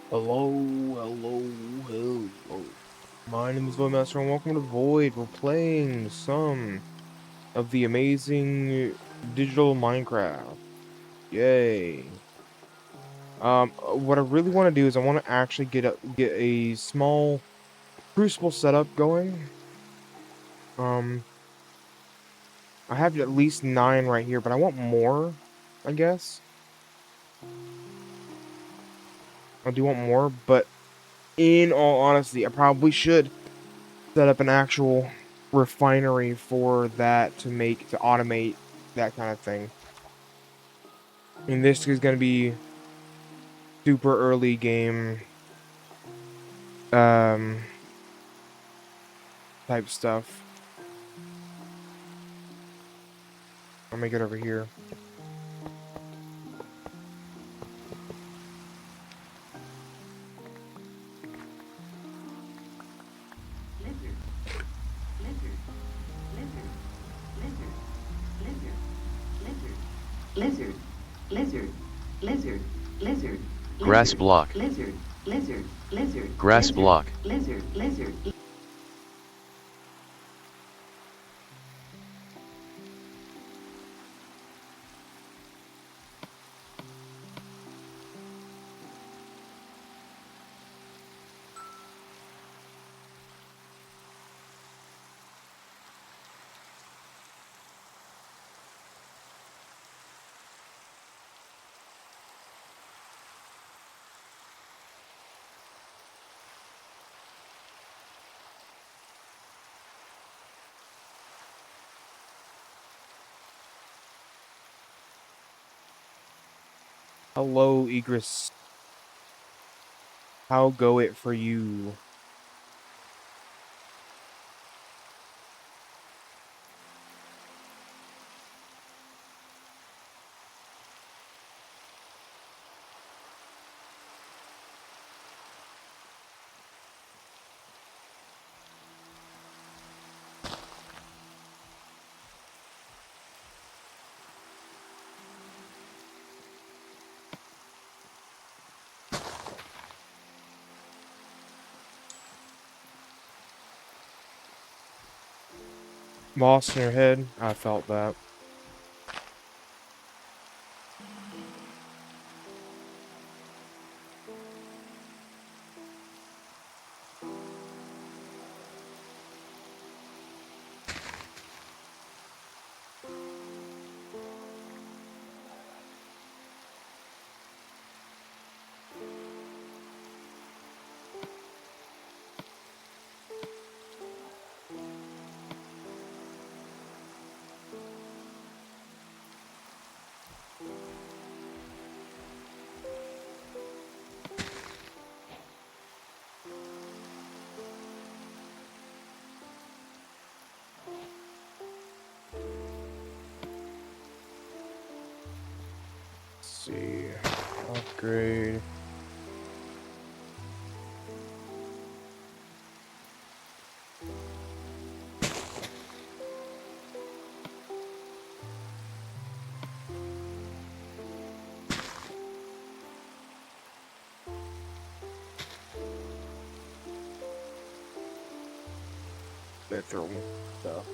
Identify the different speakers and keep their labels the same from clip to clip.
Speaker 1: Hello, hello, hello. My name is Voidmaster and welcome to Void. We're playing some of the amazing digital Minecraft. Yay. What I really want to do is I want to actually get a small crucible setup going. Um, I have at least 9 right here, but I want more, I guess. I do want more, but in all honesty, I probably should set up an actual refinery for that to automate that kind of thing. And this is going to be super early game um type stuff. Let me get over here.
Speaker 2: Grass block. Grass block.
Speaker 1: Hello, Egress. How go it for you? Moss in your head? I felt that. Let's see. Upgrade. Let's throw stuff.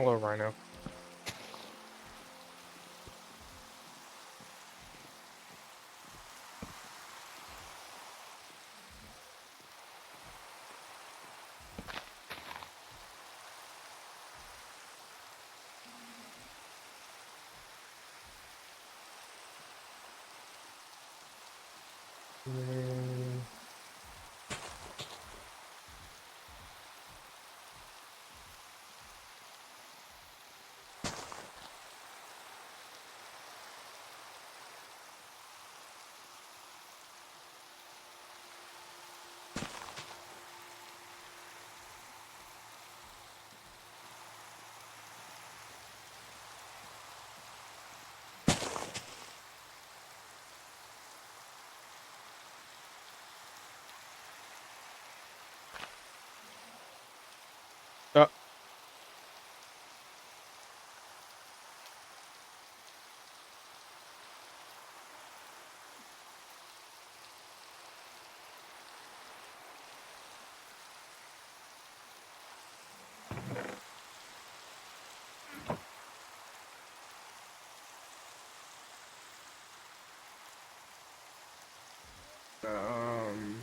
Speaker 1: Hello, Rhino. Mm, uh, um,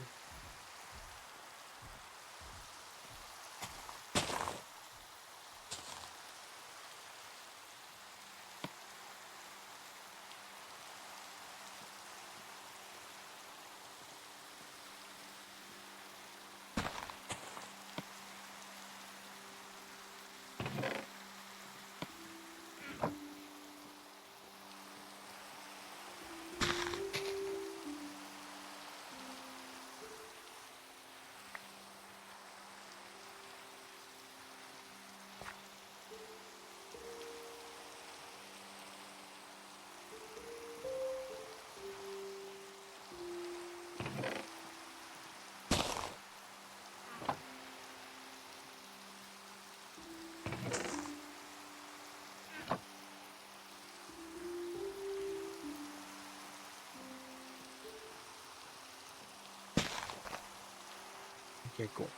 Speaker 1: okay, cool.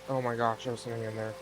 Speaker 1: Oh my gosh, there was something in there.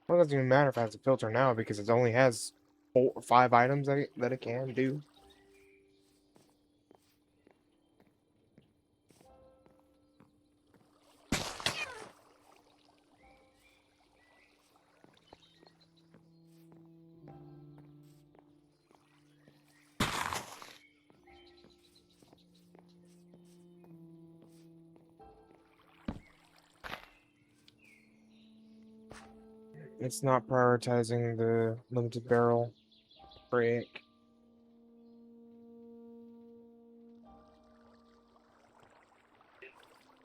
Speaker 1: Well, it doesn't even matter if it has a filter now because it only has 4 or 5 items that it can do. It's not prioritizing the limited barrel. Frick.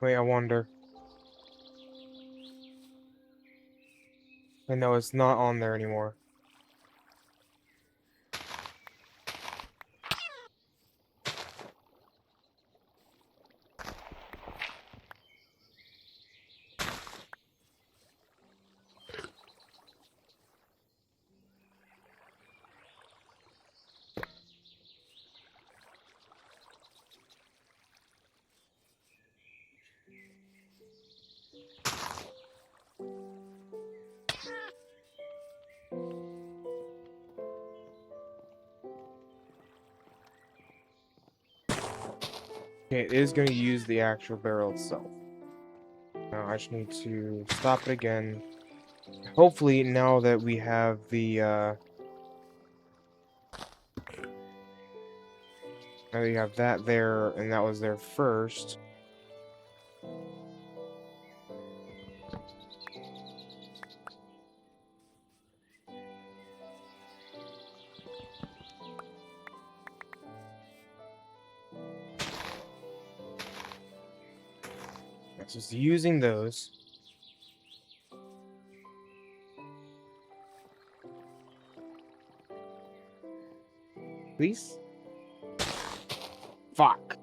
Speaker 1: Wait, I wonder. I know it's not on there anymore. Okay, it is going to use the actual barrel itself. Now I just need to stop it again. Hopefully, now that we have the, now that we have that there, and that was there first. It's just using those. Please? Fuck.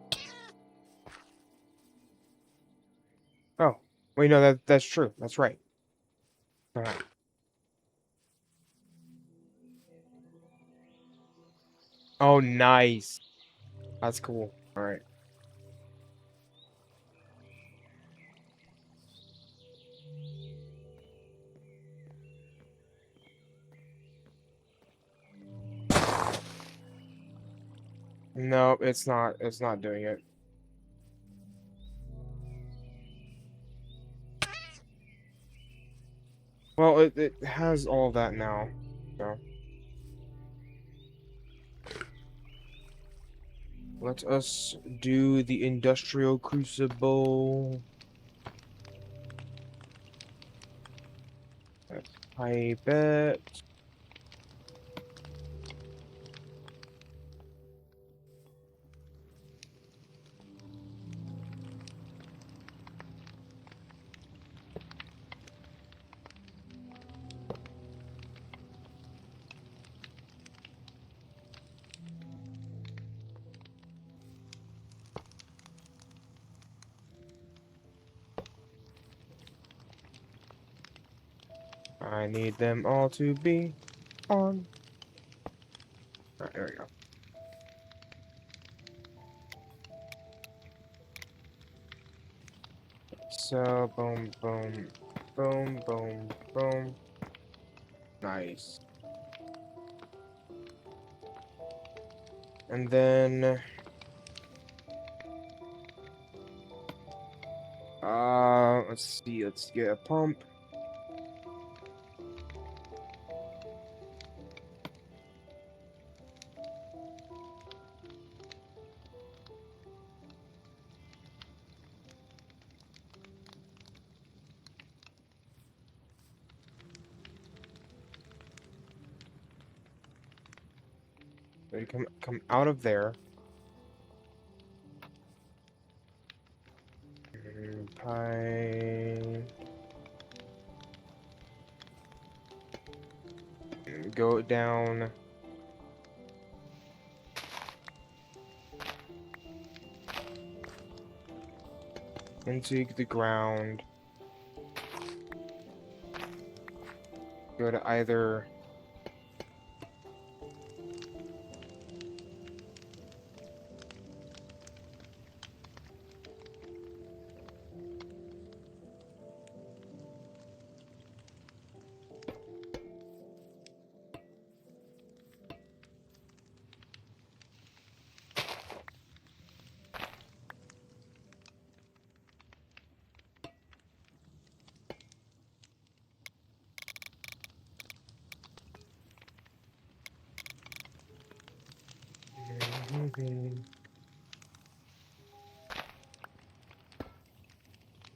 Speaker 1: Oh, wait, no, that's true. That's right. Alright. Oh, nice. That's cool. Alright. No, it's not. It's not doing it. Well, it has all that now. So. Let us do the industrial crucible. I bet. I need them all to be on. Alright, there we go. So, boom, boom, boom, boom, boom. Nice. And then, let's see, let's get a pump. We come out of there. Pie. Go down. Into the ground. Go to either.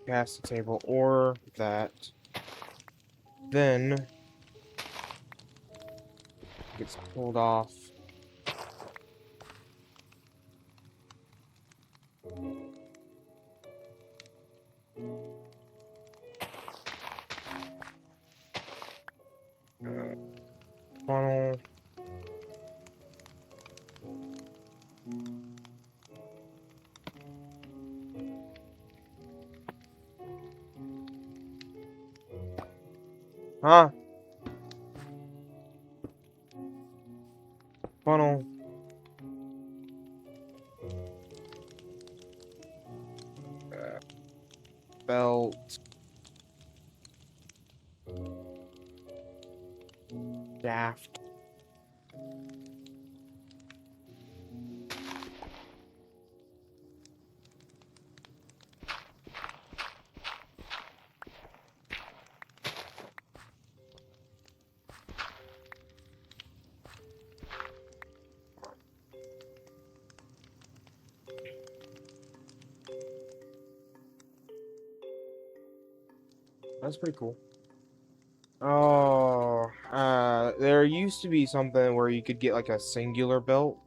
Speaker 1: Past the table, or that. Then it's pulled off. Funnel. Huh? Funnel. Belt. Shaft. That's pretty cool. Oh, there used to be something where you could get like a singular belt.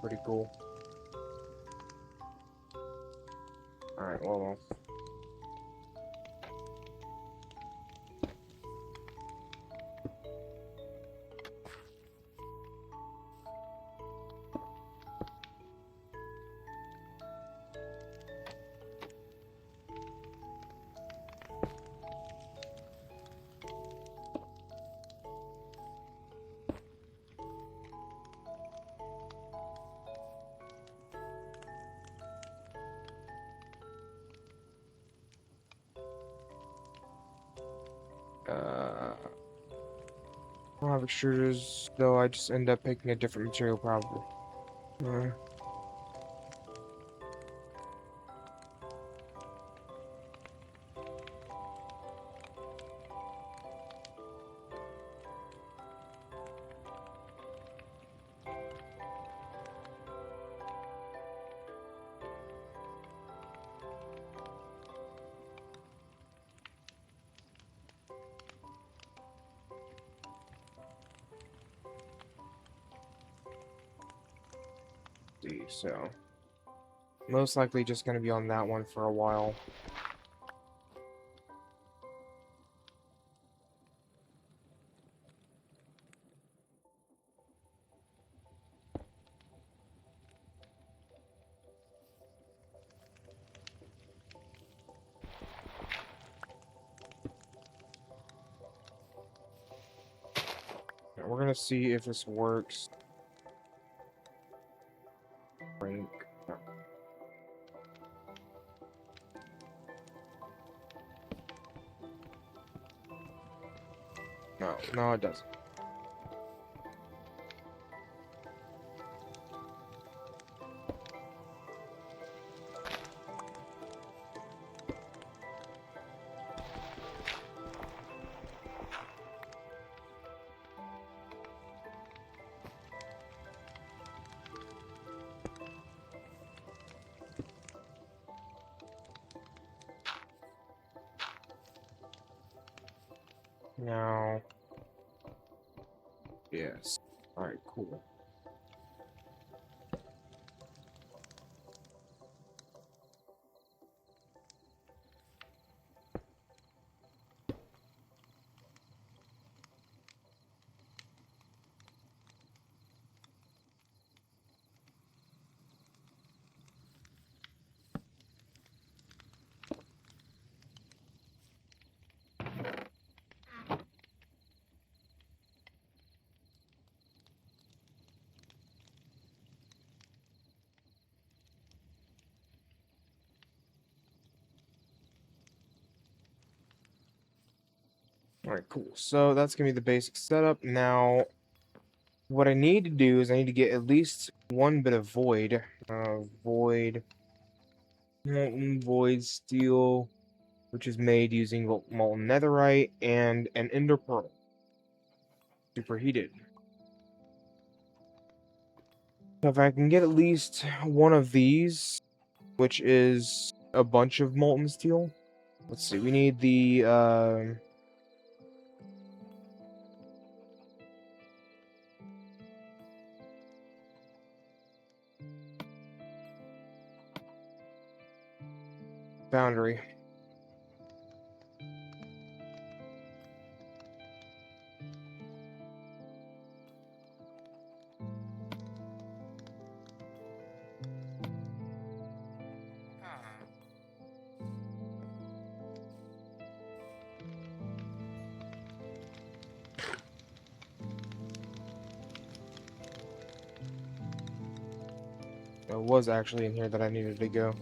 Speaker 1: Pretty cool. Alright, well. I don't have extruders, though I just end up picking a different material probably. See, so most likely just gonna be on that one for a while. Now, we're gonna see if this works. Rank. No, no, it doesn't. Now, yes. Alright, cool. Alright, cool. So that's gonna be the basic setup. Now, what I need to do is I need to get at least one bit of void. Void. Molten void steel, which is made using molten netherite and an ender pearl. Superheated. So if I can get at least one of these, which is a bunch of molten steel. Let's see, we need the Foundry. It was actually in here that I needed to go.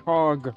Speaker 1: Cog.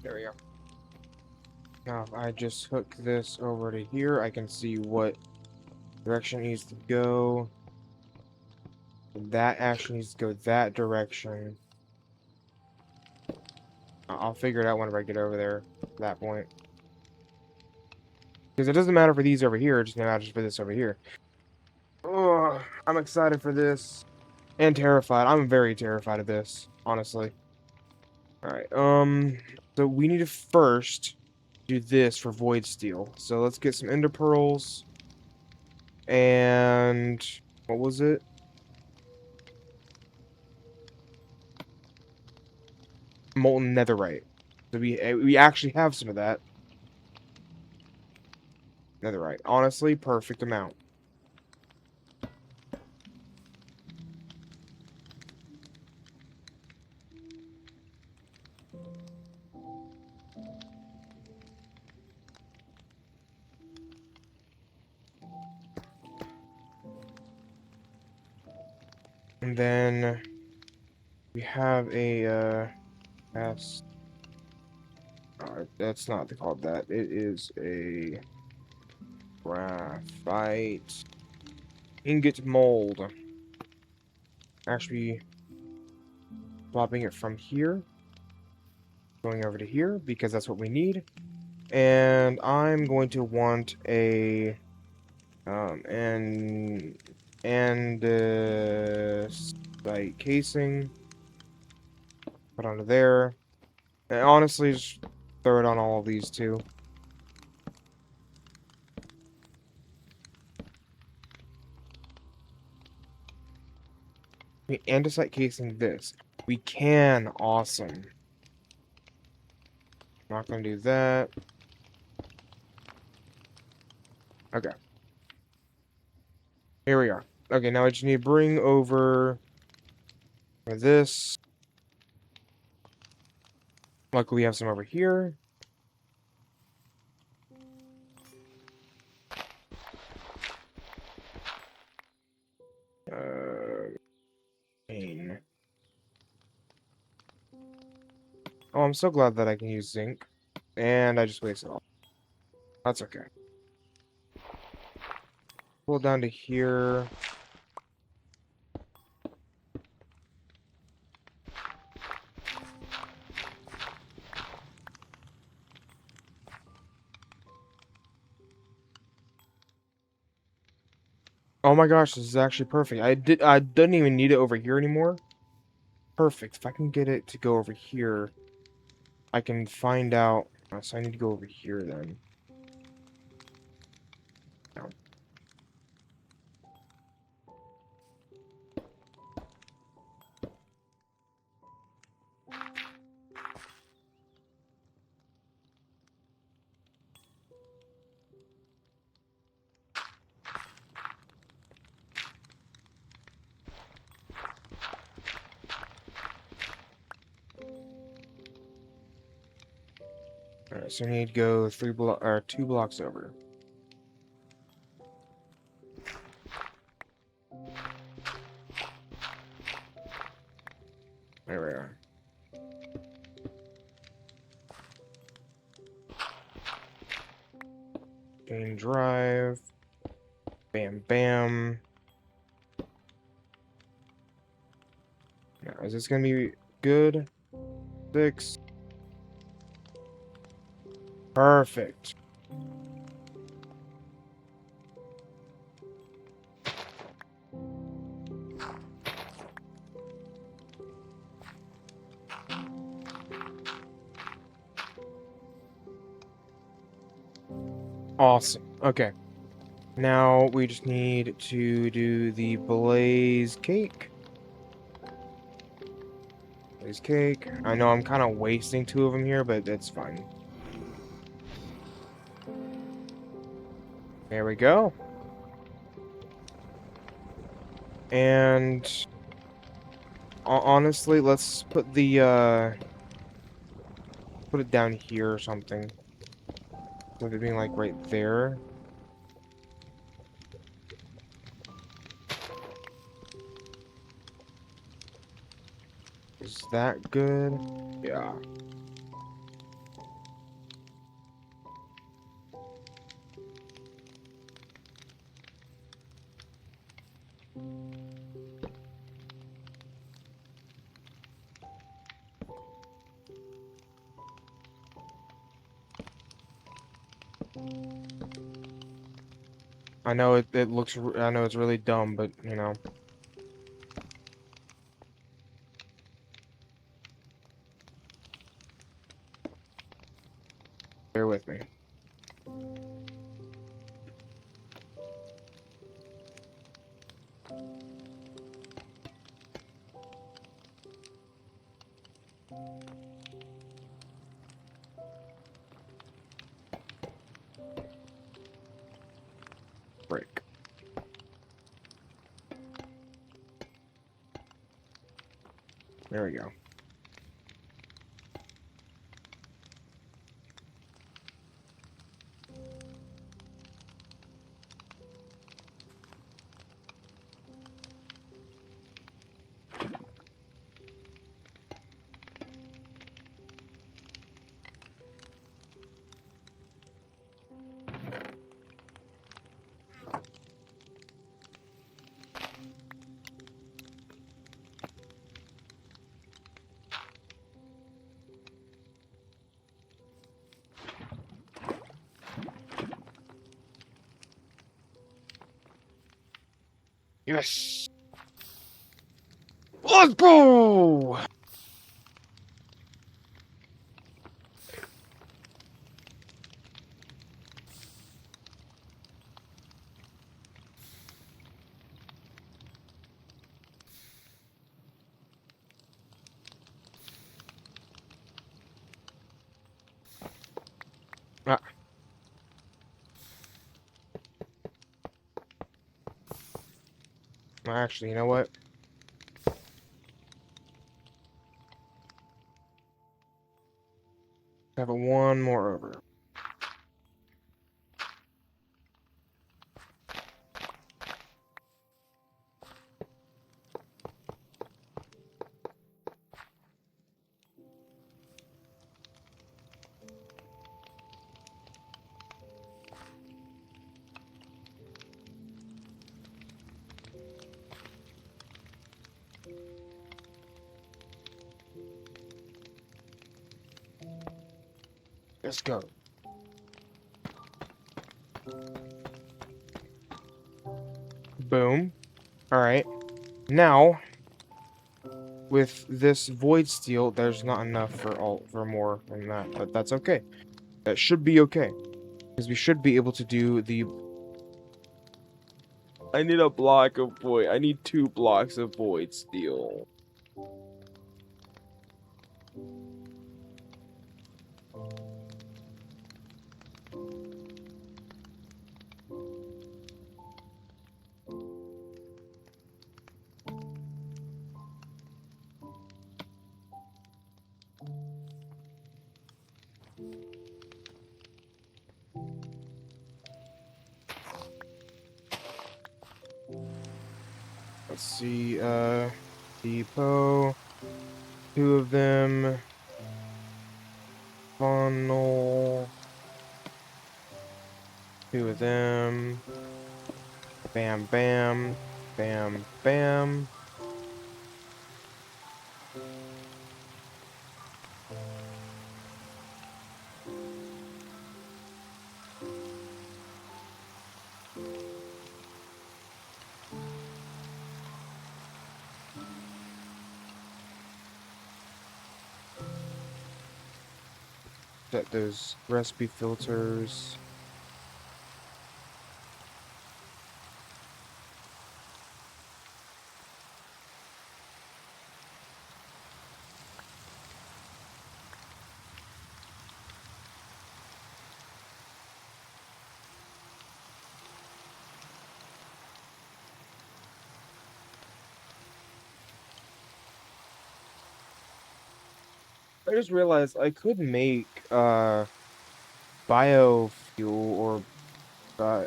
Speaker 1: There we go. Now, if I just hook this over to here, I can see what direction it needs to go. That actually needs to go that direction. I'll figure it out whenever I get over there at that point. Because it doesn't matter for these over here, it just matters for this over here. Oh, I'm excited for this. And terrified. I'm very terrified of this, honestly. Alright, so we need to first do this for Void Steel. So let's get some Ender Pearls. And what was it? Molten Netherite. So we actually have some of that. Netherite. Honestly, perfect amount. And then we have a that's not called that. It is a graphite ingot mold. Actually, swapping it from here, going over to here because that's what we need. And I'm going to want a and like casing. Put onto there. And honestly, just throw it on all of these too. Andesite casing this. We can. Awesome. Not gonna do that. Okay. Here we are. Okay, now I just need to bring over this. Luckily, we have some over here. Pain. Oh, I'm so glad that I can use zinc. And I just wasted all. That's okay. Pull down to here. Oh my gosh, this is actually perfect. I didn't even need it over here anymore. Perfect. If I can get it to go over here, I can find out. So I need to go over here then. No. Alright, so I need to go 2 blocks over. There we are. Gain drive. Bam, bam. Now, is this gonna be good? 6. Perfect. Awesome. Okay. Now we just need to do the blaze cake. Blaze cake. I know I'm kind of wasting 2 of them here, but that's fine. There we go. And honestly, let's put the put it down here or something. With it being like right there. Is that good? Yeah. I know it looks I know it's really dumb, but you know. Bear with me. Break. There we go. Yes! Let's go! Ah, actually, you know what? Have it one more over. Let's go. Boom. Alright. Now, with this void steel, there's not enough for more than that, but that's okay. That should be okay. Because we should be able to do the... I need a block of void. I need 2 blocks of void steel. Let's see, depot, 2 of them, funnel, 2 of them, bam, bam, bam, bam. Set those recipe filters. I just realized I could make, biofuel or, uh,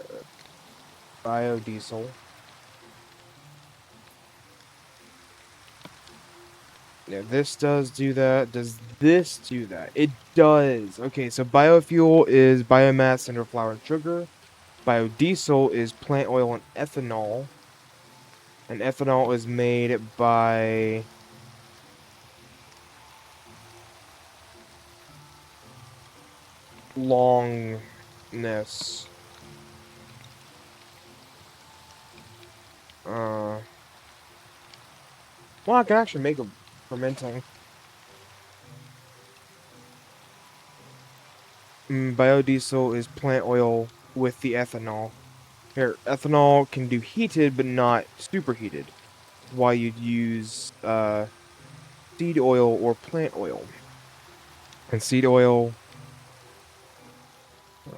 Speaker 1: biodiesel. Yeah, this does do that. Does this do that? It does. Okay, so biofuel is biomass under flour and sugar. Biodiesel is plant oil and ethanol. And ethanol is made by longness. Well, I can actually make a fermenting. Biodiesel is plant oil with the ethanol. Here, ethanol can do heated, but not superheated. Why you'd use seed oil or plant oil. And seed oil, uh,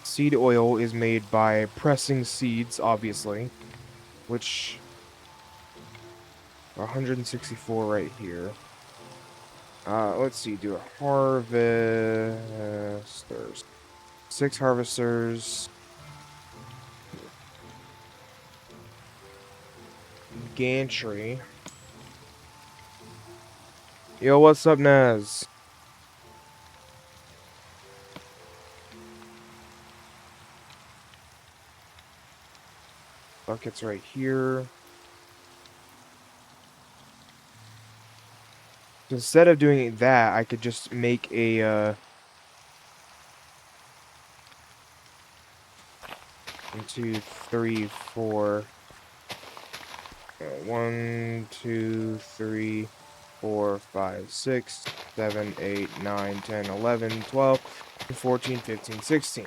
Speaker 1: seed oil is made by pressing seeds, obviously, which are 164 right here. Let's see, do a harvesters. 6 harvesters. Gantry. Yo, what's up, Naz? Buckets right here. Instead of doing that, I could just make a, 1, 2, 3, 4. 1, 2, 3, 4, 5, 6, 7, 8, 9, 10, 11, 12, 14, 15, 16.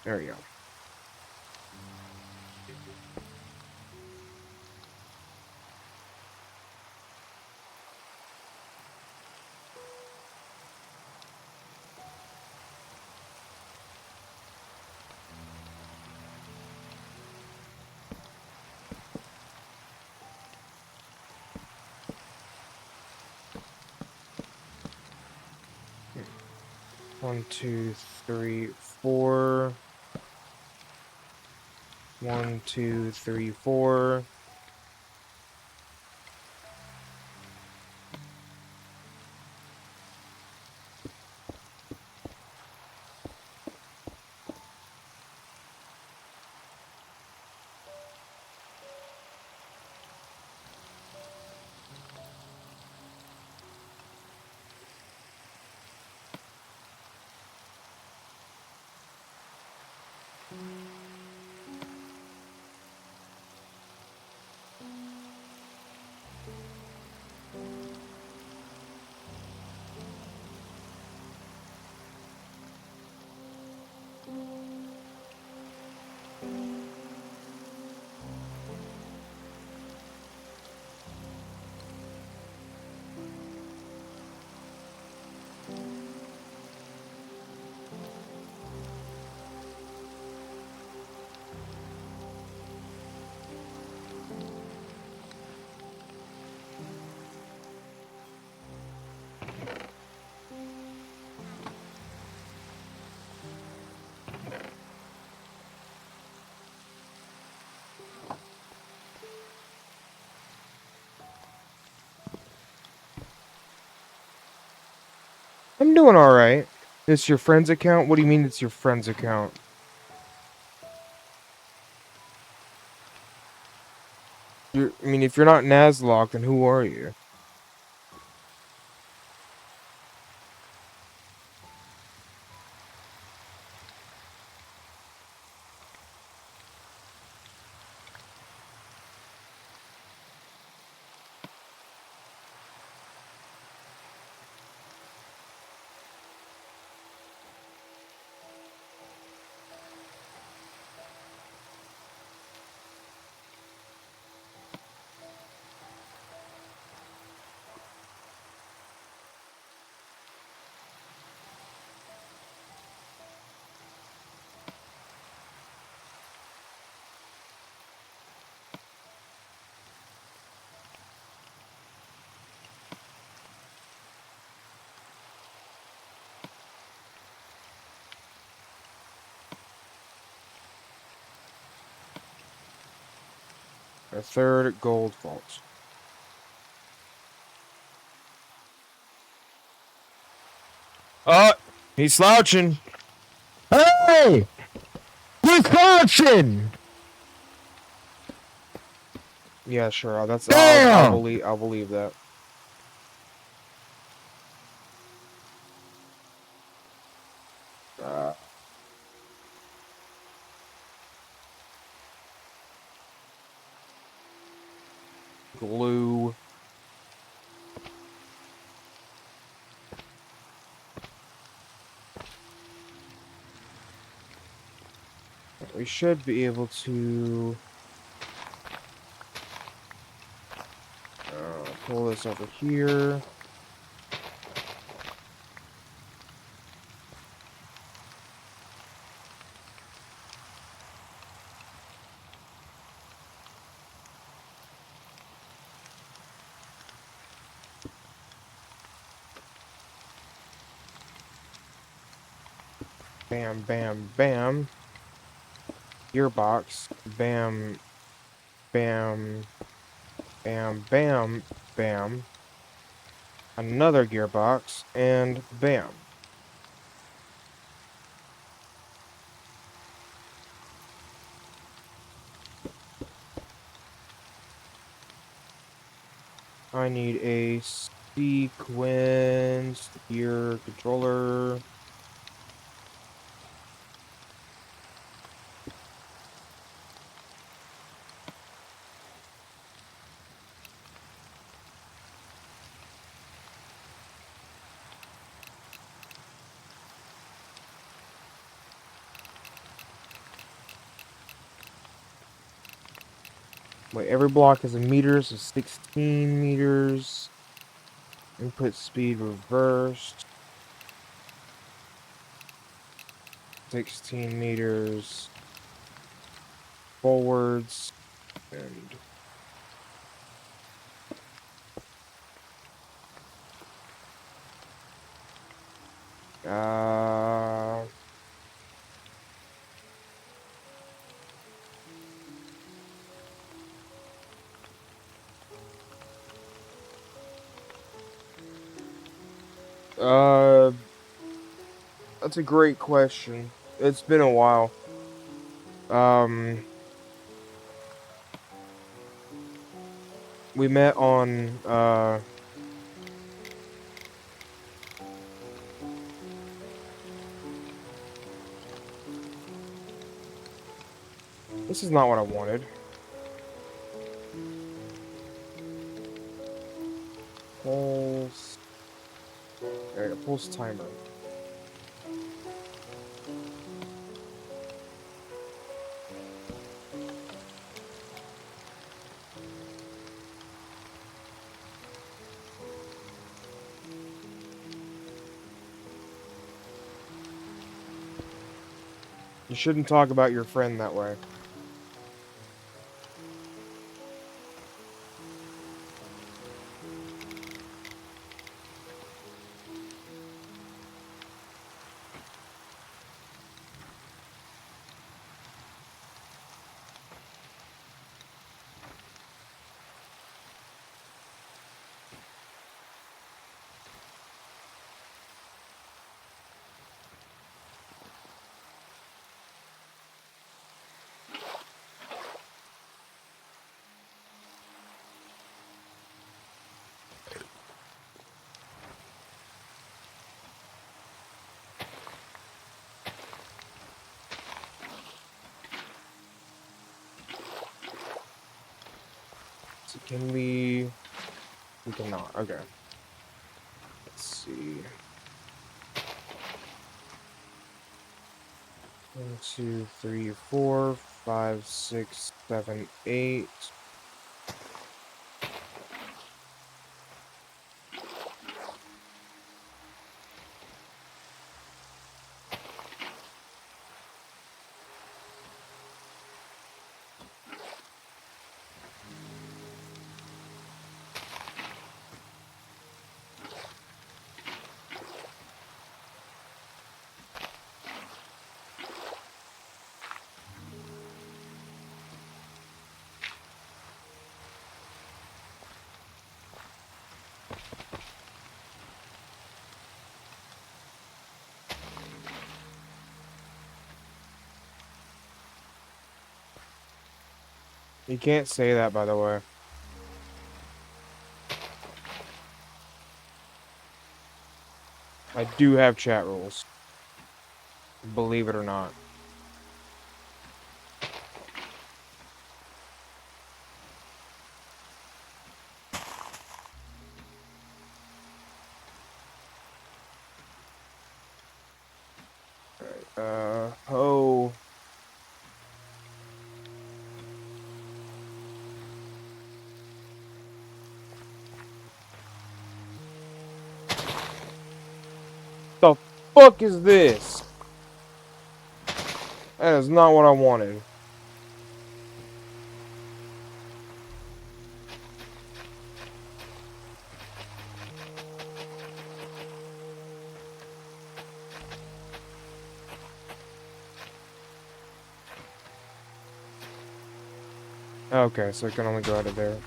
Speaker 1: There we go. One, 2, 3, 4. 1, 2, 3, 4. I'm doing alright. It's your friend's account? What do you mean it's your friend's account? I mean, if you're not Nuzlocke, then who are you? A third gold vault. He's slouching.
Speaker 3: Hey! He's slouching!
Speaker 1: Yeah, sure. That's I'll
Speaker 3: Damn!
Speaker 1: believe that. Uh, glue. We should be able to pull this over here. Bam, bam, bam. Gearbox. Bam, bam, bam, bam, bam. Another gearbox, and bam. I need a sequence gear controller. Wait, every block is a meter, so 16 meters. Input speed reversed. 16 meters forwards. And uh uh that's a great question. It's been a while. Um we met on this is not what I wanted. Pulse. There you go, pulse timer. You shouldn't talk about your friend that way. So can we cannot. Okay. Let's see. 1, 2, 3, 4, 5, 6, 7, 8. You can't say that, by the way. I do have chat rules. Believe it or not. Oh. The fuck is this? That is not what I wanted. Okay, so I can only go out of there.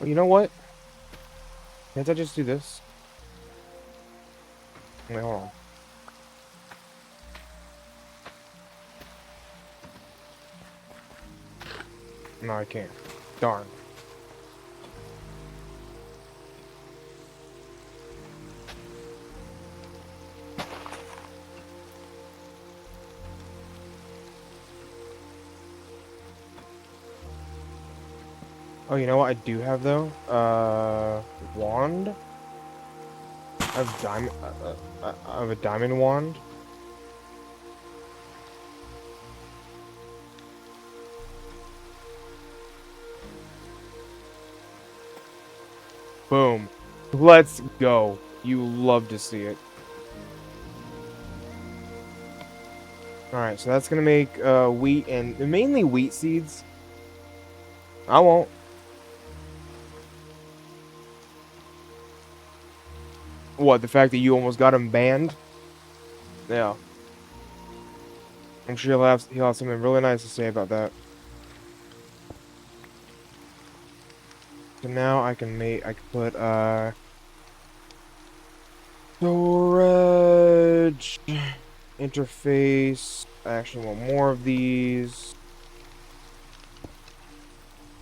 Speaker 1: Well, you know what? Can't I just do this? Wait, hold on. No, I can't. Darn. Oh, you know what I do have though? Wand? I have diamond. I have a diamond wand. Boom. Let's go. You love to see it. Alright, so that's gonna make wheat and mainly wheat seeds. I won't. What, the fact that you almost got him banned? Yeah. I'm sure he'll have something really nice to say about that. So now I can put storage interface. I actually want more of these.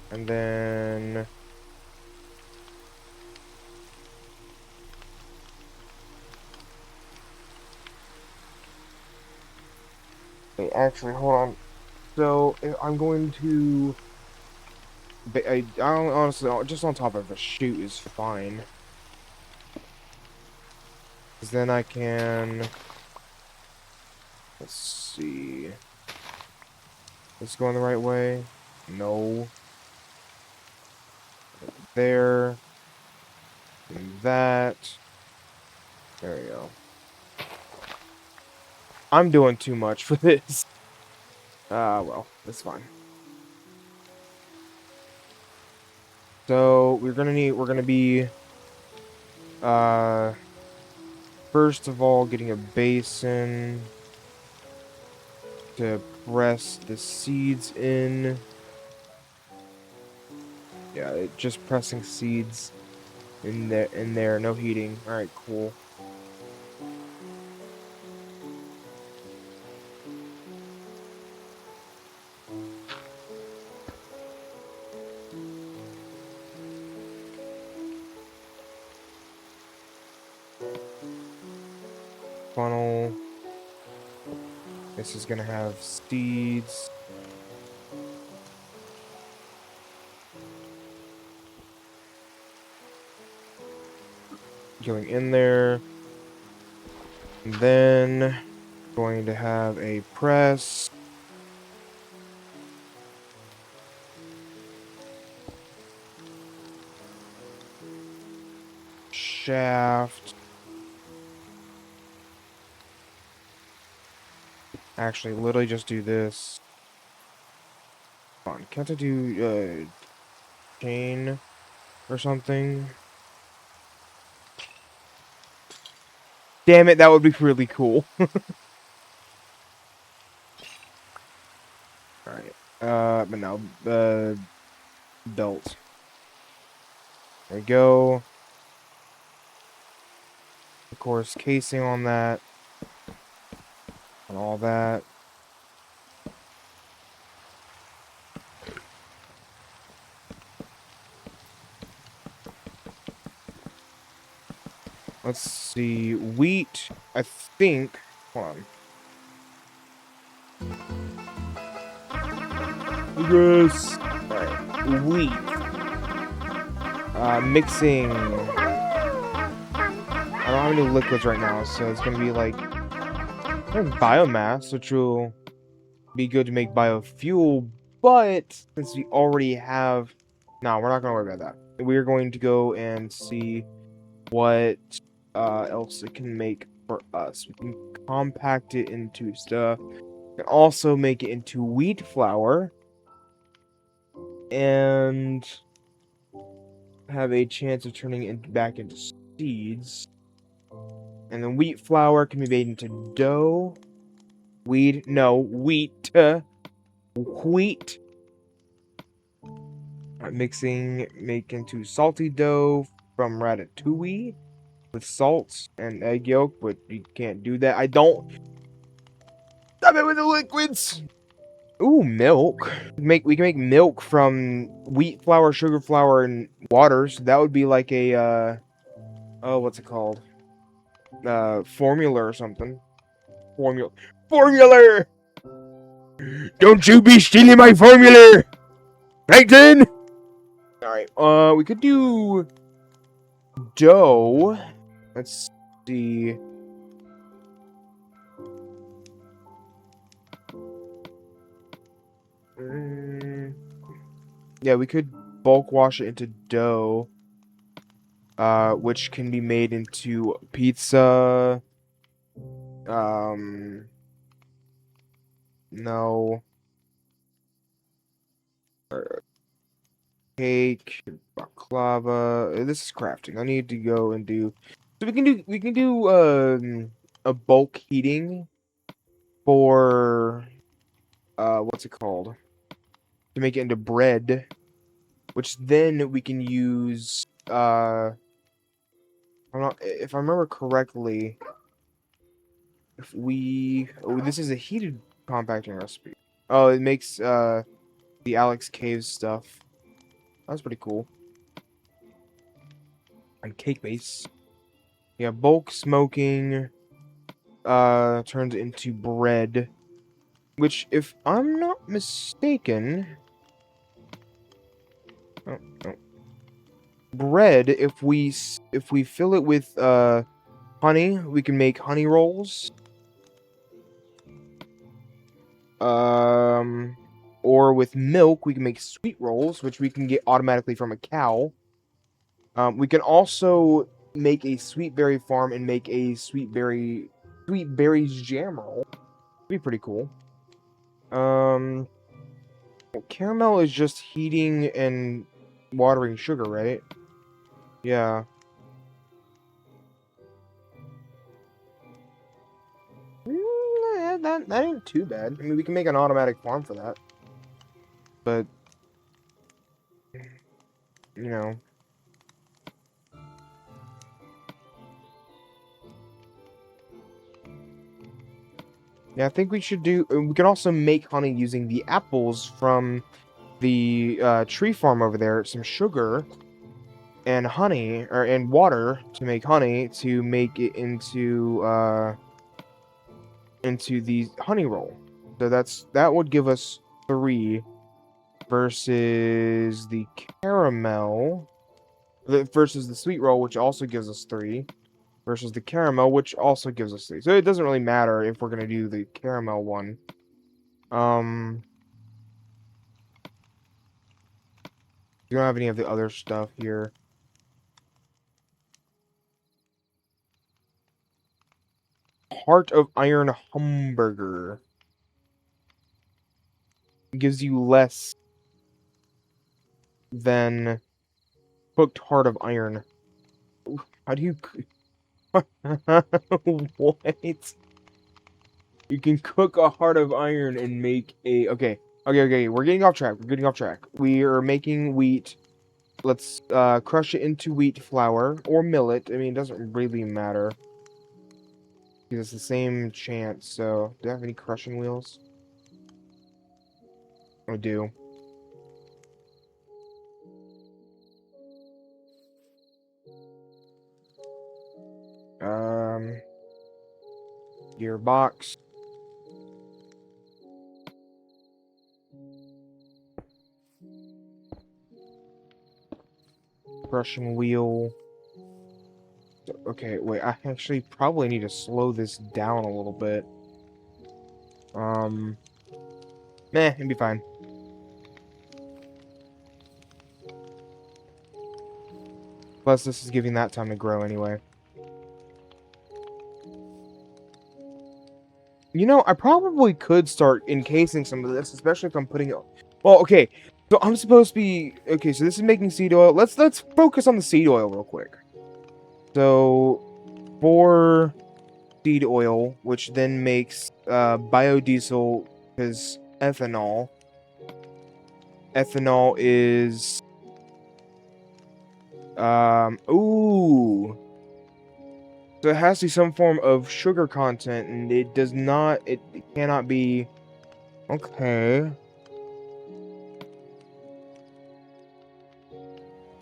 Speaker 1: And then wait, actually, hold on. So I'm going to. I don't, honestly, just on top of a chute is fine. Because then I can. Let's see. Let's go in the right way. No. There. And that. There we go. I'm doing too much for this. Well, that's fine. So we're gonna be first of all getting a basin to press the seeds in. Yeah, just pressing seeds in there, no heating. Alright, cool. Funnel. This is gonna have seeds. Going in there. And then going to have a press. Shaft. Actually, literally just do this. Come on, can't I do chain or something? Damn it, that would be really cool. Alright. But no, belt. There we go. Of course, casing on that. And all that. Let's see. Wheat, I think. Hold on. Yes. Alright. Wheat. Mixing. I don't have any liquids right now, so it's gonna be like biomass, which will be good to make biofuel, but since we already have... No, we're not gonna worry about that. We're going to go and see what else it can make for us. We can compact it into stuff. We can also make it into wheat flour. And have a chance of turning it back into seeds. And then wheat flour can be made into dough. Wheat. Wheat. Mixing, make into salty dough from ratatouille with salt and egg yolk, but you can't do that. I don't. Stop it with the liquids. Ooh, milk. We can make milk from wheat flour, sugar flour, and water. So that would be like a oh, what's it called? Formula or something. Formula. Don't you be stealing my formula, Plankton. All right. We could do dough. Let's see. Yeah, we could bulk wash it into dough, which can be made into pizza. No. Cake, baklava. This is crafting. I need to go and do. So we can do a bulk heating for what's it called? To make it into bread, which then we can use if I remember correctly, if we this is a heated compacting recipe. Oh, it makes the Alex Caves stuff. That's pretty cool. And cake base. Yeah, bulk smoking turns into bread, which if I'm not mistaken, oh, oh. Bread, if we fill it with honey, we can make honey rolls. Or with milk, we can make sweet rolls, which we can get automatically from a cow. We can also make a sweet berry farm and make a sweet berries jam roll. Be pretty cool. Caramel is just heating and watering sugar, right? Yeah. That ain't too bad. I mean, we can make an automatic farm for that. But, you know. Yeah, I think we should do... We can also make honey using the apples from the tree farm over there. Some sugar and honey, and water to make honey, to make it into the honey roll. So that would give us 3 versus the caramel, versus the sweet roll, which also gives us 3, versus the caramel, which also gives us 3. So it doesn't really matter if we're gonna do the caramel one. We don't have any of the other stuff here. Heart of Iron Hamburger. It gives you less than cooked heart of iron. How do you... What? You can cook a heart of iron and make a... Okay. We're getting off track. We are making wheat. Let's crush it into wheat flour or millet. I mean, it doesn't really matter. Because it's the same chance, so... Do I have any crushing wheels? I do. Gearbox. Crushing wheel. Okay, wait, I actually probably need to slow this down a little bit. It'd be fine. Plus, this is giving that time to grow anyway. You know, I probably could start encasing some of this, especially if I'm putting it... Well, okay, so I'm supposed to be... Okay, so this is making seed oil. Let's focus on the seed oil real quick. So, for seed oil, which then makes biodiesel, because ethanol is Ooh. So it has to be some form of sugar content, and it does not, it cannot be, okay.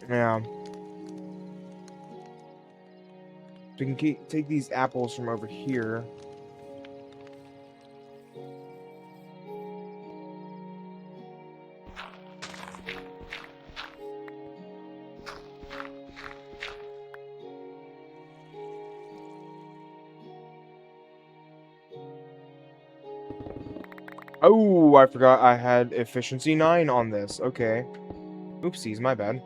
Speaker 1: Yeah. So we can take these apples from over here. Oh, I forgot I had efficiency 9 on this. Okay. Oopsies, my bad.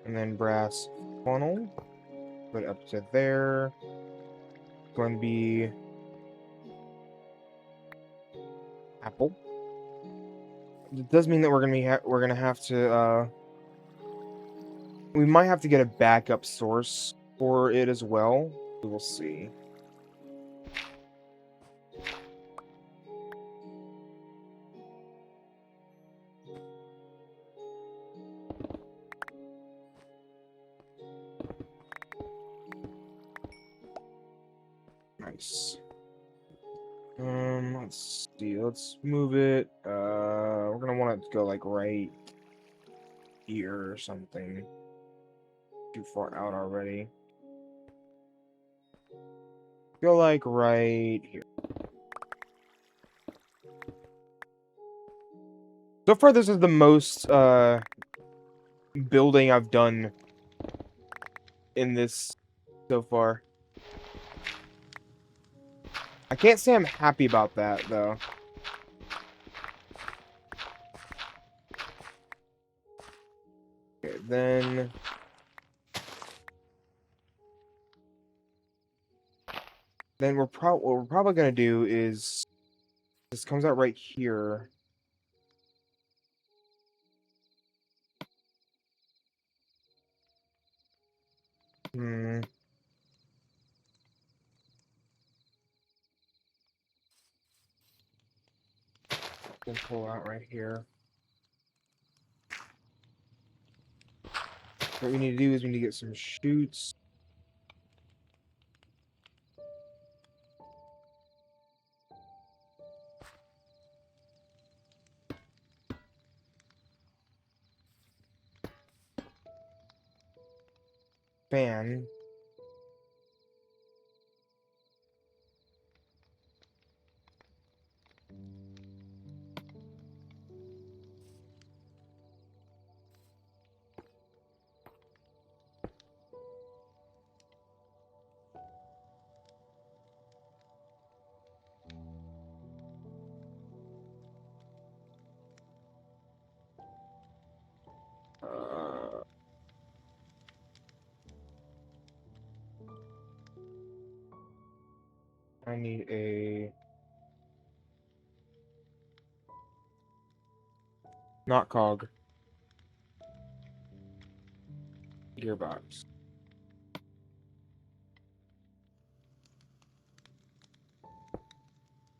Speaker 1: And then brass funnel. Put it up to there. Going to be apple. It does mean that we're gonna have to we might have to get a backup source for it as well. We will see. Nice. Let's see. Let's move it. We're gonna want it to go like right here or something. Too far out already. Go like right here. So far, this is the most building I've done in this so far. I can't say I'm happy about that though. Okay, then what we're probably gonna do is this comes out right here. Hmm. Then pull out right here. What we need to do is we need to get some chutes. Fan. Uh, I need a not cog gearbox.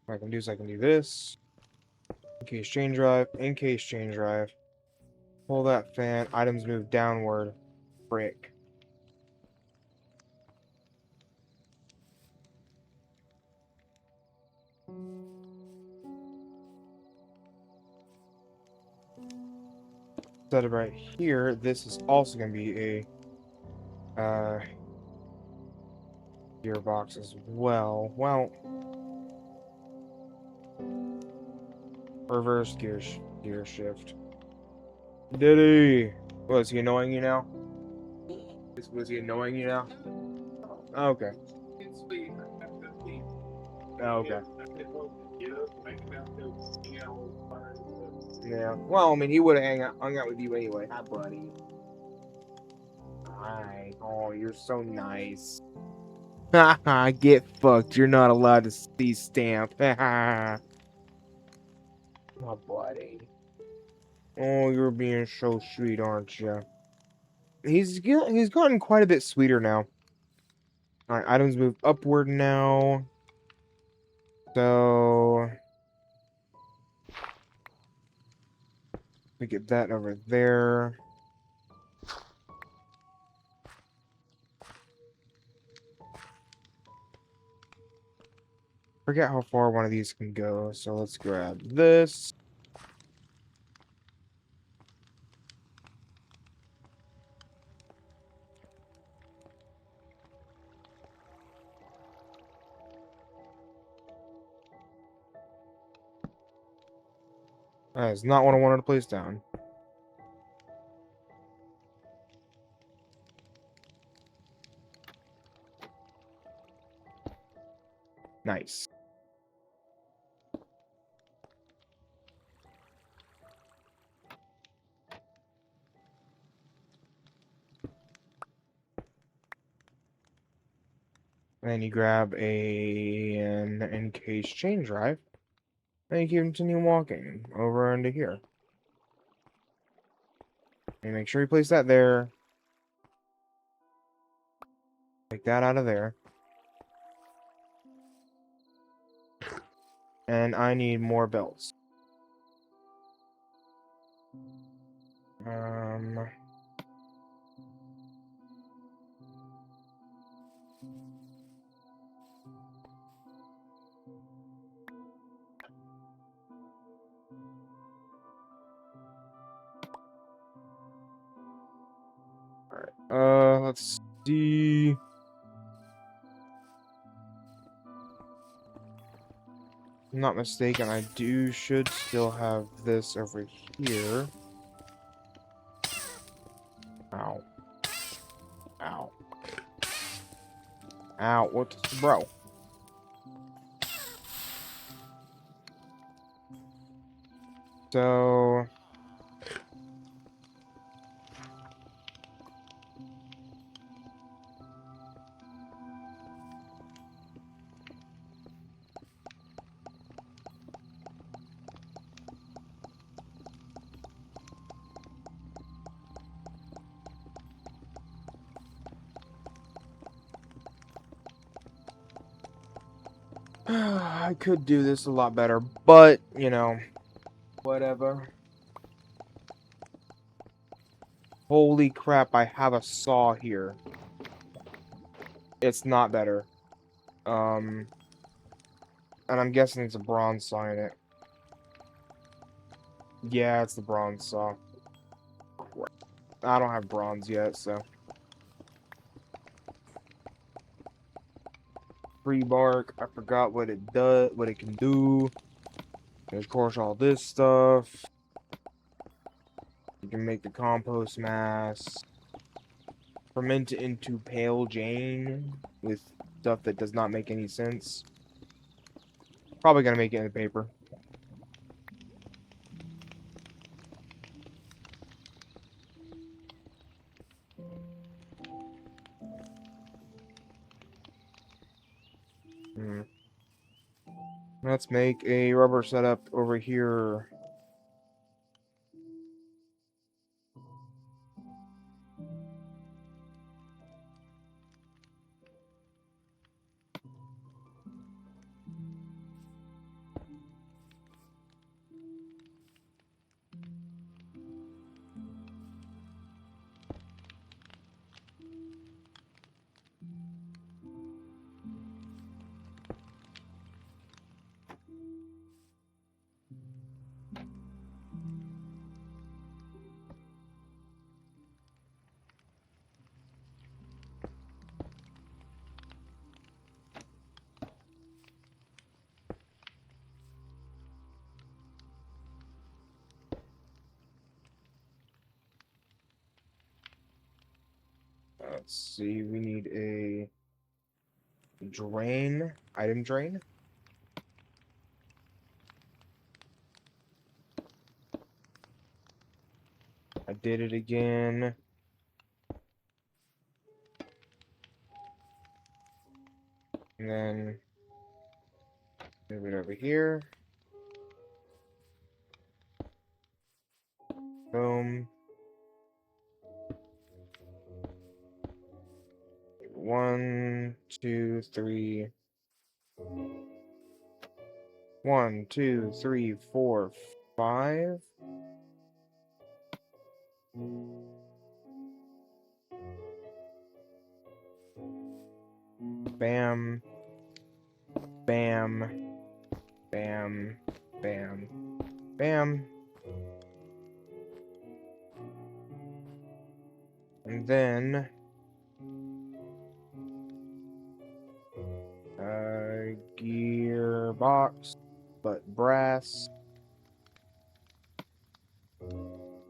Speaker 1: What I can do is I can do this. In-case chain drive. In-case chain drive. Pull that fan. Items move downward. Brick. Set it right here. This is also going to be a gearbox as well. Well, reverse gear shift. Diddy! Was he annoying you now? Was he annoying you now? Okay. Okay. Yeah. Well, I mean, he would have hung out with you anyway. Hi, buddy. Hi. Oh, you're so nice. Haha, get fucked. You're not allowed to see Stamp. Haha. My buddy. Oh, you're being so sweet, aren't you? He's gotten quite a bit sweeter now. Alright, items move upward now. So we get that over there. Forget how far one of these can go, so let's grab this. That is not what I wanted to place down. Nice. And then you grab an encased chain drive. And you continue walking over into here. And make sure you place that there. Take that out of there. And I need more belts. Let's see. If I'm not mistaken, I should still have this over here. Ow. Ow. Ow, what, bro? So I could do this a lot better, but, you know, whatever. Holy crap, I have a saw here. It's not better. And I'm guessing it's a bronze saw in it. Yeah, it's the bronze saw. I don't have bronze yet, so. Free bark, I forgot what it does, what it can do. And of course, all this stuff. You can make the compost mass. Ferment it into pale Jane with stuff that does not make any sense. Probably gonna make it in the paper. Let's make a rubber setup over here. Let's see, we need a drain, item drain. I did it again. And then move it over here. Boom. 1, 2, 3. 1, 2, 3, 4, 5. Bam. Bam. Bam. Bam. Bam. And then gearbox, but brass.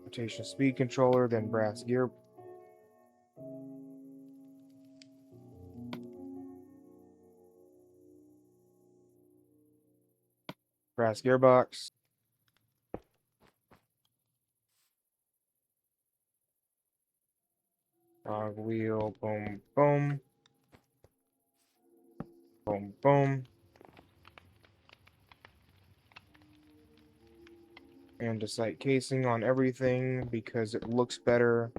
Speaker 1: Rotation speed controller, then brass gear. Brass gearbox. Cog wheel, boom, boom. Boom, boom. Andesite casing on everything because it looks better.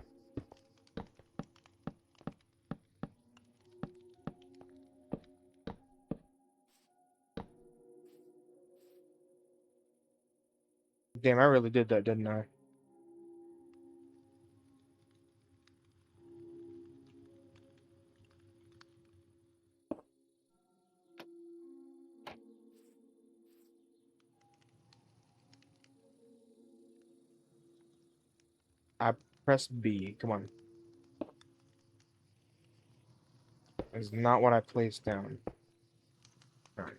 Speaker 1: Damn, I really did that, didn't I? I pressed B. Come on. That's not what I placed down. Alright.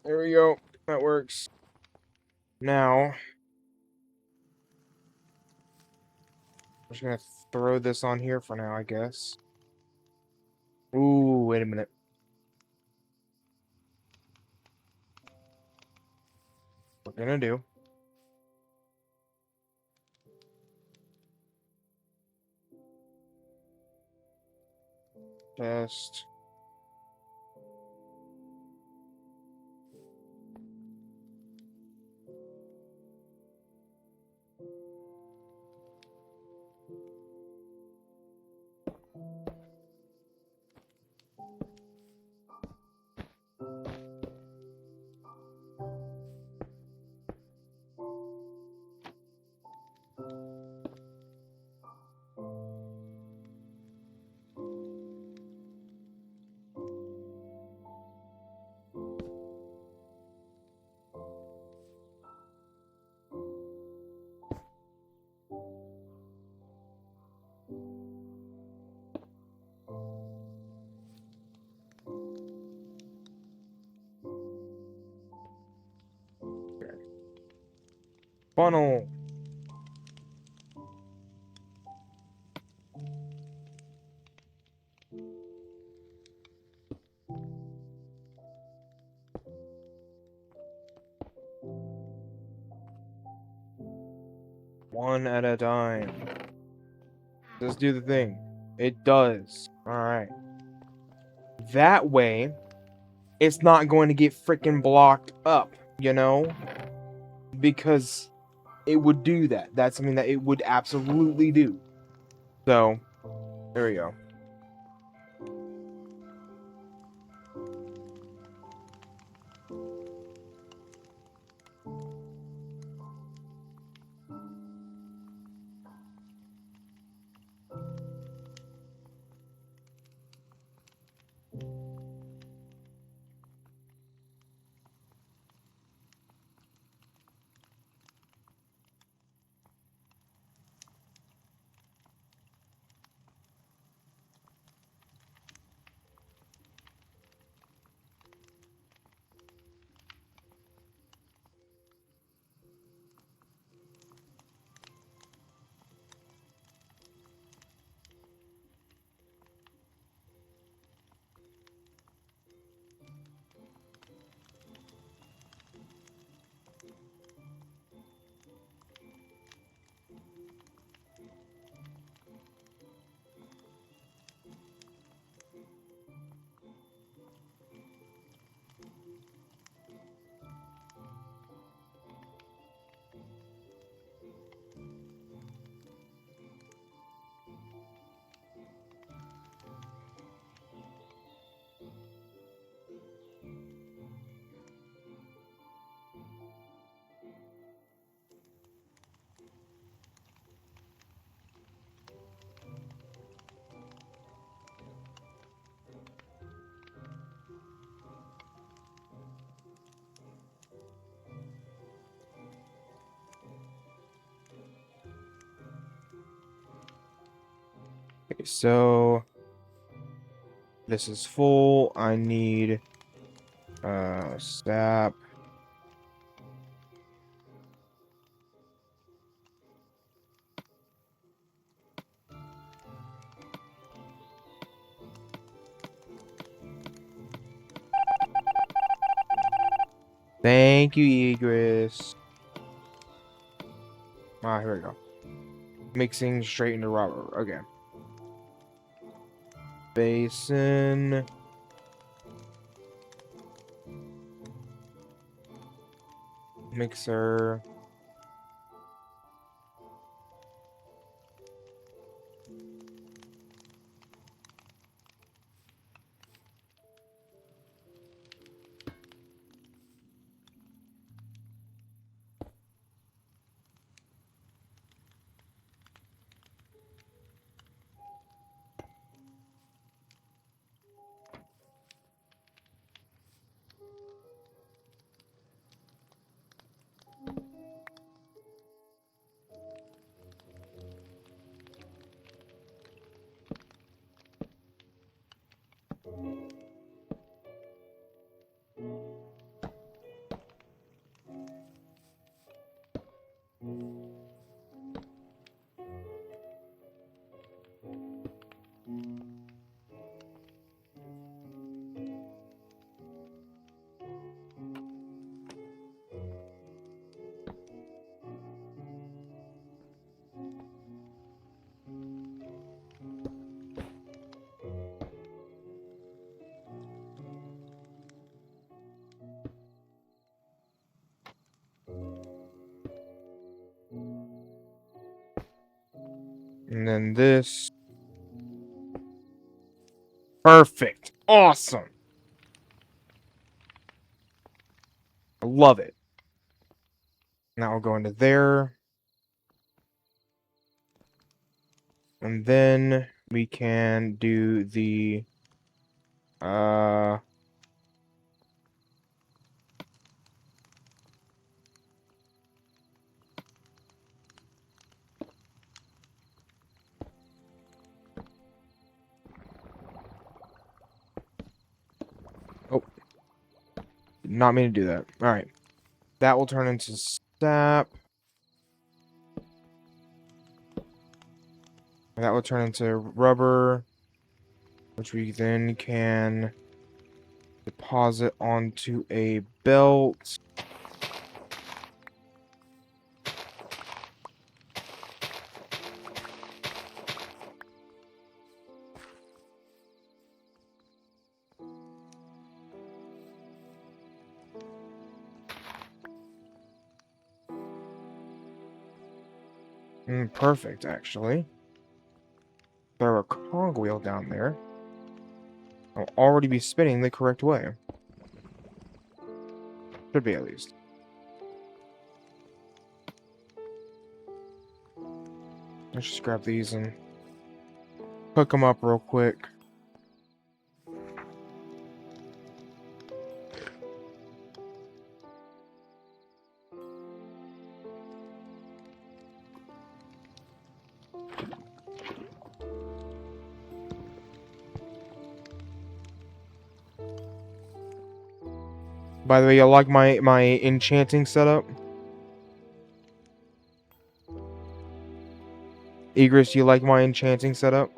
Speaker 1: There we go. That works. Now, I'm just gonna throw this on here for now, I guess. Ooh, wait a minute. What we're gonna do. Test. Funnel. One at a time. Just do the thing. It does. Alright. That way, it's not going to get freaking blocked up, you know? Because it would do that. That's something that it would absolutely do. So, there we go. Okay, so this is full. I need sap. Thank you, Egress. Ah, here we go. Mixing straight into rubber. Okay. Basin. Mixer. And then this. Perfect. Awesome. I love it. Now we'll go into there. And then we can do the oh, did not mean to do that. Alright. That will turn into sap. And that will turn into rubber, which we then can deposit onto a belt. Perfect, actually. Throw a cogwheel down there. I'll already be spinning the correct way. Should be, at least. Let's just grab these and hook them up real quick. By the way, you like my enchanting setup? Egress, you like my enchanting setup?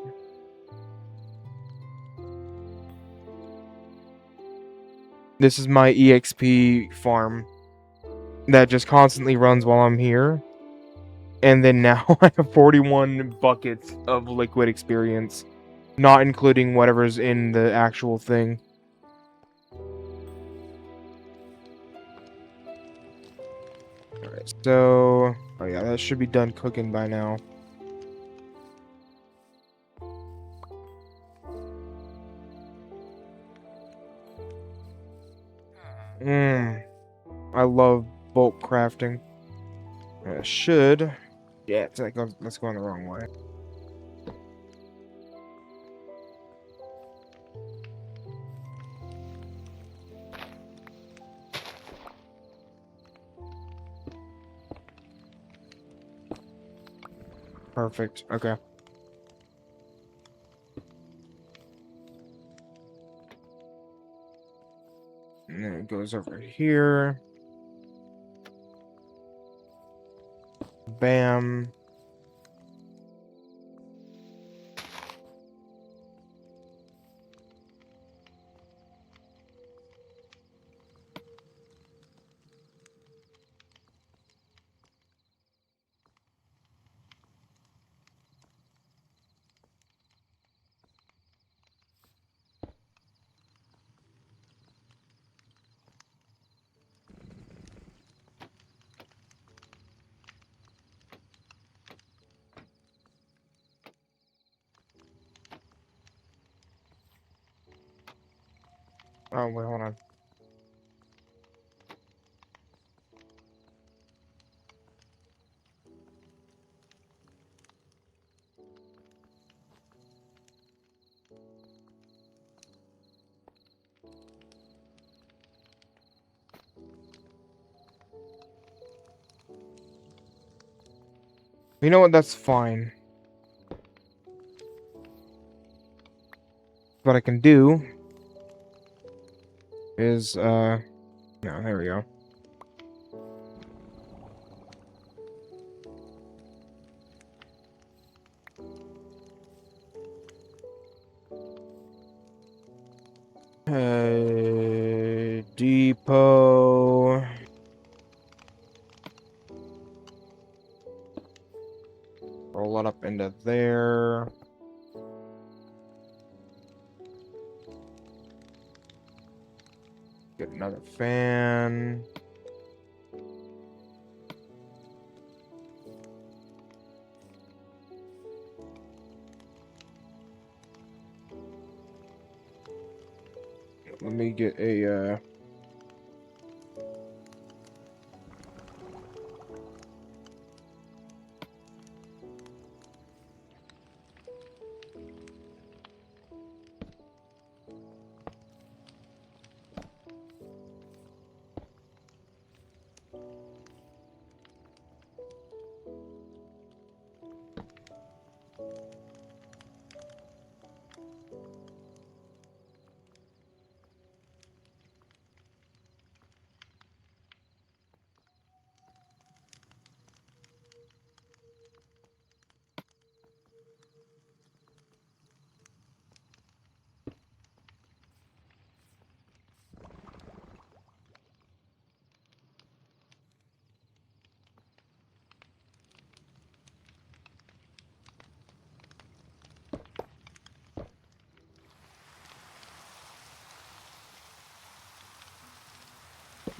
Speaker 1: This is my EXP farm that just constantly runs while I'm here. And then now I have 41 buckets of liquid experience, not including whatever's in the actual thing. Alright, so... oh yeah, that should be done cooking by now. I love bulk crafting. Should... yeah, let's go the wrong way. Perfect, okay. And then it goes over here. Bam. Oh, wait, hold on. You know what? That's fine. What I can do is, no, there we go. Depot. Roll it up into there. Get another fan. Let me get a,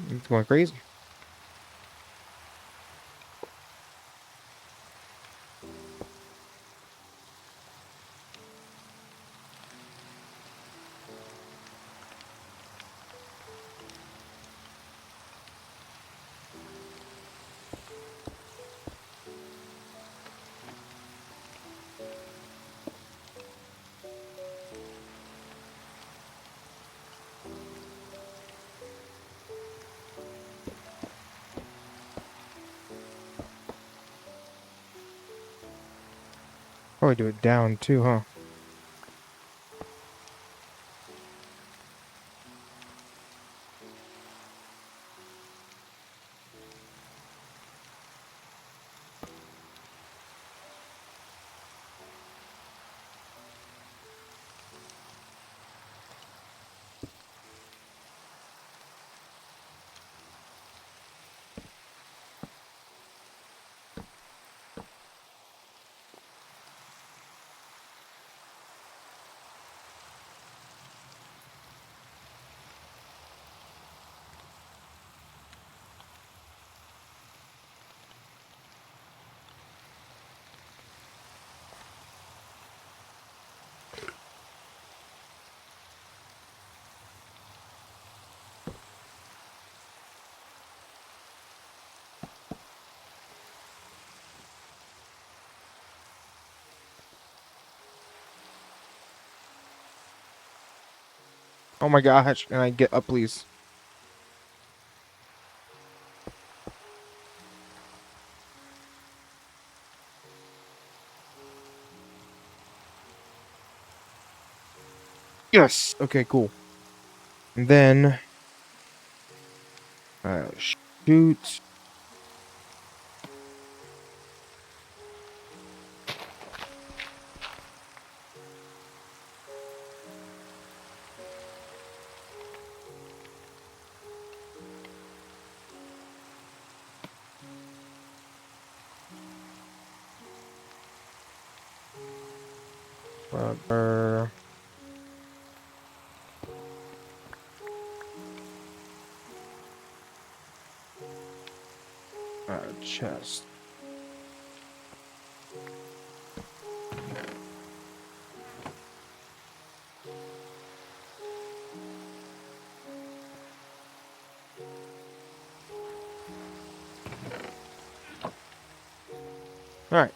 Speaker 1: it's going crazy. Probably do it down too, huh? Oh my gosh, can I get up, please? Yes! Okay, cool. And then Shoot. Rubber. Chest. All right.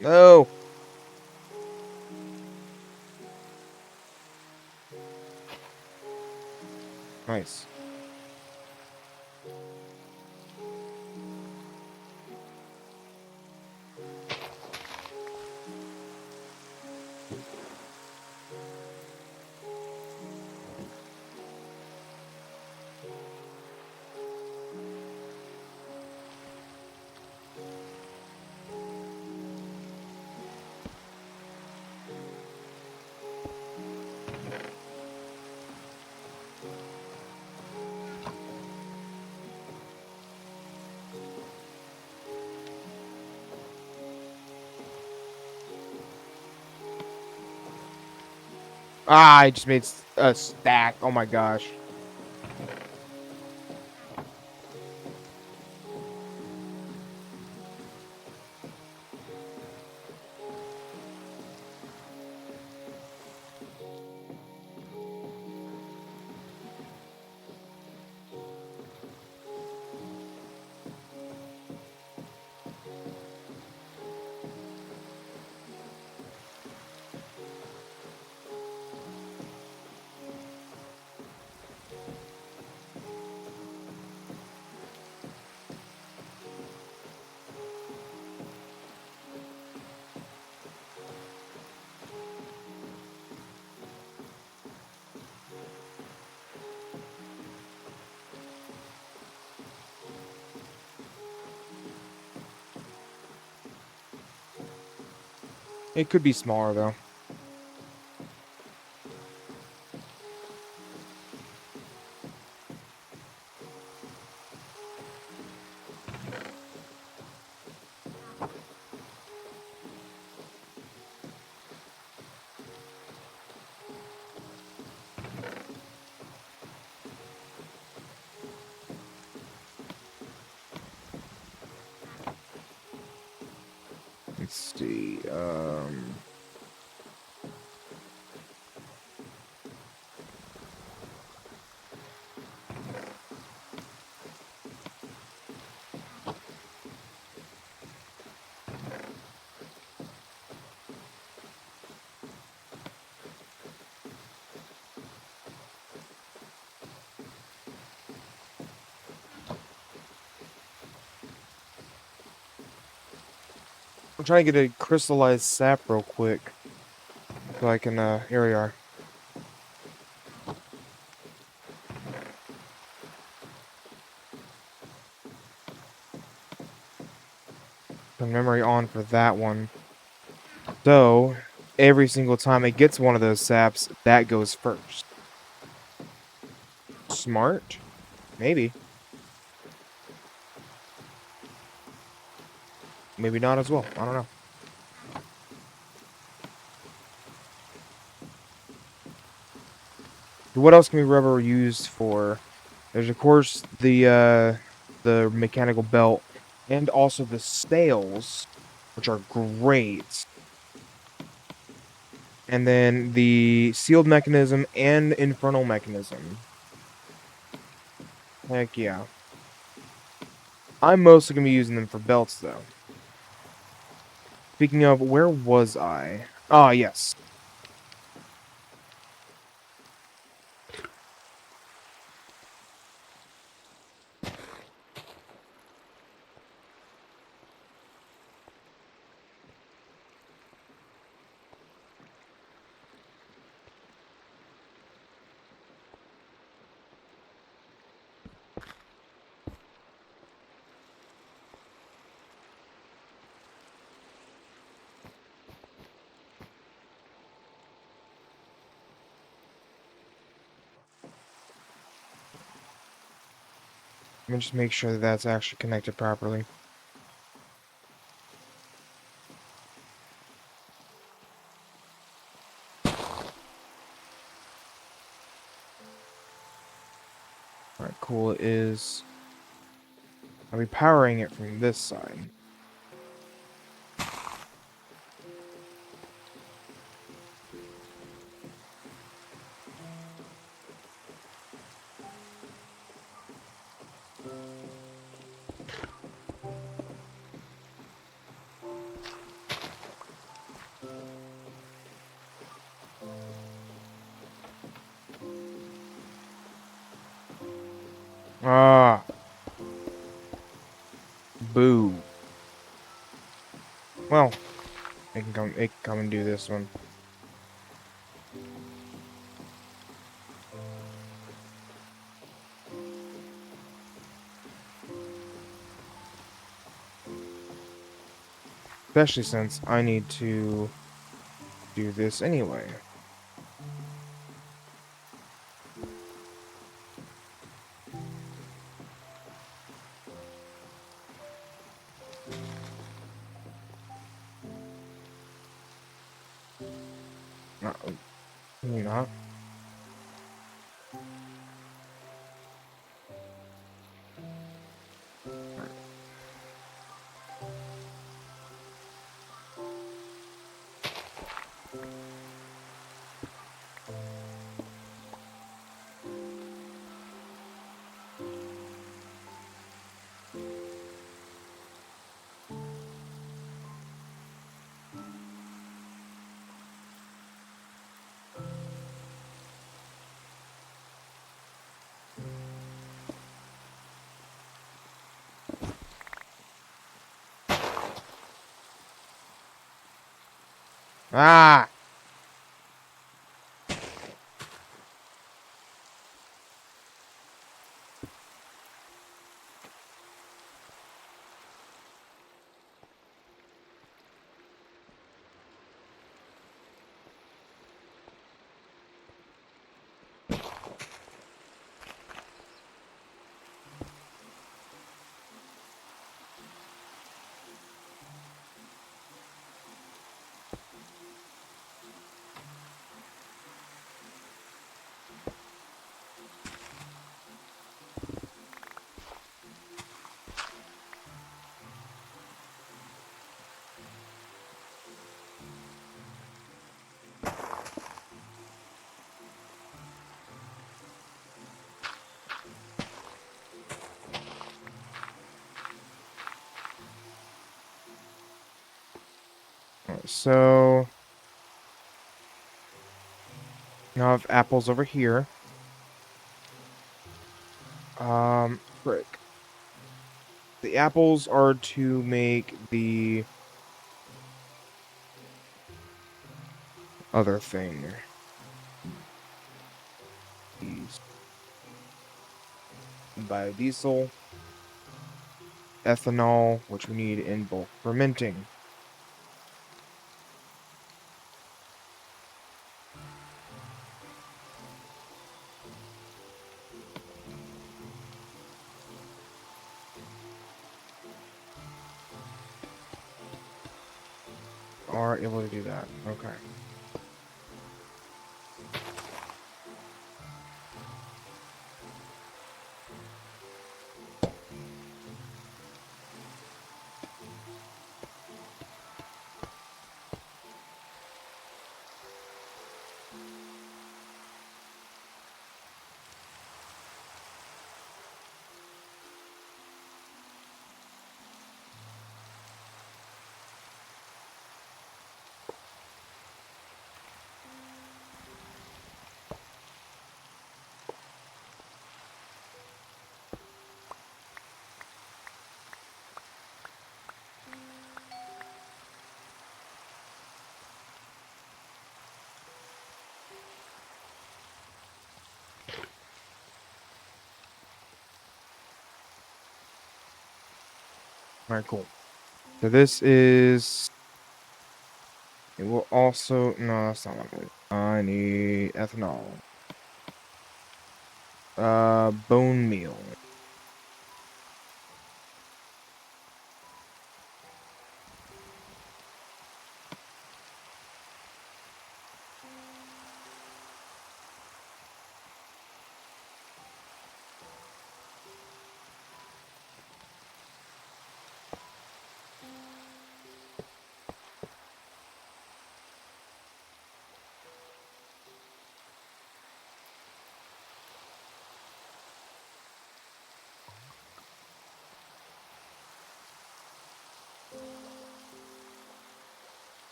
Speaker 1: No. Nice. Ah, I just made a stack. Oh my gosh. It could be smaller though. Let's see. I'm trying to get a crystallized sap real quick, so I can. Here we are. The memory on for that one. So, every single time it gets one of those saps, that goes first. Smart? Maybe. Maybe not as well. I don't know. What else can we rubber used for? There's of course the mechanical belt and also the sails, which are great. And then the sealed mechanism and infernal mechanism. Heck yeah. I'm mostly going to be using them for belts, though. Speaking of, where was I? Ah, yes. me just make sure that that's actually connected properly. Alright, cool. I'll be powering it from this side. Ah, boo. Well, it can come and do this one. Especially since I need to do this anyway. No, you're not. Ah! So now I have apples over here. Frick. The apples are to make the other thing. These biodiesel, ethanol, which we need in bulk fermenting. Are able to do that. Okay. Alright, cool. So this is... It will also... No, that's not what I need. I need ethanol. Bone meal.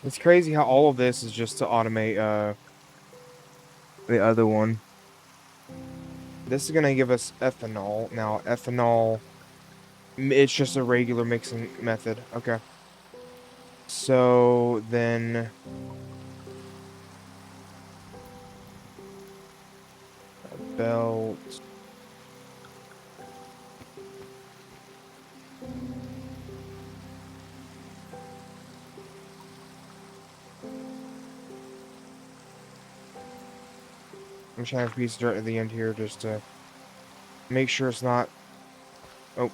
Speaker 1: It's crazy how all of this is just to automate the other one. This is gonna give us ethanol. Now, ethanol, it's just a regular mixing method. Okay. So then belt. I'm trying to piece dirt at the end here just to make sure it's not. Oh,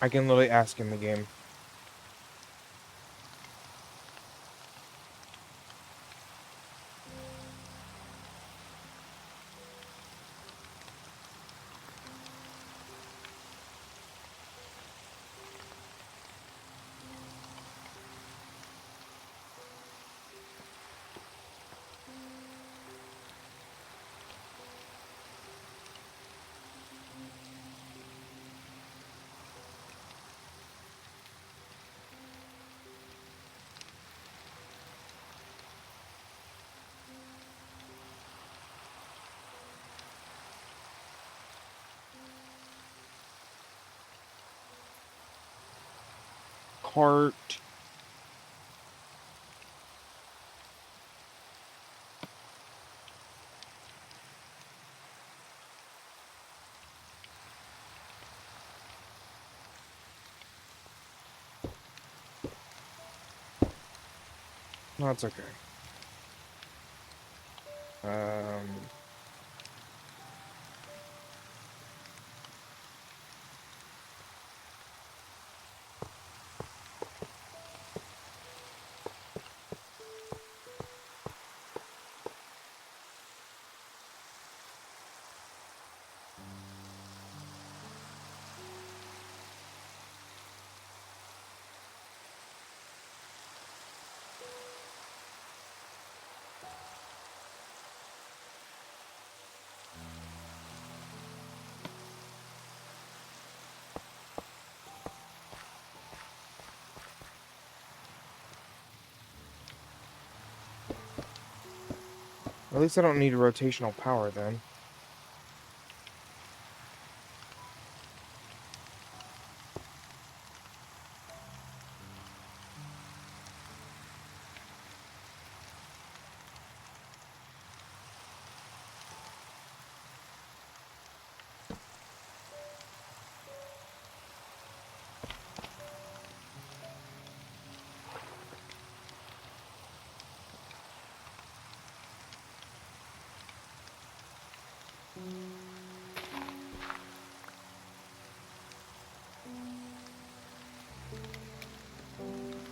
Speaker 1: I can literally ask in the game. Cart. No, it's okay. Um, at least I don't need a rotational power then.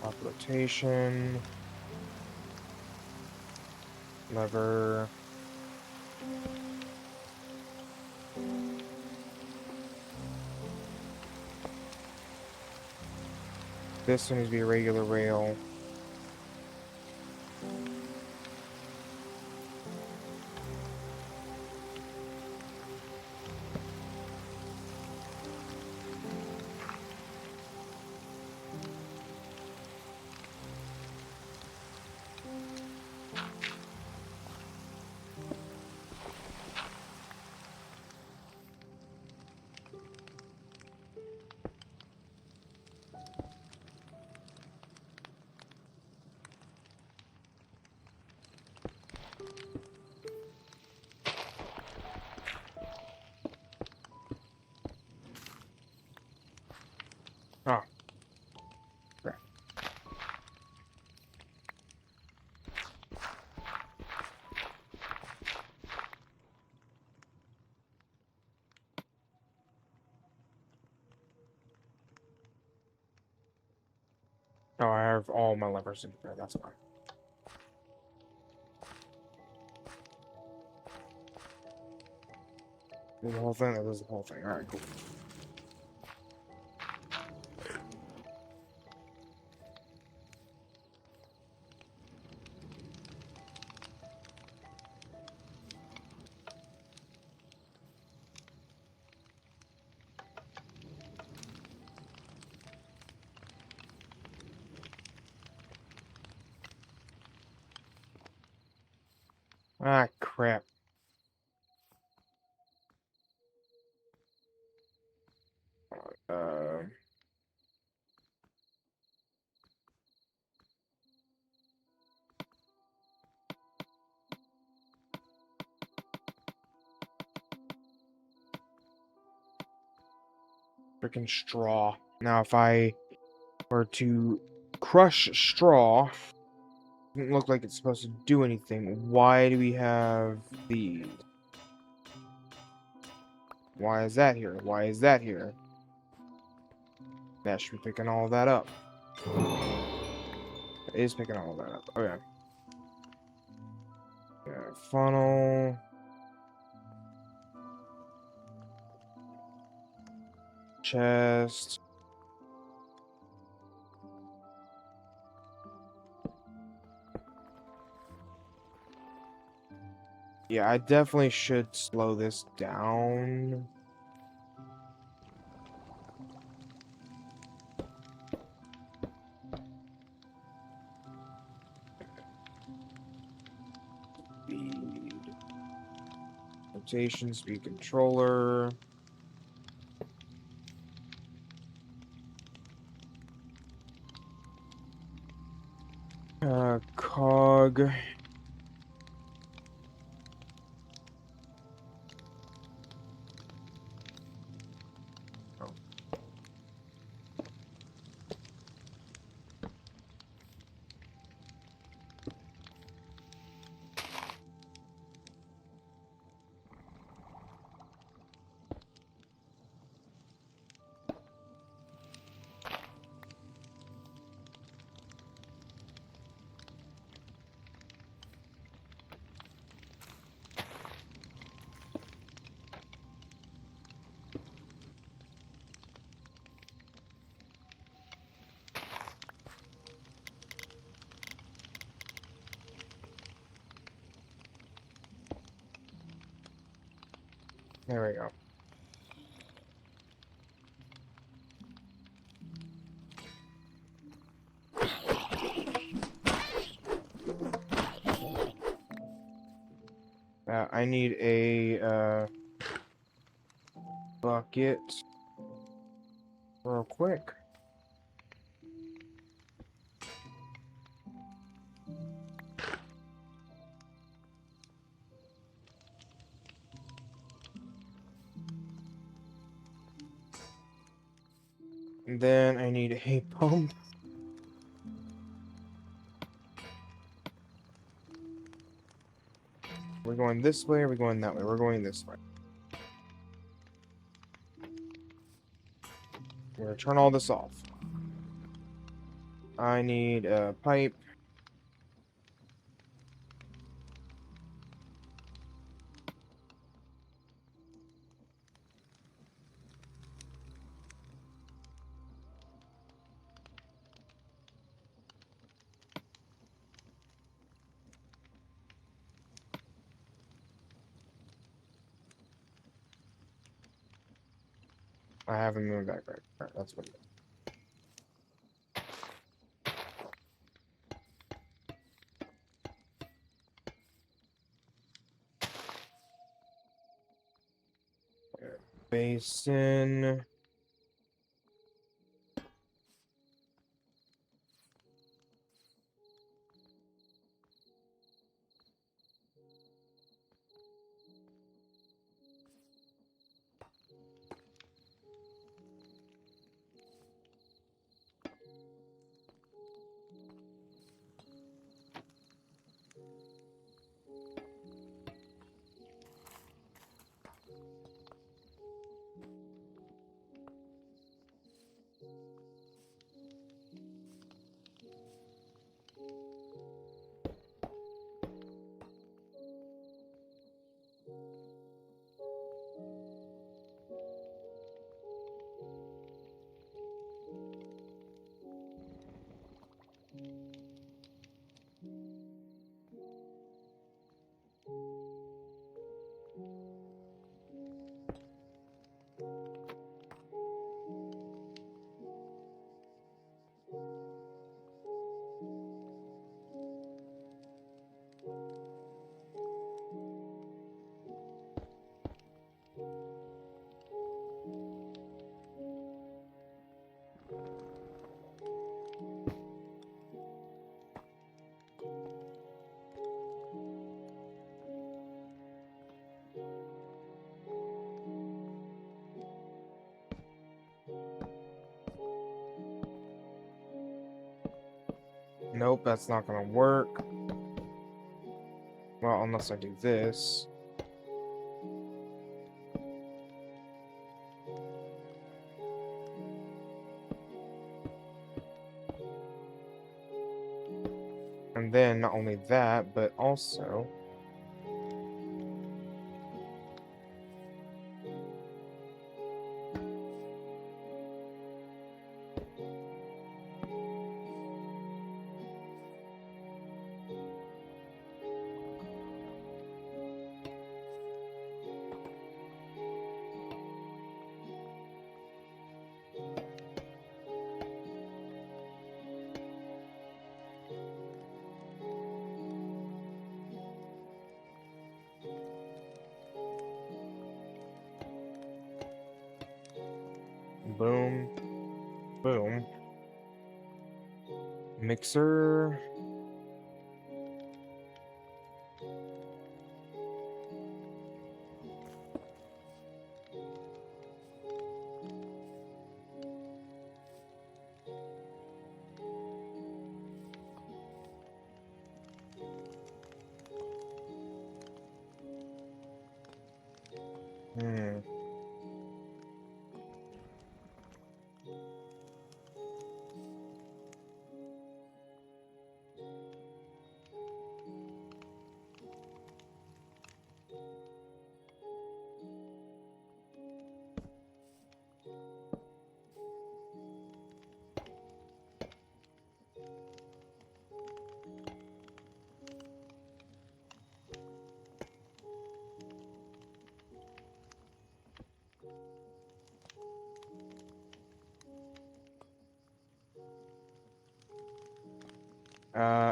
Speaker 1: Off rotation. Lever. This one needs to be a regular rail. Oh, crap. Oh, I have all my levers in there. That's fine. The whole thing. That was the whole thing. All right, cool. Ah, crap. Uh, freaking straw. Now, if I were to crush straw, doesn't look like it's supposed to do anything. Why do we have these? Why is that here? Why is that here? That should be picking all that up. It is picking all that up. Okay. Yeah, funnel. Chest. Yeah, I definitely should slow this down. Speed. Rotation, speed controller. Cog. Oh, there we go. I need a bucket real quick. And then I need a pump. We're going this way, or we're going that way? We're going this way. We're gonna turn all this off. I need a pipe. I haven't moved back. Right, that's what it is. Basin. Nope, that's not gonna work. Well, unless I do this. And then, not only that, but also... Boom. Boom. Mixer. Hmm.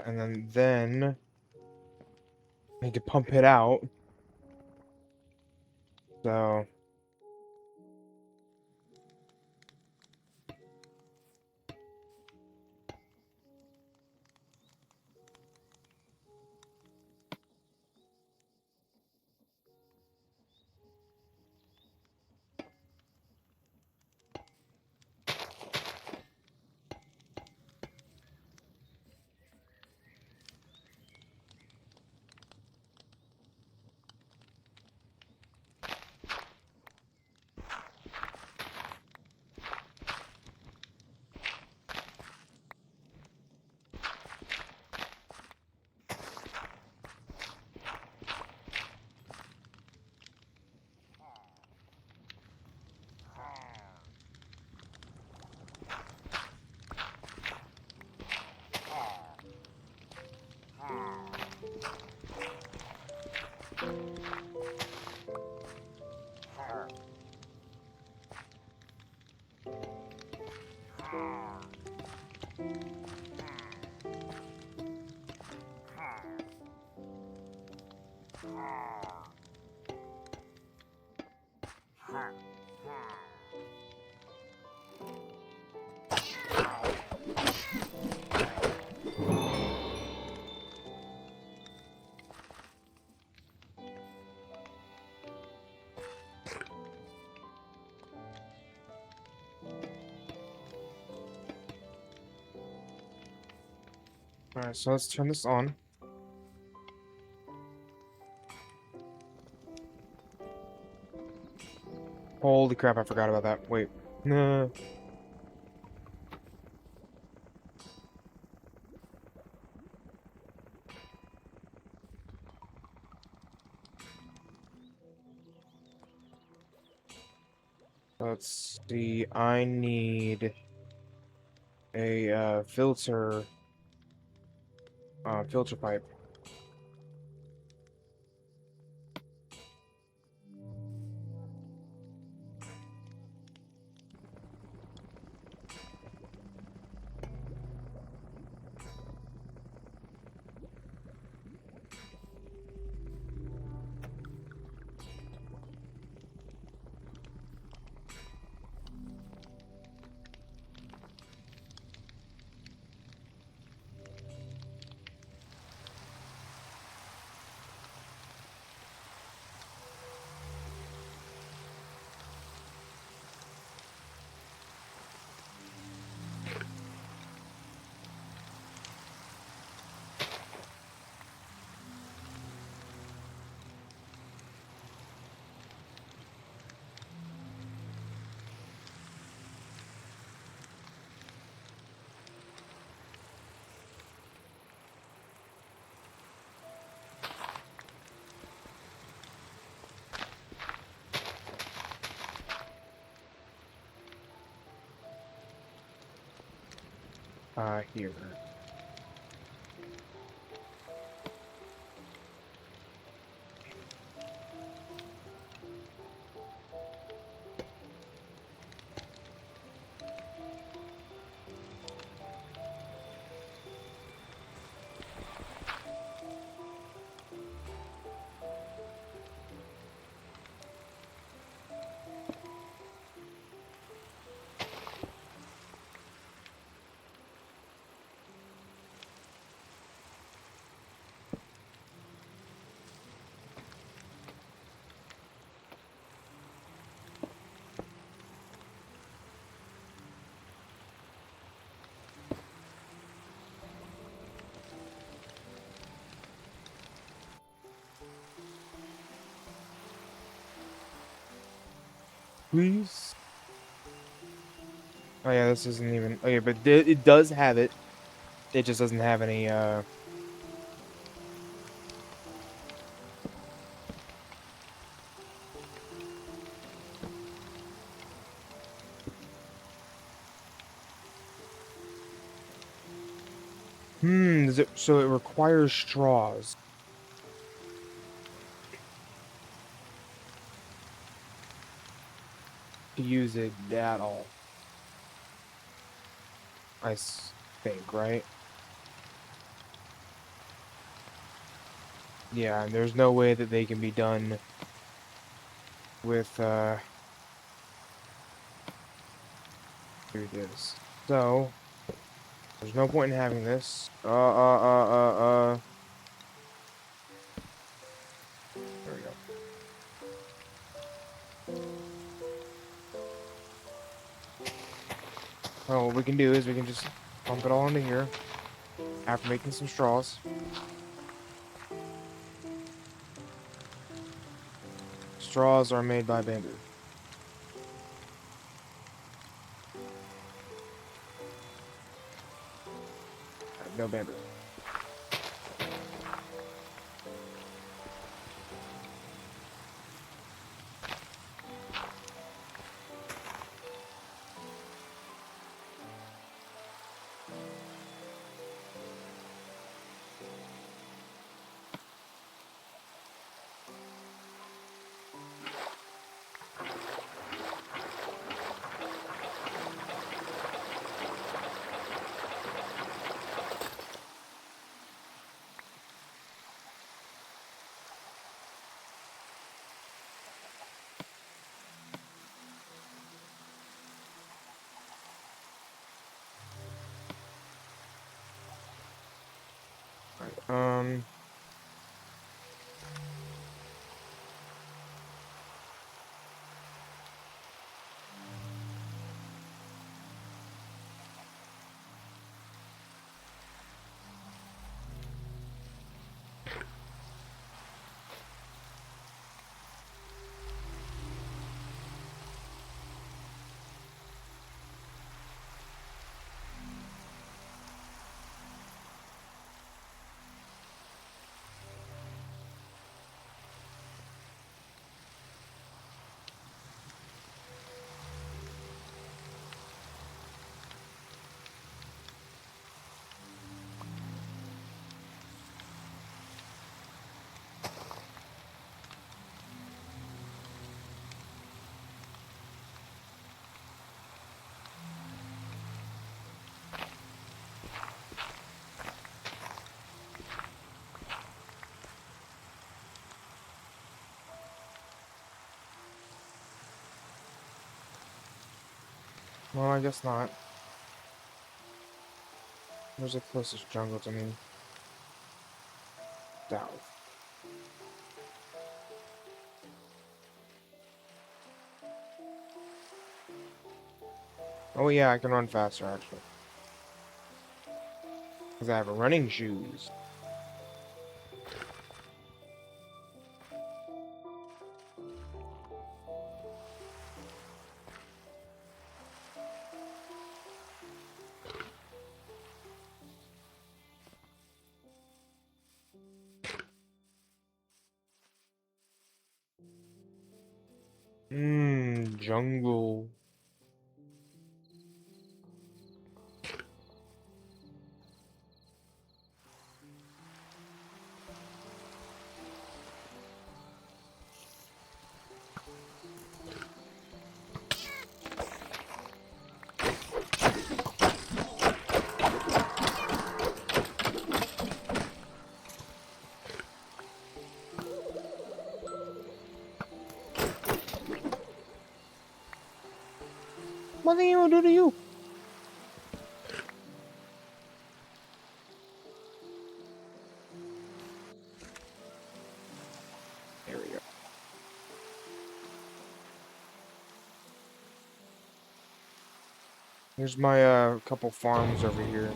Speaker 1: And then I need to pump it out. So... Alright, so let's turn this on. Holy crap, I forgot about that. Wait. Nah. Let's see, I need a filter pipe. Here. Please. Oh yeah, this isn't even. Okay, but it does have it. It just doesn't have any. So it requires straws to use it at all. Think, right? Yeah, and there's no way that they can be done with through this. So there's no point in having this. There we go. Well, what we can do is we can just pump it all into here after making some straws. Straws are made by bamboo. No bamboo. Right. Well, I guess not. Where's the closest jungle to me? South. Oh yeah, I can run faster actually. Because I have running shoes. Jungle. What do you do to you? There we go. Here's my couple farms over here.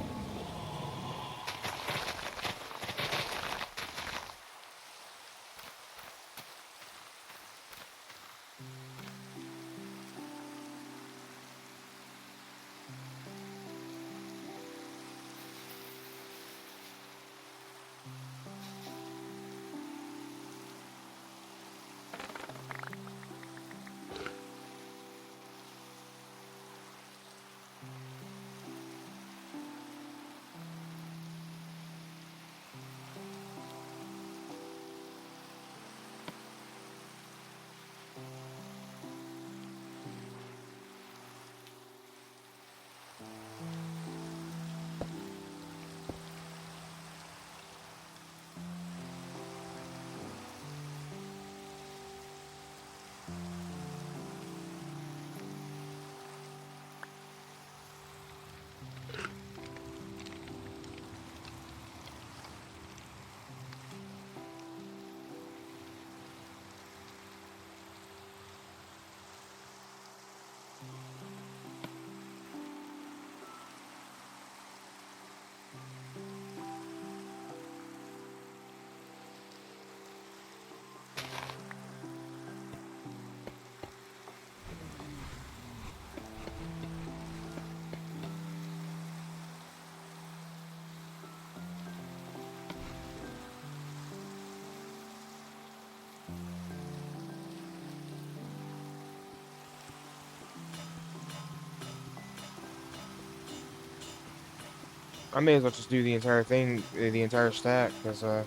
Speaker 1: I may as well just do the entire thing, the entire stack, because, oh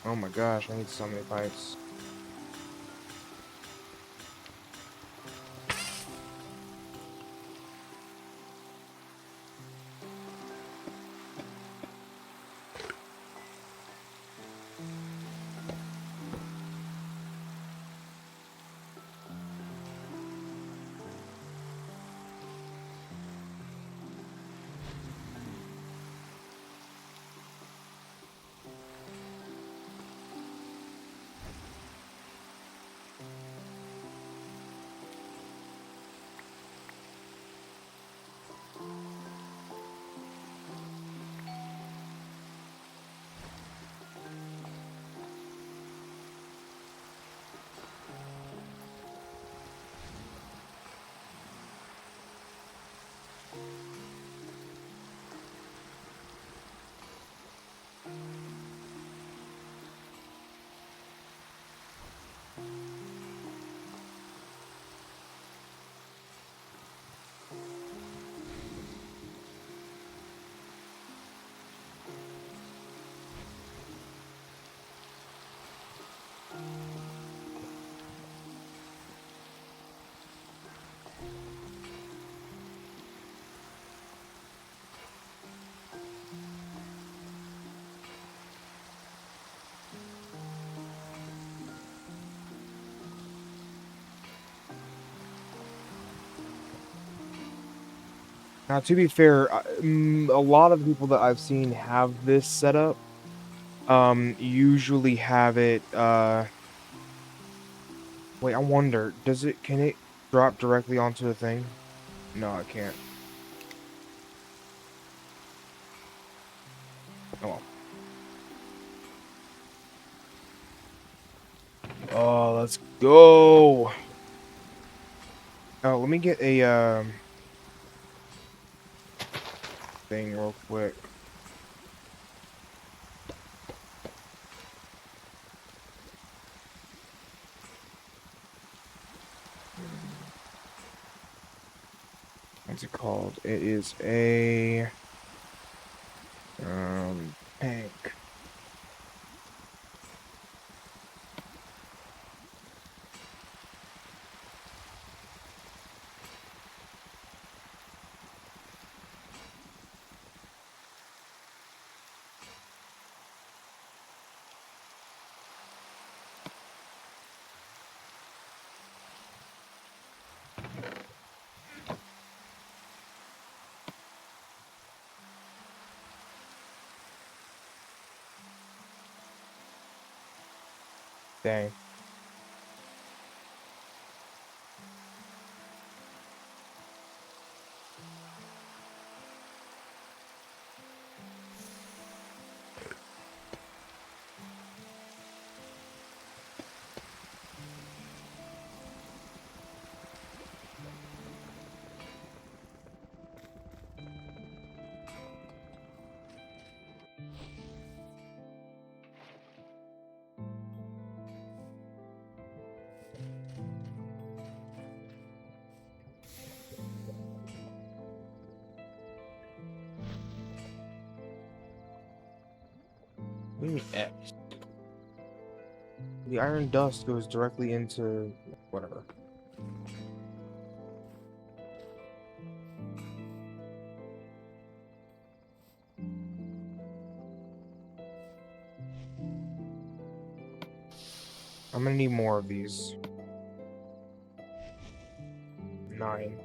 Speaker 1: my gosh, I need so many pipes. Now, to be fair, a lot of the people that I've seen have this setup, usually have it, wait, I wonder, can it drop directly onto the thing? No, it can't. Oh, well. Oh, let's go! Oh, let me get a, thing real quick. What's it called? It is a, tank. Dang. What do you mean X? The iron dust goes directly into whatever. I'm gonna need more of these. 9.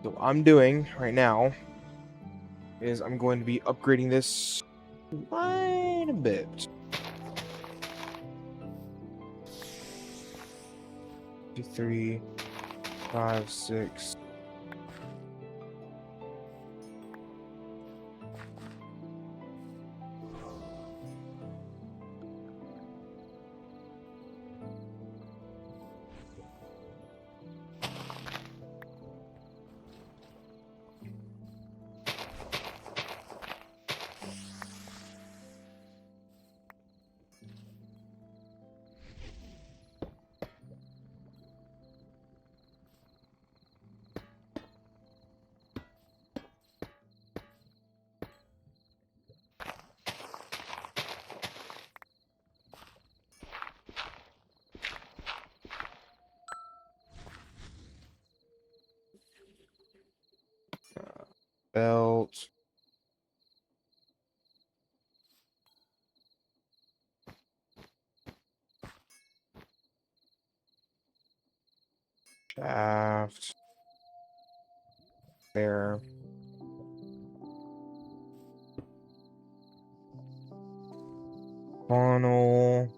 Speaker 1: So what I'm doing right now is I'm going to be upgrading this quite a bit. 2, 3, 5, 6. Belt. Shaft. There. Funnel.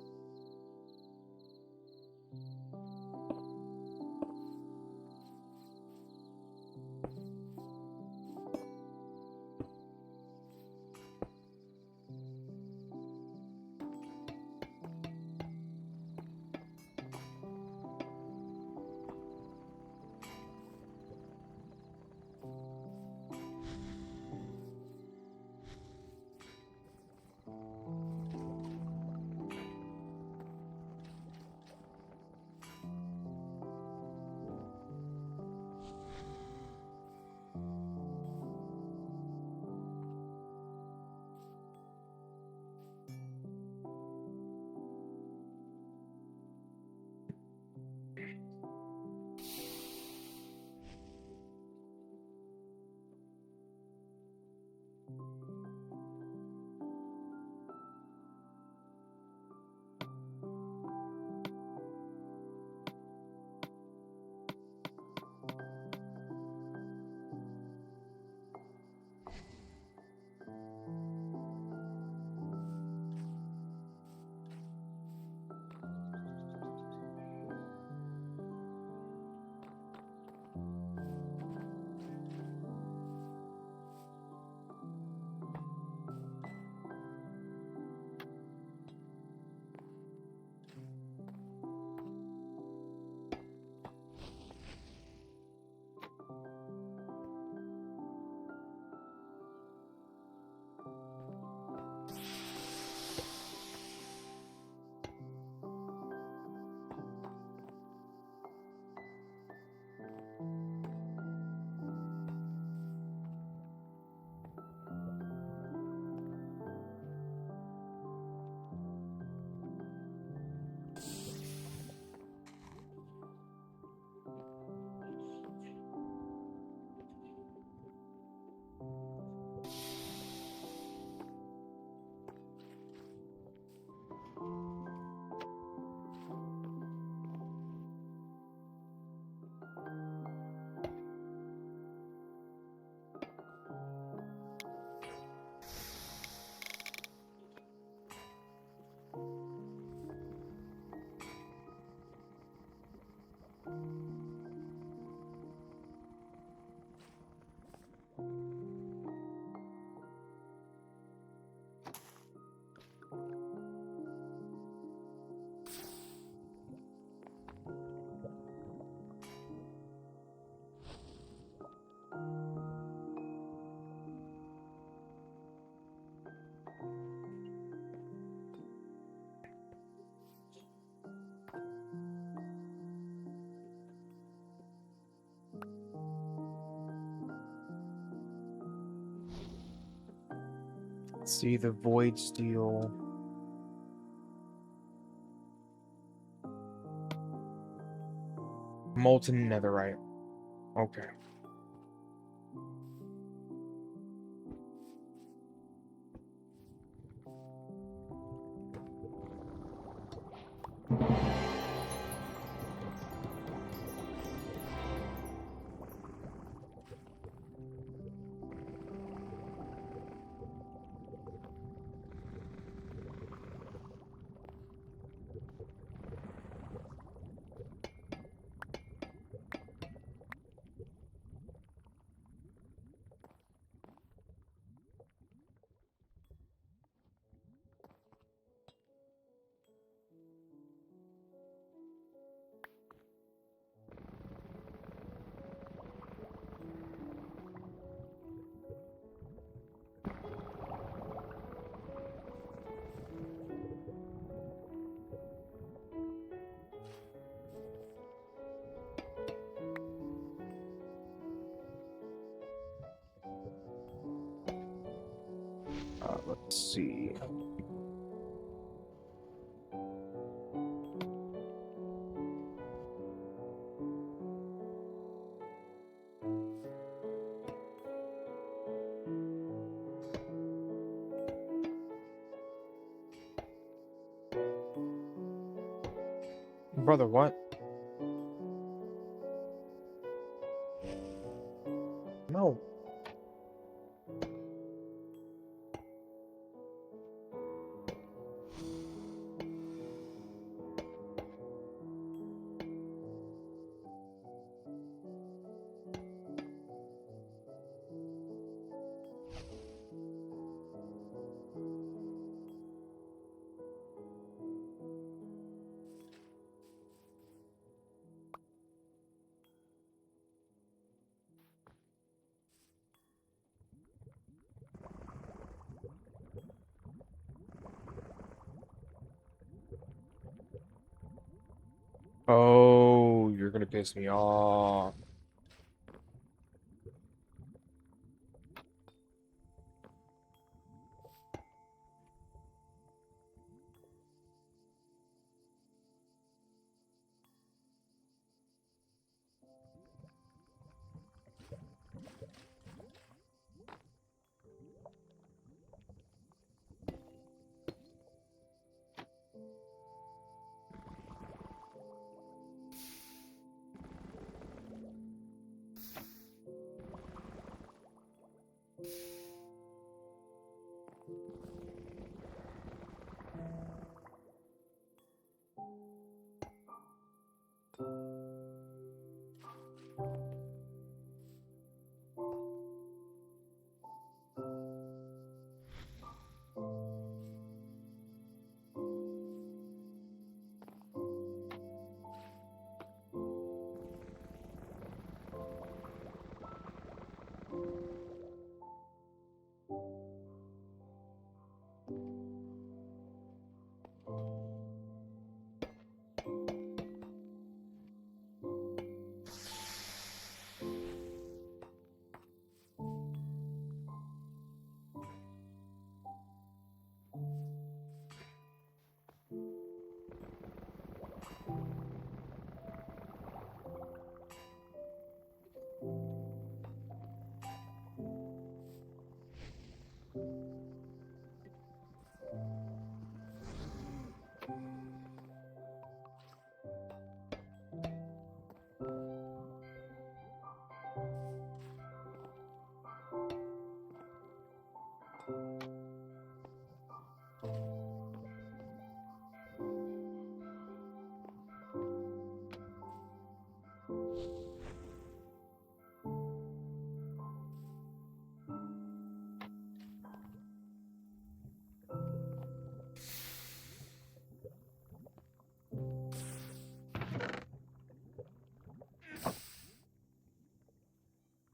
Speaker 1: See the void steel. Molten netherite. Okay. Let's see. Brother, what? No. Oh, you're gonna piss me off.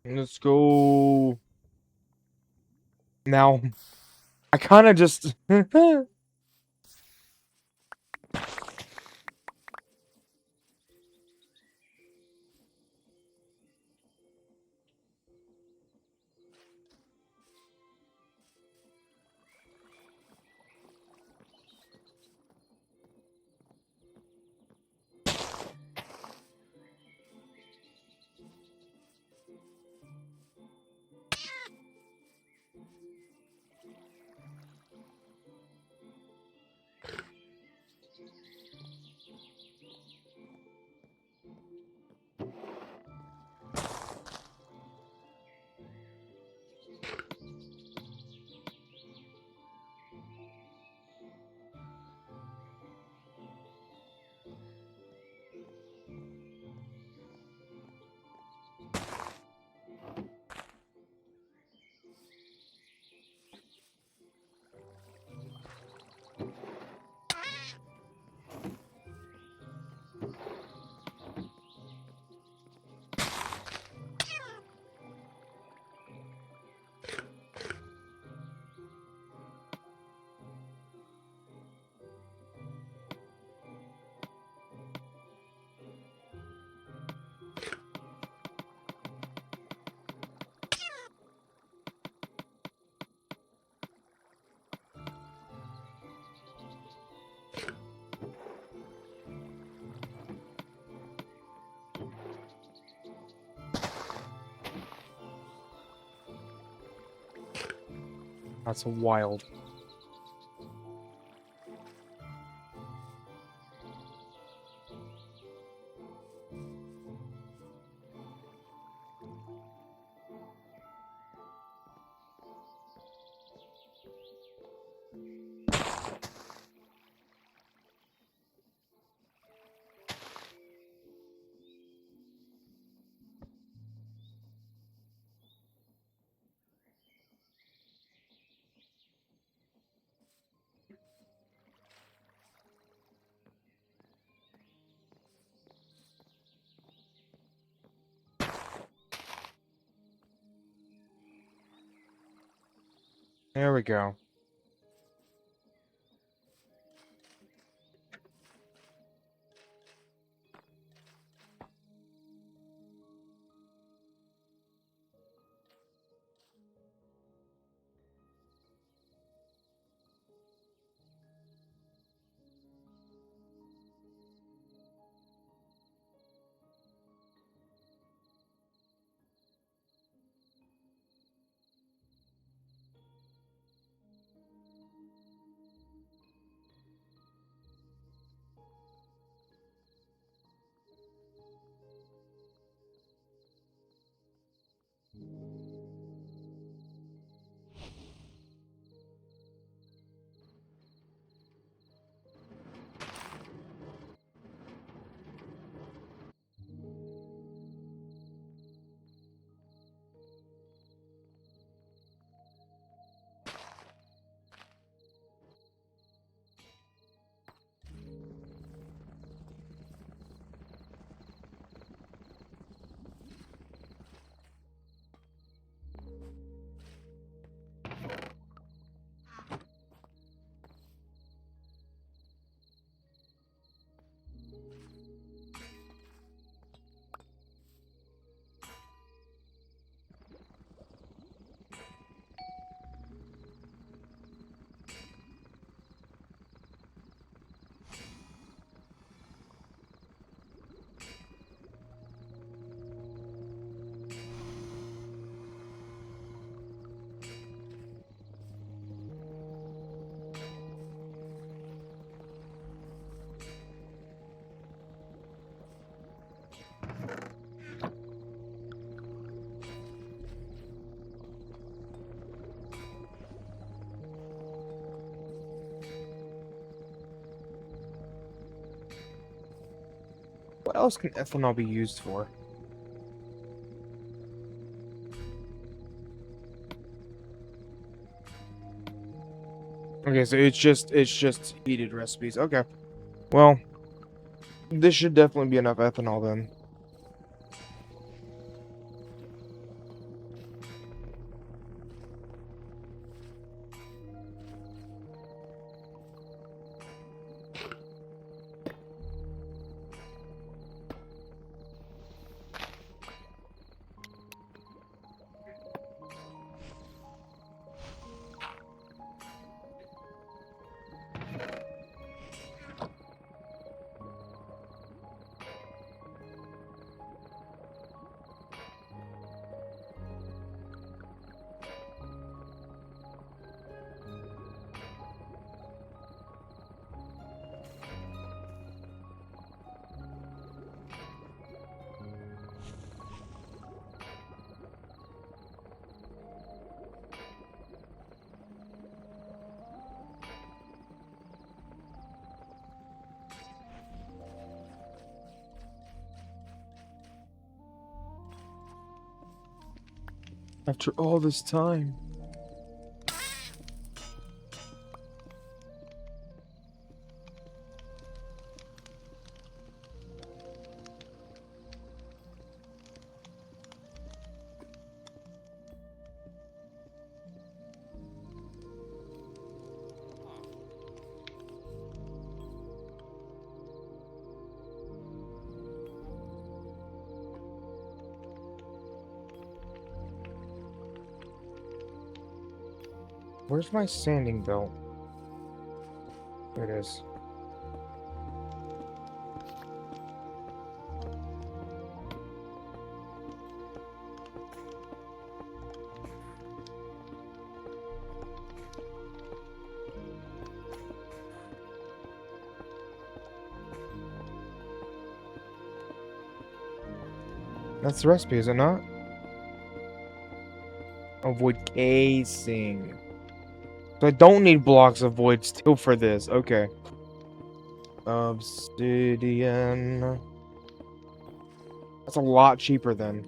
Speaker 1: Let's go. Now, I kind of just... That's wild. There we go. What else can ethanol be used for? Okay, so it's just heated recipes. Okay. Well, this should definitely be enough ethanol then. After all this time. Where's my sanding belt? There it is. That's the recipe, is it not? Avoid casing. So I don't need blocks of void steel for this. Okay. Obsidian. That's a lot cheaper then.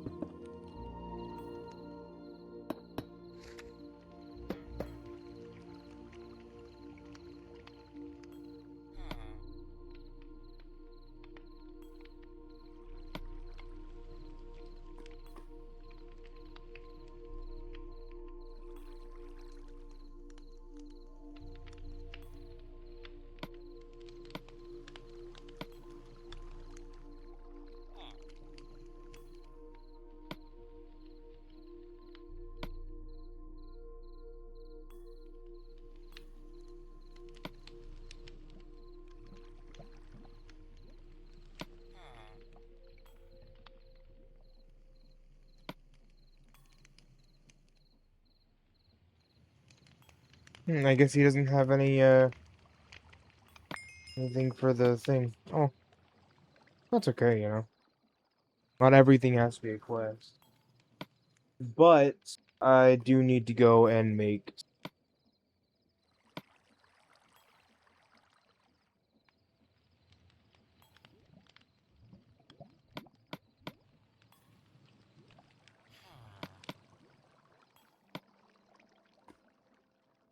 Speaker 1: I guess he doesn't have any, anything for the thing. Oh, that's okay, you know. Not everything has to be a quest. But I do need to go and make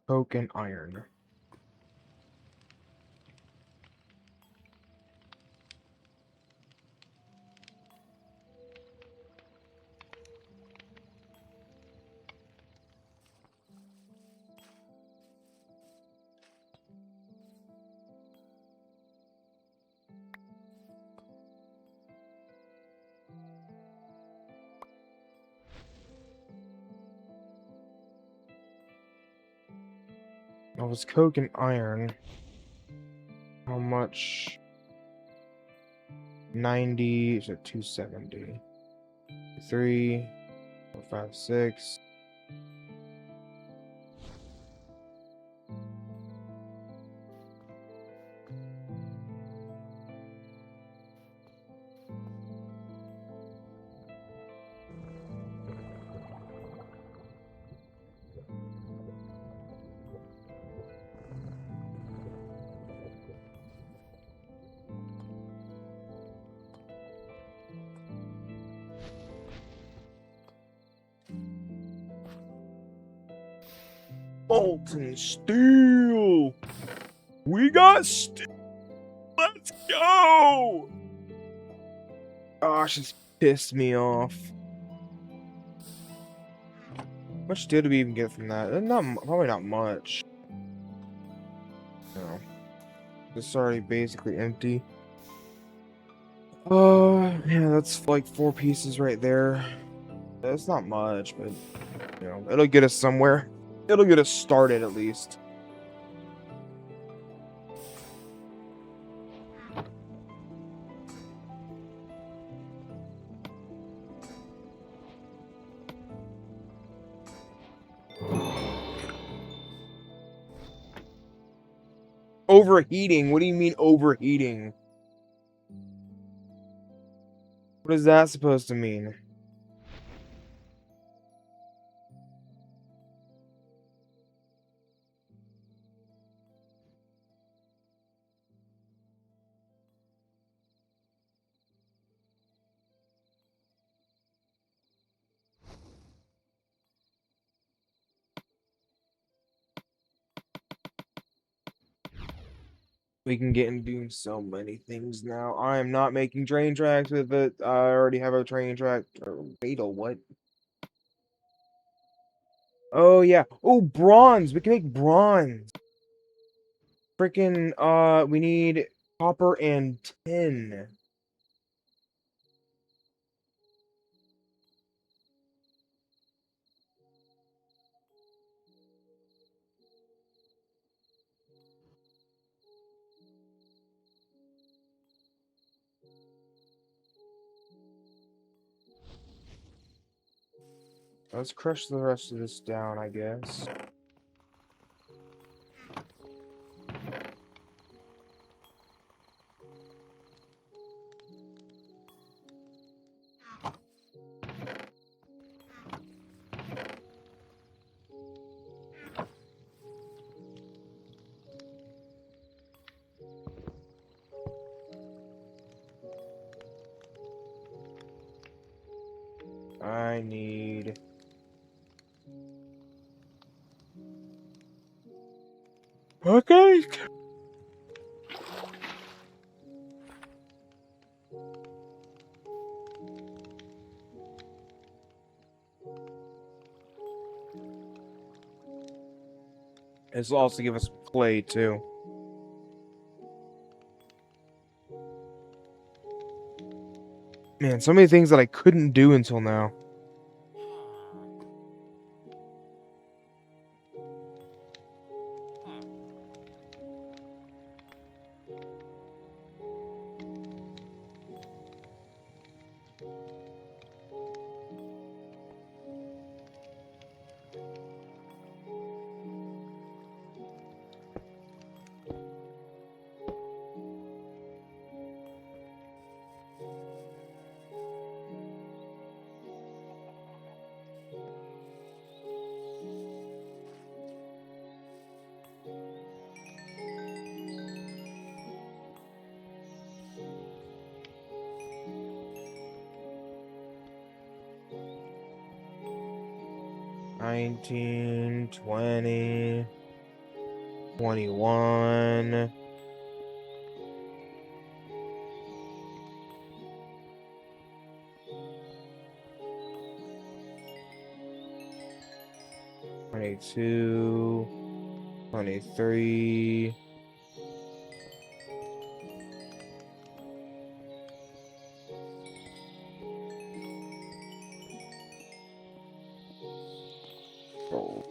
Speaker 1: coke and iron. Oh, it's coke and iron. How much? 90, so 270. 3, 4, 5, 6. Molten steel! We got steel! Let's go! Gosh, it's pissed me off. How much steel do we even get from that? Probably not much. No. It's already basically empty. Yeah, that's like 4 pieces right there. It's not much, but, you know, it'll get us somewhere. It'll get us started, at least. Overheating? What do you mean overheating? What is that supposed to mean? We can get into doing so many things now. I am not making train tracks with it. I already have a train track. Fatal, what? Oh, yeah. Oh, bronze. We can make bronze. Freaking, we need copper and tin. Let's crush the rest of this down, I guess. I need... Okay. This will also give us clay, too. Man, so many things that I couldn't do until now. $19, $20, $21. $22, $23. Oh.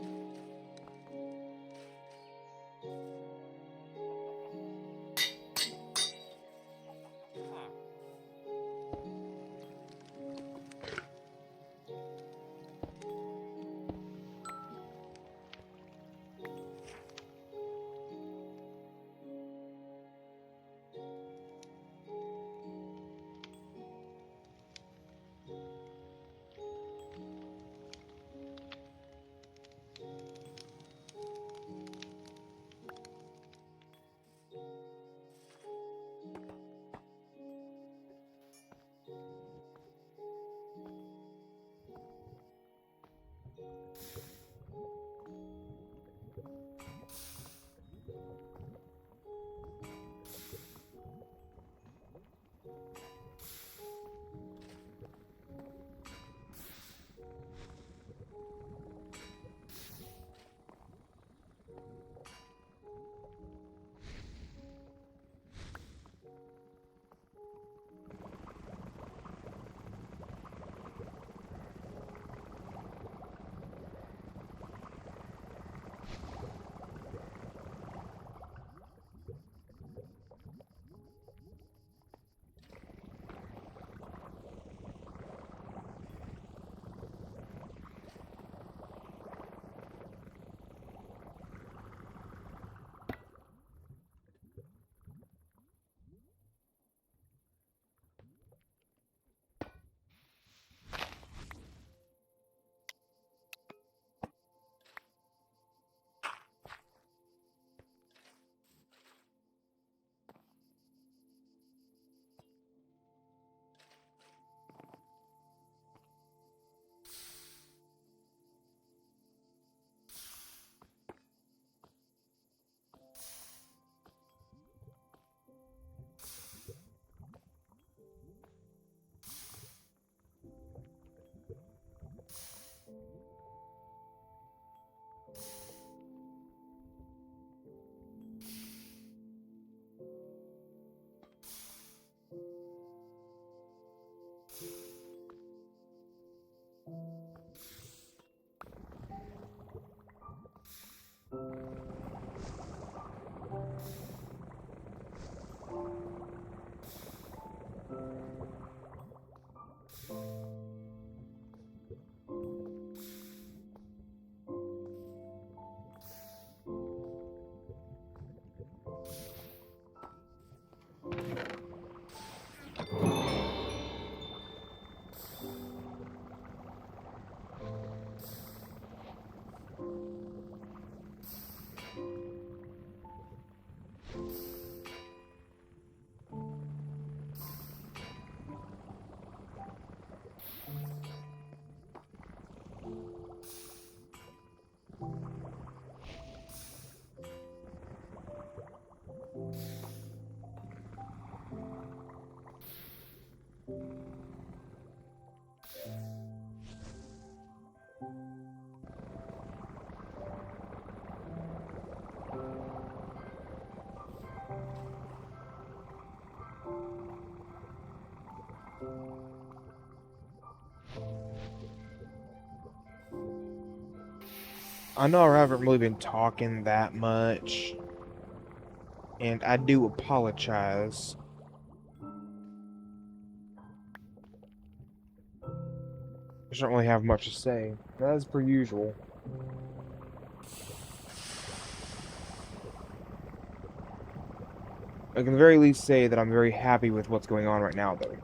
Speaker 1: I know I haven't really been talking that much, and I do apologize. I just don't really have much to say, as per usual. I can at the very least say that I'm very happy with what's going on right now, though.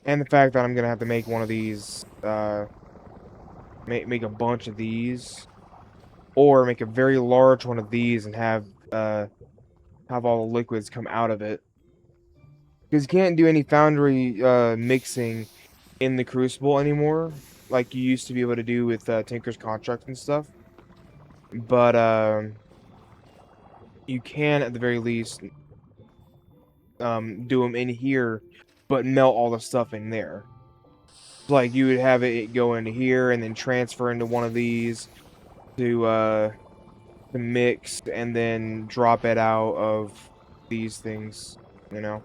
Speaker 1: And the fact that I'm gonna have to make one of these, make a bunch of these, or make a very large one of these and have all the liquids come out of it. Because you can't do any foundry, mixing in the Crucible anymore, like you used to be able to do with, Tinker's Contract and stuff. But, you can, at the very least, do them in here, but melt all the stuff in there. Like, you would have it go into here and then transfer into one of these to mix and then drop it out of these things, you know?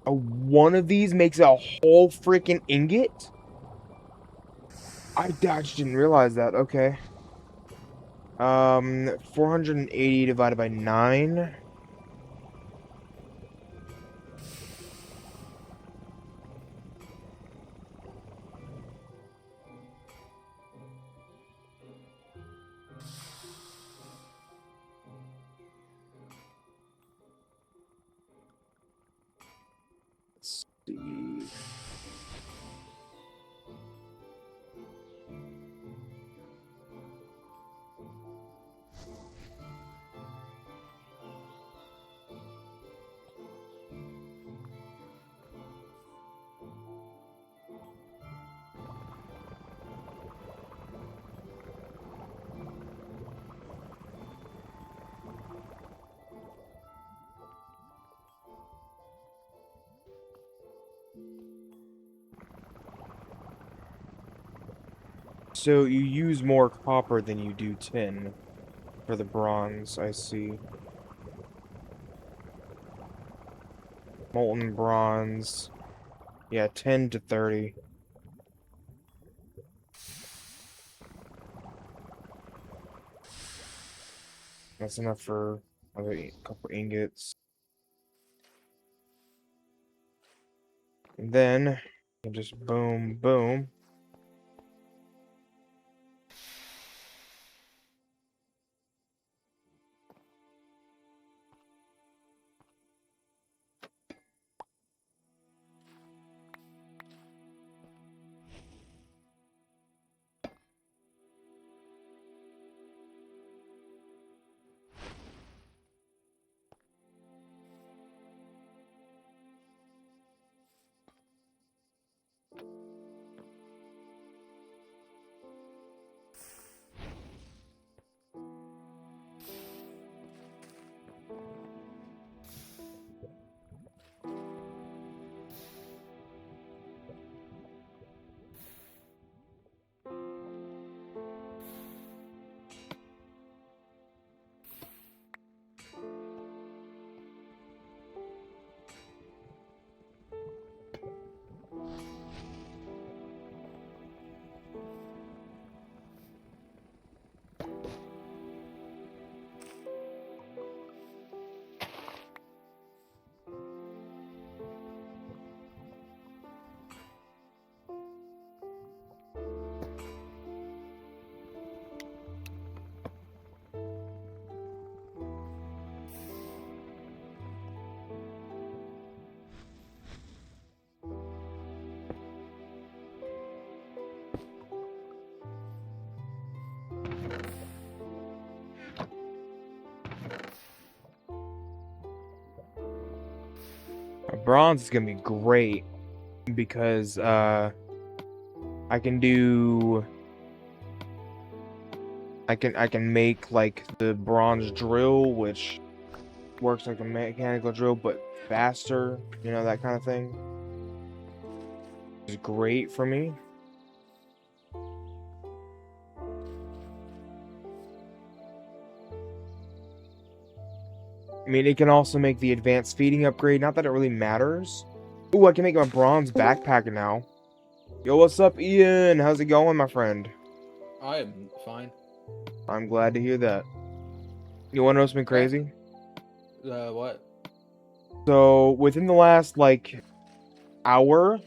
Speaker 1: One of these makes a whole freaking ingot? I just didn't realize that. Okay. 480 divided by 9. Let's see. So you use more copper than you do tin for the bronze, I see. Molten bronze. Yeah, 10 to 30. That's enough for a couple ingots. And then you just boom, boom. Bronze is gonna be great because I can do I can make like the bronze drill, which works like a mechanical drill but faster, you know, that kind of thing. Is great for me. I mean, it can also make the advanced feeding upgrade. Not that it really matters. Ooh, I can make my bronze backpack now. Yo, what's up, Ian? How's it going, my friend?
Speaker 4: I am fine.
Speaker 1: I'm glad to hear that. You wanna know what's been
Speaker 4: Okay.
Speaker 1: crazy?
Speaker 4: What?
Speaker 1: So, within the last, like, hour,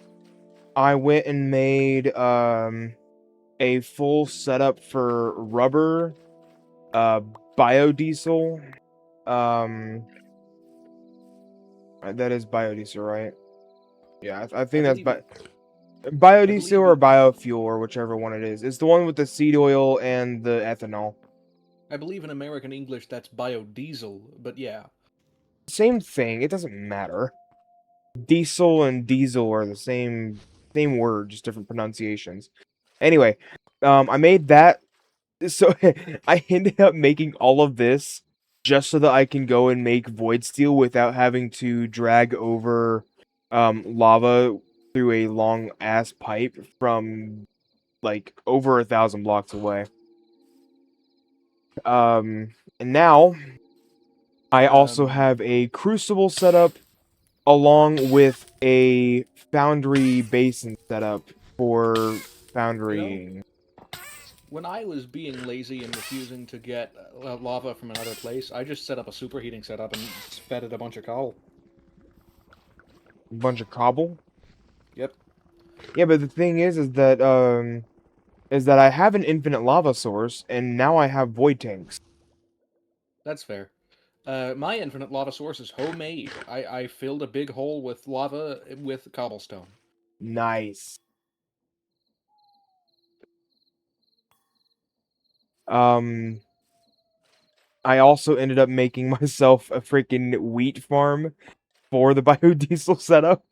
Speaker 1: I went and made, a full setup for rubber, biodiesel, um, that is biodiesel, right? Yeah, I
Speaker 4: I
Speaker 1: think that's
Speaker 4: believe it. I
Speaker 1: biodiesel
Speaker 4: believe
Speaker 1: or
Speaker 4: it.
Speaker 1: biofuel or whichever one it is. It's the one with the seed oil and the ethanol.
Speaker 4: I believe in American English that's biodiesel, but yeah.
Speaker 1: Same thing. It doesn't matter. Diesel and diesel are the same word, just different pronunciations. Anyway, I made that. So I ended up making all of this just so that I can go and make void steel without having to drag over lava through a long ass pipe from like over 1,000 blocks away. And now I also
Speaker 4: Um,
Speaker 1: have a crucible setup along with a foundry basin setup for
Speaker 4: you know,
Speaker 1: foundrying.
Speaker 4: when I was being lazy and refusing to get lava from another place, I just set up a superheating setup and fed it a bunch of coal.
Speaker 1: A bunch of cobble.
Speaker 4: Yep,
Speaker 1: Yeah, but the thing is that I have an infinite lava source and now I have void tanks.
Speaker 4: that's fair. My infinite lava source is homemade. I filled a big hole with lava with cobblestone.
Speaker 1: Nice. Um I also ended up making myself a freaking wheat farm for the biodiesel setup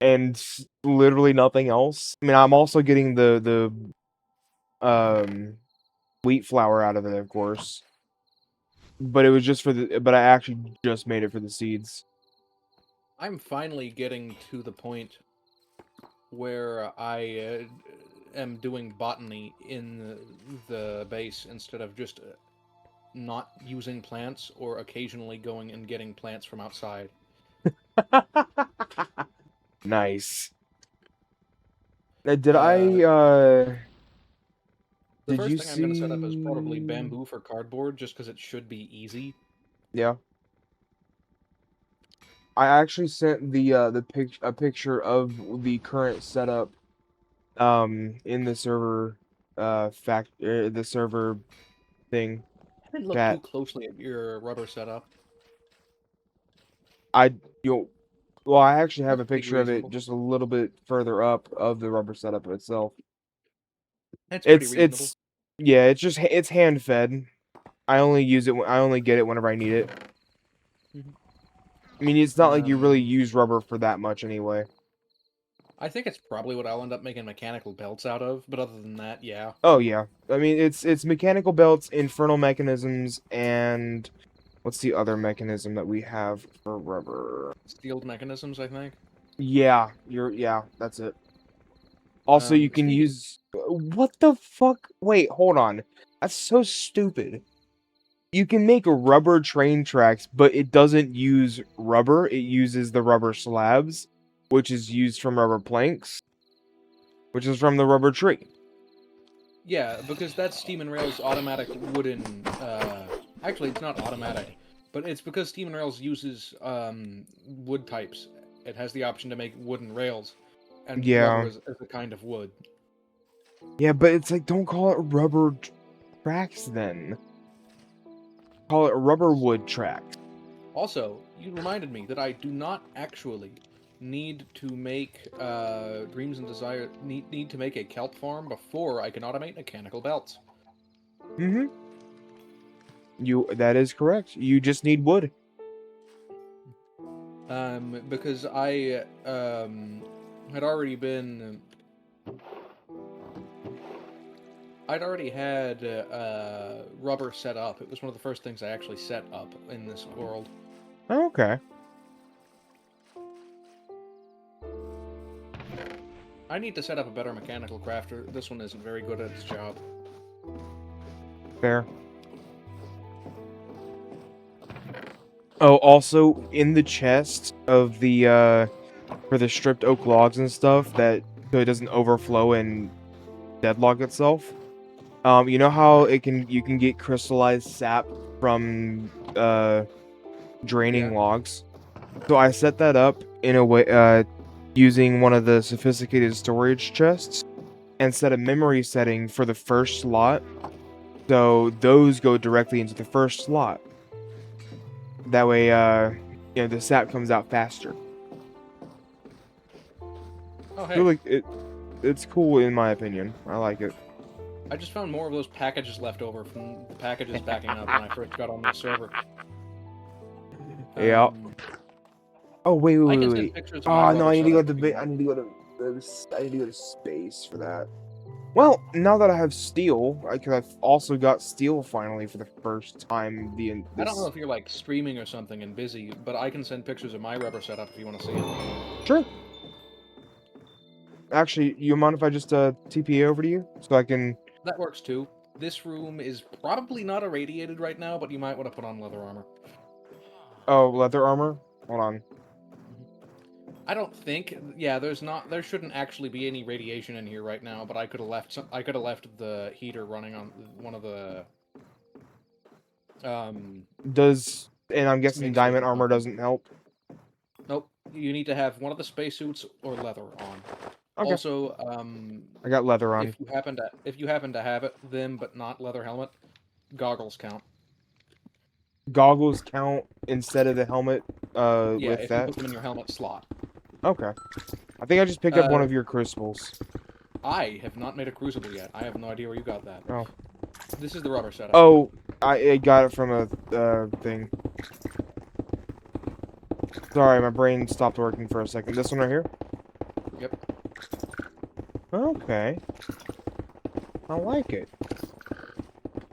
Speaker 1: and literally nothing else. I mean, I'm also getting the wheat flour out of it, of course. But it was just for the but I actually just made it for the seeds.
Speaker 4: I'm finally getting to the point where I am doing botany in the base instead of just not using plants or occasionally going and getting plants from outside.
Speaker 1: Nice. Did
Speaker 4: Uh,
Speaker 1: I
Speaker 4: the
Speaker 1: did
Speaker 4: first
Speaker 1: you
Speaker 4: thing I'm going to set up is probably
Speaker 1: see
Speaker 4: bamboo for cardboard, just because it should be easy.
Speaker 1: Yeah. I actually sent a picture of the current setup in the server the server thing
Speaker 4: I didn't look too
Speaker 1: chat.
Speaker 4: closely at your rubber setup.
Speaker 1: I you Well, I actually have
Speaker 4: Looks
Speaker 1: a
Speaker 4: pretty
Speaker 1: picture of it
Speaker 4: reasonable.
Speaker 1: just a little bit further up of the rubber setup itself.
Speaker 4: It's pretty reasonable.
Speaker 1: It's yeah, it's hand fed. I only use it I only get it whenever I need it.
Speaker 4: Mhm.
Speaker 1: I mean, it's not like you really
Speaker 4: Um,
Speaker 1: use rubber for that much anyway.
Speaker 4: I think it's probably what I'll end up making mechanical belts out of, but other than that, yeah.
Speaker 1: Oh yeah. I mean, it's mechanical belts, infernal mechanisms, and what's the other mechanism that we have for rubber?
Speaker 4: Sealed mechanisms, I think.
Speaker 1: Yeah, that's it. Also, you can
Speaker 4: Speaking
Speaker 1: use what the fuck? Wait, hold on. That's so stupid. You can make rubber train tracks, but it doesn't use rubber. It uses the rubber slabs, which is used from rubber planks, which is from the rubber tree.
Speaker 4: Yeah, because that's Steam and Rail's automatic wooden. Actually, it's not automatic, but it's because Steam and Rails uses wood types. It has the option to make wooden rails, and rubber
Speaker 1: Yeah.
Speaker 4: is a kind of wood.
Speaker 1: Yeah, but it's like, don't call it rubber tracks then. Call it rubber wood tracks.
Speaker 4: Also, you reminded me that I do not actually need to make Dreams and Desire need to make a kelp farm before I can automate mechanical belts.
Speaker 1: Mm-hmm. That is correct. You just need wood.
Speaker 4: Because I had already been. I'd already had rubber set up. It was one of the first things I actually set up in this world.
Speaker 1: Okay.
Speaker 4: I need to set up a better mechanical crafter. This one isn't very good at its job.
Speaker 1: Fair. Oh, also in the chest of the for the stripped oak logs and stuff, that so it doesn't overflow and deadlock itself. You know how you can get crystallized sap from draining
Speaker 4: Yeah.
Speaker 1: logs. So I set that up in a way using one of the sophisticated storage chests and set a memory setting for the first slot. So those go directly into the first slot. That way, you know, the sap comes out faster.
Speaker 4: Oh,
Speaker 1: I feel
Speaker 4: hey.
Speaker 1: like it's cool in my opinion. I like it.
Speaker 4: I just found more of those packages left over from the packages backing up when I first got on this server.
Speaker 1: Yeah. Oh wait,
Speaker 4: I
Speaker 1: wait,
Speaker 4: can
Speaker 1: wait,
Speaker 4: send
Speaker 1: wait.
Speaker 4: pictures of my
Speaker 1: Oh no,
Speaker 4: rubber
Speaker 1: I need to go
Speaker 4: setup
Speaker 1: to
Speaker 4: if you
Speaker 1: I
Speaker 4: want.
Speaker 1: need to go to I need to go to space for that. Well, now that I have steel, I've also got steel finally for the first time.
Speaker 4: I don't know
Speaker 1: This
Speaker 4: if you're like streaming or something and busy, but I can send pictures of my rubber setup if you want to see it.
Speaker 1: sure. Actually, you mind if I just TPA over to you so I can?
Speaker 4: That works too. This room is probably not irradiated right now, but you might want to put on leather armor.
Speaker 1: Oh, leather armor. Hold on.
Speaker 4: I don't think. Yeah, there shouldn't actually be any radiation in here right now. But I could have left. I could have left the heater running on one of the.
Speaker 1: And I'm guessing
Speaker 4: Space
Speaker 1: diamond
Speaker 4: station
Speaker 1: armor
Speaker 4: something.
Speaker 1: doesn't help.
Speaker 4: Nope. You need to have one of the spacesuits or leather on.
Speaker 1: Okay.
Speaker 4: Also,
Speaker 1: I got leather on.
Speaker 4: if you happen to have them but not leather helmet, goggles count.
Speaker 1: Goggles count instead of the helmet.
Speaker 4: Yeah,
Speaker 1: With
Speaker 4: if you
Speaker 1: that.
Speaker 4: put them in your helmet slot.
Speaker 1: Okay. I think I just picked up one of your crucibles.
Speaker 4: I have not made a crucible yet. I have no idea where you got that.
Speaker 1: Oh.
Speaker 4: This is the rubber setup.
Speaker 1: Oh, I got it from a thing. Sorry, my brain stopped working for a second. This one right here?
Speaker 4: Yep.
Speaker 1: Okay. I like it.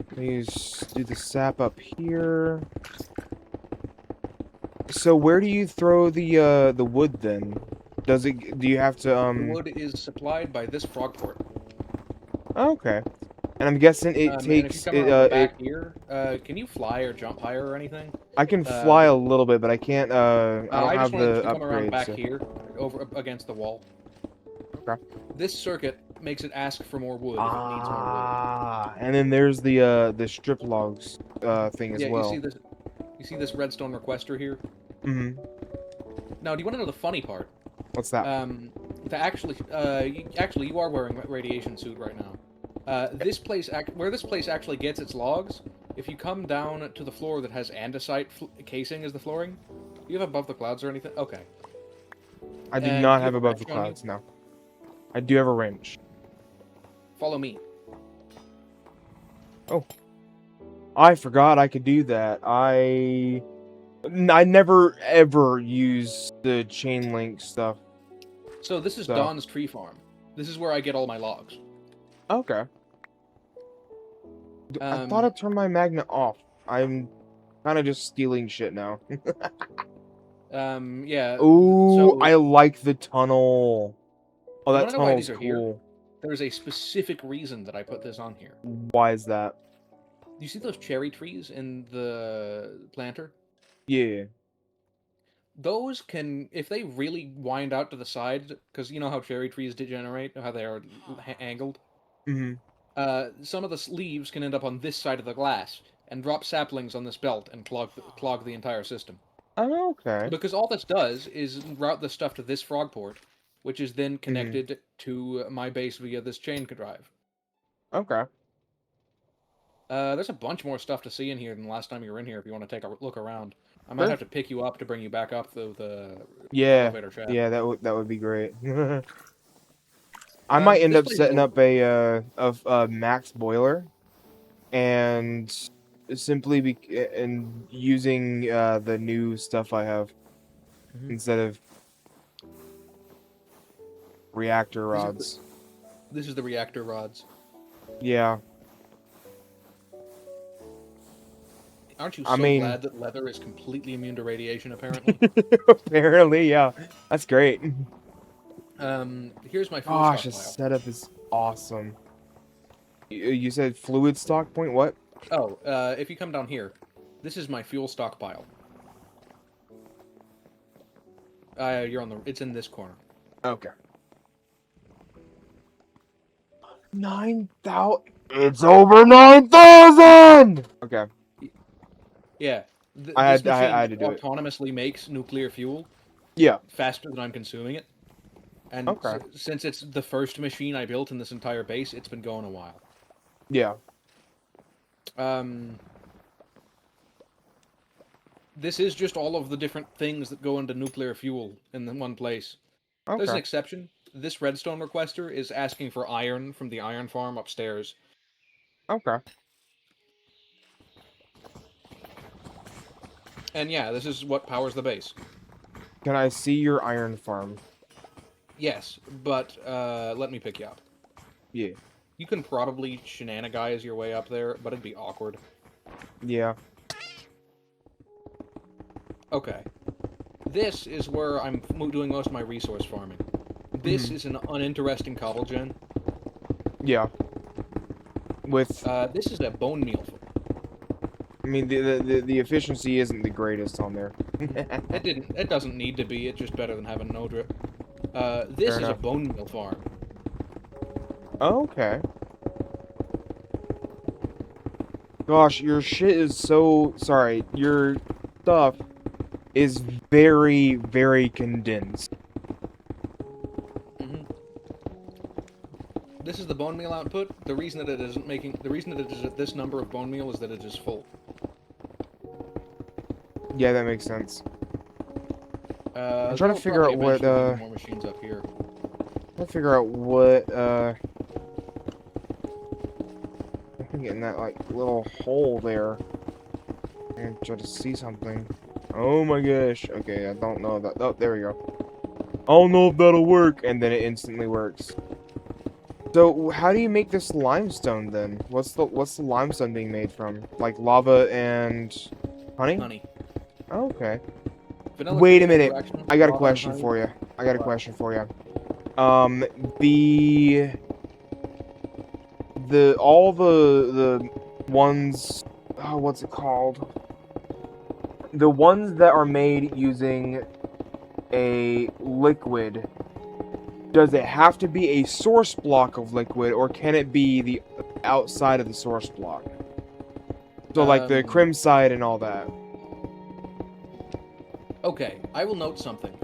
Speaker 1: Please do the sap up here. So where do you throw the wood then? Do you have to
Speaker 4: The wood is supplied by this frog port.
Speaker 1: Okay. And I'm guessing it
Speaker 4: And if you
Speaker 1: takes
Speaker 4: come around the back here, can you fly or jump higher or anything?
Speaker 1: I can fly a little bit, but I can't I don't
Speaker 4: I just
Speaker 1: have
Speaker 4: wanted
Speaker 1: the
Speaker 4: to come around
Speaker 1: upgrades.
Speaker 4: back
Speaker 1: So.
Speaker 4: here, over against the wall.
Speaker 1: Okay.
Speaker 4: This circuit makes it ask for more wood if it needs more wood.
Speaker 1: And then there's the strip logs thing as
Speaker 4: Yeah,
Speaker 1: well.
Speaker 4: you see this redstone requester here?
Speaker 1: Mm-hmm.
Speaker 4: Now, do you want to know the funny part?
Speaker 1: What's that?
Speaker 4: You are wearing a radiation suit right now. Where this place actually gets its logs, if you come down to the floor that has andesite casing as the flooring, do you have above the clouds or anything? Okay.
Speaker 1: I do
Speaker 4: And
Speaker 1: not
Speaker 4: do you
Speaker 1: have
Speaker 4: have a
Speaker 1: above the
Speaker 4: wrench on you?
Speaker 1: clouds, no. I do have a wrench.
Speaker 4: Follow me.
Speaker 1: Oh. I forgot I could do that. I never ever use the chain link stuff.
Speaker 4: So this is
Speaker 1: So.
Speaker 4: Don's tree farm. This is where I get all my logs.
Speaker 1: Okay. I thought I turned my magnet off. I'm kind of just stealing shit now.
Speaker 4: Yeah.
Speaker 1: Ooh,
Speaker 4: So,
Speaker 1: I like the tunnel. Oh,
Speaker 4: you
Speaker 1: that
Speaker 4: want to know why
Speaker 1: tunnel's
Speaker 4: these are here?
Speaker 1: cool.
Speaker 4: There's a specific reason that I put this on here.
Speaker 1: Why is that?
Speaker 4: Do you see those cherry trees in the planter?
Speaker 1: Yeah.
Speaker 4: Those can, if they really wind out to the side, because you know how cherry trees degenerate, how they are angled?
Speaker 1: Mm-hmm.
Speaker 4: Some of the leaves can end up on this side of the glass and drop saplings on this belt and clog the entire system.
Speaker 1: Oh, okay.
Speaker 4: Because all this does is route the stuff to this frog port, which is then connected to my base via this chain drive.
Speaker 1: Okay.
Speaker 4: There's a bunch more stuff to see in here than last time you were in here if you want to take a look around. I might
Speaker 1: Sure.
Speaker 4: have to pick you up to bring you back up the
Speaker 1: Yeah.
Speaker 4: elevator shaft.
Speaker 1: Yeah, that would be great. I might end
Speaker 4: This
Speaker 1: up
Speaker 4: place
Speaker 1: setting
Speaker 4: is
Speaker 1: up a max boiler and simply and using the new stuff I have instead of reactor rods.
Speaker 4: This is the reactor rods.
Speaker 1: Yeah.
Speaker 4: Aren't you
Speaker 1: I
Speaker 4: so
Speaker 1: mean-
Speaker 4: glad that leather is completely immune to radiation, apparently?
Speaker 1: Apparently, yeah. That's great.
Speaker 4: Here's my fuel
Speaker 1: Gosh, this
Speaker 4: stockpile.
Speaker 1: setup is awesome. You said fluid stock point? What?
Speaker 4: Oh, if you come down here, this is my fuel stockpile. You're on the. It's in this corner.
Speaker 1: Okay. 9,000. It's over 9,000. Okay.
Speaker 4: Yeah.
Speaker 1: I
Speaker 4: This machine
Speaker 1: had to do it.
Speaker 4: autonomously makes nuclear fuel
Speaker 1: Yeah.
Speaker 4: faster than I'm consuming it. And
Speaker 1: Okay.
Speaker 4: since it's the first machine I built in this entire base, it's been going a while.
Speaker 1: Yeah.
Speaker 4: This is just all of the different things that go into nuclear fuel in one place. There's an
Speaker 1: Okay.
Speaker 4: exception. This redstone requester is asking for iron from the iron farm upstairs.
Speaker 1: Okay.
Speaker 4: And yeah, this is what powers the base.
Speaker 1: Can I see your iron farm?
Speaker 4: Yes, but let me pick you up.
Speaker 1: Yeah.
Speaker 4: You can probably shenanigans your way up there, but it'd be awkward.
Speaker 1: Yeah.
Speaker 4: Okay. This is where I'm doing most of my resource farming. This is an uninteresting cobble gen.
Speaker 1: Yeah. With
Speaker 4: this is a bone meal farm.
Speaker 1: I mean the efficiency isn't the greatest on there.
Speaker 4: It doesn't need to be. It's just better than having no drip. This
Speaker 1: Fair
Speaker 4: is a
Speaker 1: enough.
Speaker 4: bone meal farm.
Speaker 1: Okay. Gosh, your shit is so... Sorry, your stuff is very, very condensed.
Speaker 4: This is the bone meal output. The reason that it is at this number of bone meal is that it is full.
Speaker 1: Yeah, that makes sense. I'm trying
Speaker 4: there'll
Speaker 1: to figure out
Speaker 4: probably
Speaker 1: what,
Speaker 4: eventually be more machines up here.
Speaker 1: trying to figure out what, I can get in that, like, little hole there. And try to see something. Oh my gosh. Okay, I don't know that. Oh, there we go. I don't know if that'll work. And then it instantly works. So, how do you make this limestone, then? What's the limestone being made from? Like, lava and honey?
Speaker 4: Honey.
Speaker 1: Oh, okay.
Speaker 4: Vanilla
Speaker 1: Wait a
Speaker 4: cream
Speaker 1: minute.
Speaker 4: interaction,
Speaker 1: I got a
Speaker 4: lava and
Speaker 1: question
Speaker 4: honey.
Speaker 1: for you. I got a
Speaker 4: What?
Speaker 1: question for you. All the ones, oh, what's it called? The ones that are made using a liquid, does it have to be a source block of liquid, or can it be the outside of the source block? So like the crim side and all that.
Speaker 4: Okay, I will note something.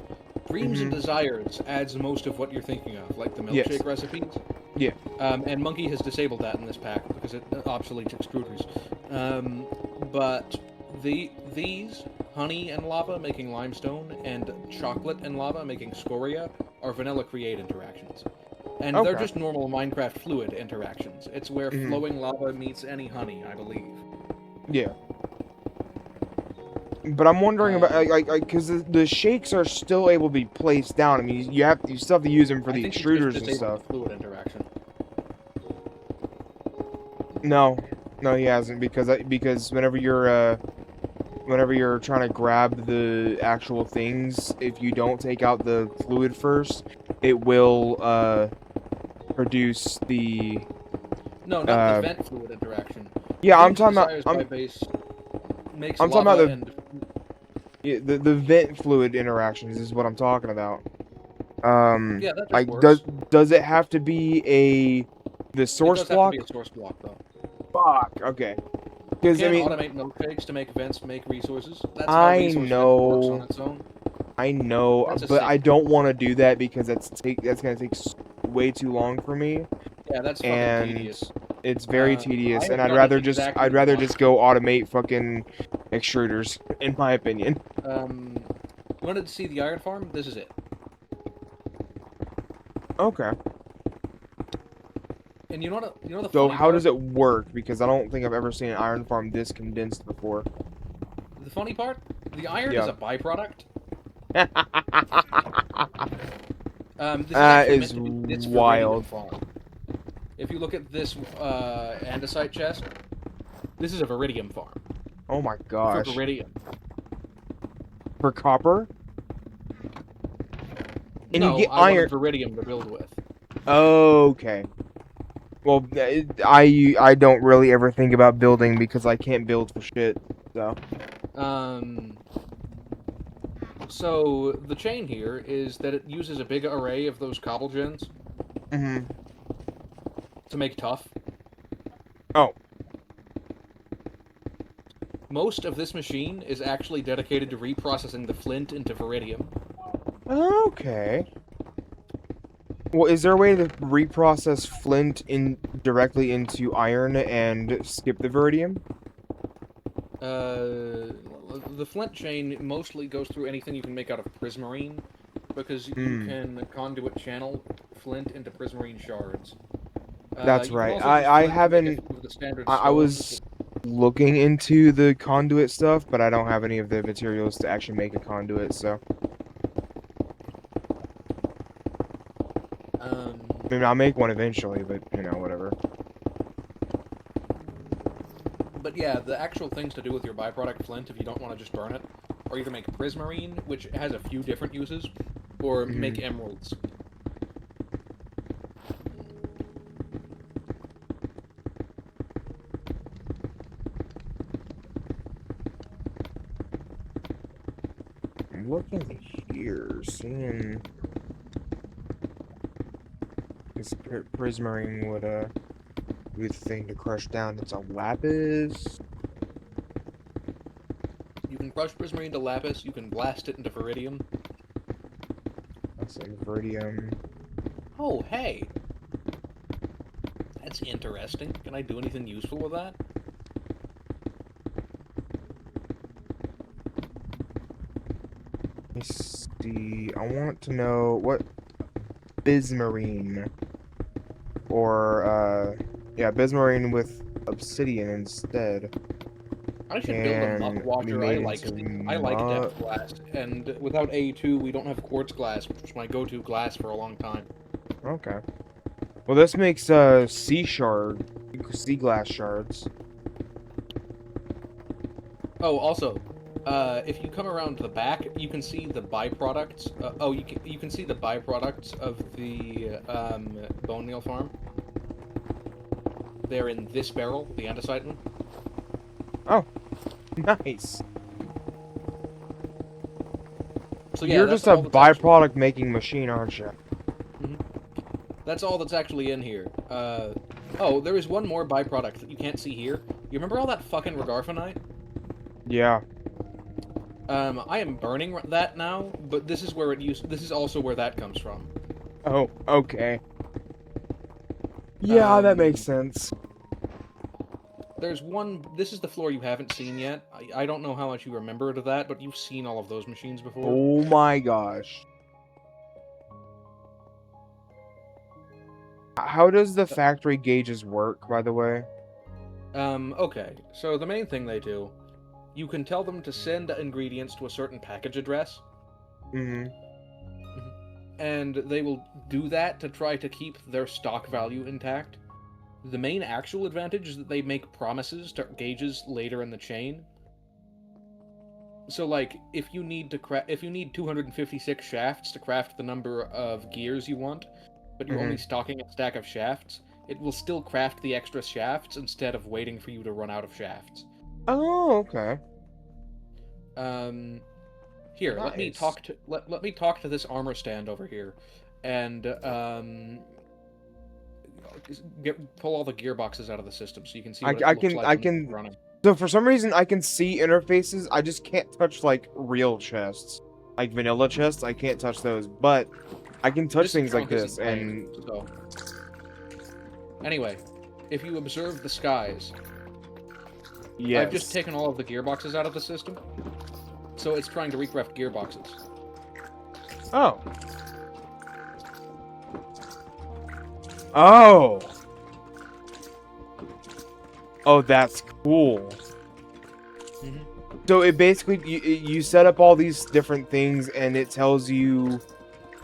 Speaker 4: Dreams and Desires adds most of what you're thinking of, like the
Speaker 1: Yes.
Speaker 4: milkshake recipes.
Speaker 1: Yeah.
Speaker 4: And Monkey has disabled that in this pack because it obsoletes extruders. But these, honey and lava making limestone, and chocolate and lava making scoria, are vanilla create interactions. And they're
Speaker 1: Okay.
Speaker 4: just normal Minecraft fluid interactions. It's where flowing lava meets any honey, I believe.
Speaker 1: Yeah. But I'm wondering about because the shakes are still able to be placed down. I mean, you still have to use them for
Speaker 4: I
Speaker 1: the
Speaker 4: think it's
Speaker 1: extruders
Speaker 4: just
Speaker 1: and
Speaker 4: disabled
Speaker 1: stuff.
Speaker 4: the fluid interaction.
Speaker 1: No, he hasn't because whenever you're trying to grab the actual things, if you don't take out the fluid first, it will produce the.
Speaker 4: No, not the vent fluid interaction.
Speaker 1: Yeah, I'm
Speaker 4: Dreams
Speaker 1: talking
Speaker 4: and
Speaker 1: about.
Speaker 4: Desires by base makes
Speaker 1: I'm talking
Speaker 4: lava
Speaker 1: about the vent fluid interactions is what I'm talking about.
Speaker 4: Yeah, that
Speaker 1: like
Speaker 4: works.
Speaker 1: does it have to be the source
Speaker 4: It does
Speaker 1: block?
Speaker 4: have to be a source block, though.
Speaker 1: Fuck. Okay.
Speaker 4: You
Speaker 1: Because I
Speaker 4: can't
Speaker 1: mean,
Speaker 4: automate milkshakes to make vents make resources. That's how
Speaker 1: I
Speaker 4: resource vent
Speaker 1: know.
Speaker 4: works on its own.
Speaker 1: I know,
Speaker 4: That's a
Speaker 1: but I
Speaker 4: secret.
Speaker 1: don't want to do that because that's gonna take way too long for me.
Speaker 4: Yeah, that's fucking
Speaker 1: And
Speaker 4: tedious.
Speaker 1: it's very tedious,
Speaker 4: I
Speaker 1: and
Speaker 4: have
Speaker 1: I'd
Speaker 4: done
Speaker 1: rather
Speaker 4: it
Speaker 1: just
Speaker 4: exactly once.
Speaker 1: go automate fucking extruders, in my opinion.
Speaker 4: You wanted to see the iron farm? This is it.
Speaker 1: Okay.
Speaker 4: And you know what? You know the
Speaker 1: So
Speaker 4: funny
Speaker 1: how
Speaker 4: part?
Speaker 1: does it work? Because I don't think I've ever seen an iron farm this condensed before.
Speaker 4: The funny part? The iron
Speaker 1: Yeah.
Speaker 4: is a byproduct. This is
Speaker 1: That
Speaker 4: actually
Speaker 1: is
Speaker 4: meant to be this
Speaker 1: wild.
Speaker 4: Viridian farm. If you look at this andesite chest, this is a Viridium farm.
Speaker 1: Oh my
Speaker 4: For
Speaker 1: gosh.
Speaker 4: Viridium.
Speaker 1: For copper? And
Speaker 4: No,
Speaker 1: you get
Speaker 4: I wanted
Speaker 1: iron.
Speaker 4: Viridium to build with.
Speaker 1: Okay. Well, I don't really ever think about building because I can't build for shit. So.
Speaker 4: So the chain here is that it uses a big array of those cobble gens
Speaker 1: Mm-hmm.
Speaker 4: to make tough.
Speaker 1: Oh.
Speaker 4: Most of this machine is actually dedicated to reprocessing the flint into veridium.
Speaker 1: Okay. Well, is there a way to reprocess flint directly into iron and skip the veridium?
Speaker 4: The flint chain mostly goes through anything you can make out of prismarine, because you can conduit channel flint into prismarine shards.
Speaker 1: That's
Speaker 4: You can
Speaker 1: right.
Speaker 4: also use
Speaker 1: I
Speaker 4: flint to make a
Speaker 1: haven't.
Speaker 4: few of the standard
Speaker 1: I
Speaker 4: stones.
Speaker 1: was looking into the conduit stuff, but I don't have any of the materials to actually make a conduit. So I mean, I'll make one eventually, but you know, whatever.
Speaker 4: But yeah, the actual things to do with your byproduct flint, if you don't want to just burn it, are either make prismarine, which has a few different uses, or make emeralds.
Speaker 1: I'm looking here, seeing this prismarine would be the thing to crush down. It's a lapis.
Speaker 4: You can crush prismarine to lapis, you can blast it into veridium.
Speaker 1: That's like veridium.
Speaker 4: Oh, hey! That's interesting. Can I do anything useful with that?
Speaker 1: Let me see. I want to know what bismarine or yeah, bismarine with obsidian instead.
Speaker 4: I should build a muck
Speaker 1: Can be
Speaker 4: washer. I
Speaker 1: made
Speaker 4: like
Speaker 1: into
Speaker 4: depth glass, and without A2, we don't have quartz glass, which was my go-to glass for a long time.
Speaker 1: Okay. Well, this makes sea glass shards.
Speaker 4: Oh, also, if you come around to the back, you can see the byproducts. You can see the byproducts of the bone meal farm. They're in this barrel, the andesite one.
Speaker 1: Oh, nice.
Speaker 4: So yeah,
Speaker 1: You're
Speaker 4: that's
Speaker 1: just a
Speaker 4: all that's actually-
Speaker 1: byproduct making machine, aren't you?
Speaker 4: That's all that's actually in here. Oh, there is one more byproduct that you can't see here. You remember all that fucking regarphenite?
Speaker 1: Yeah.
Speaker 4: I am burning that now, but this is where this is also where that comes from.
Speaker 1: Oh, okay. Yeah, that makes
Speaker 4: Um,
Speaker 1: sense.
Speaker 4: There's one. This is the floor you haven't seen yet. I don't know how much you remember of that, but you've seen all of those machines before.
Speaker 1: Oh my gosh. How does the factory gauges work, by the way?
Speaker 4: Okay. So the main thing they do, you can tell them to send ingredients to a certain package address,
Speaker 1: Mm-hmm.
Speaker 4: and they will do that to try to keep their stock value intact. The main actual advantage is that they make promises to gauges later in the chain. So, like, if you need 256 shafts to craft the number of gears you want, but you're only stocking a stack of shafts, it will still craft the extra shafts instead of waiting for you to run out of shafts.
Speaker 1: Oh, okay.
Speaker 4: Here, let me
Speaker 1: Nice.
Speaker 4: talk to this armor stand over here, and pull all the gearboxes out of the system so you can see what it looks like when it's running.
Speaker 1: So for some reason, I can see interfaces. I just can't touch, like, real chests. Like, vanilla chests, I can't touch those. But I can touch things like this, and...
Speaker 4: So. Anyway, if you observe the skies...
Speaker 1: Yes.
Speaker 4: I've just taken all of the gearboxes out of the system, so it's trying to recraft gearboxes.
Speaker 1: Oh. Oh! Oh, that's cool. So it basically, you set up all these different things, and it tells you...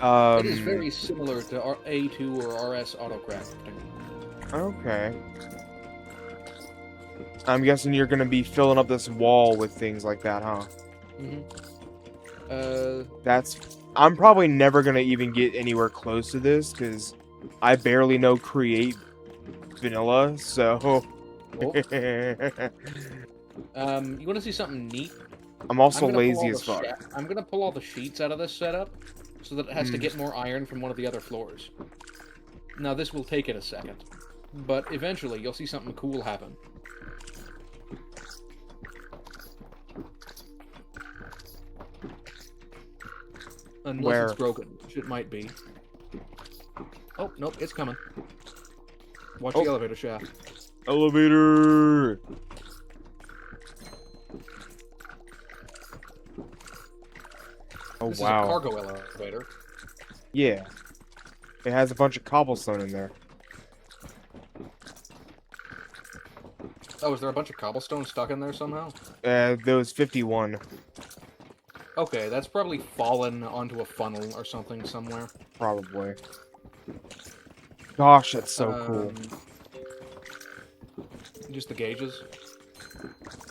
Speaker 4: It is very similar to A2 or RS autocrafting.
Speaker 1: Okay. I'm guessing you're gonna be filling up this wall with things like that, huh? I'm probably never gonna even get anywhere close to this, because I barely know create vanilla, so...
Speaker 4: Oh. You want to see something neat?
Speaker 1: I'm also
Speaker 4: I'm gonna pull
Speaker 1: lazy
Speaker 4: all
Speaker 1: as fuck.
Speaker 4: I'm gonna pull all the sheets out of this setup, so that it has to get more iron from one of the other floors. Now this will take it a second, but eventually you'll see something cool happen. Unless it's
Speaker 1: Where?
Speaker 4: broken, which it might be. Oh, nope, it's coming. Watch
Speaker 1: Oh.
Speaker 4: the elevator shaft.
Speaker 1: Elevator! Oh,
Speaker 4: This
Speaker 1: wow.
Speaker 4: is a cargo elevator.
Speaker 1: Yeah. It has a bunch of cobblestone in there.
Speaker 4: Oh, is there a bunch of cobblestone stuck in there somehow?
Speaker 1: There was 51.
Speaker 4: Okay, that's probably fallen onto a funnel or something somewhere.
Speaker 1: Probably. Gosh, that's so cool.
Speaker 4: Just the gauges.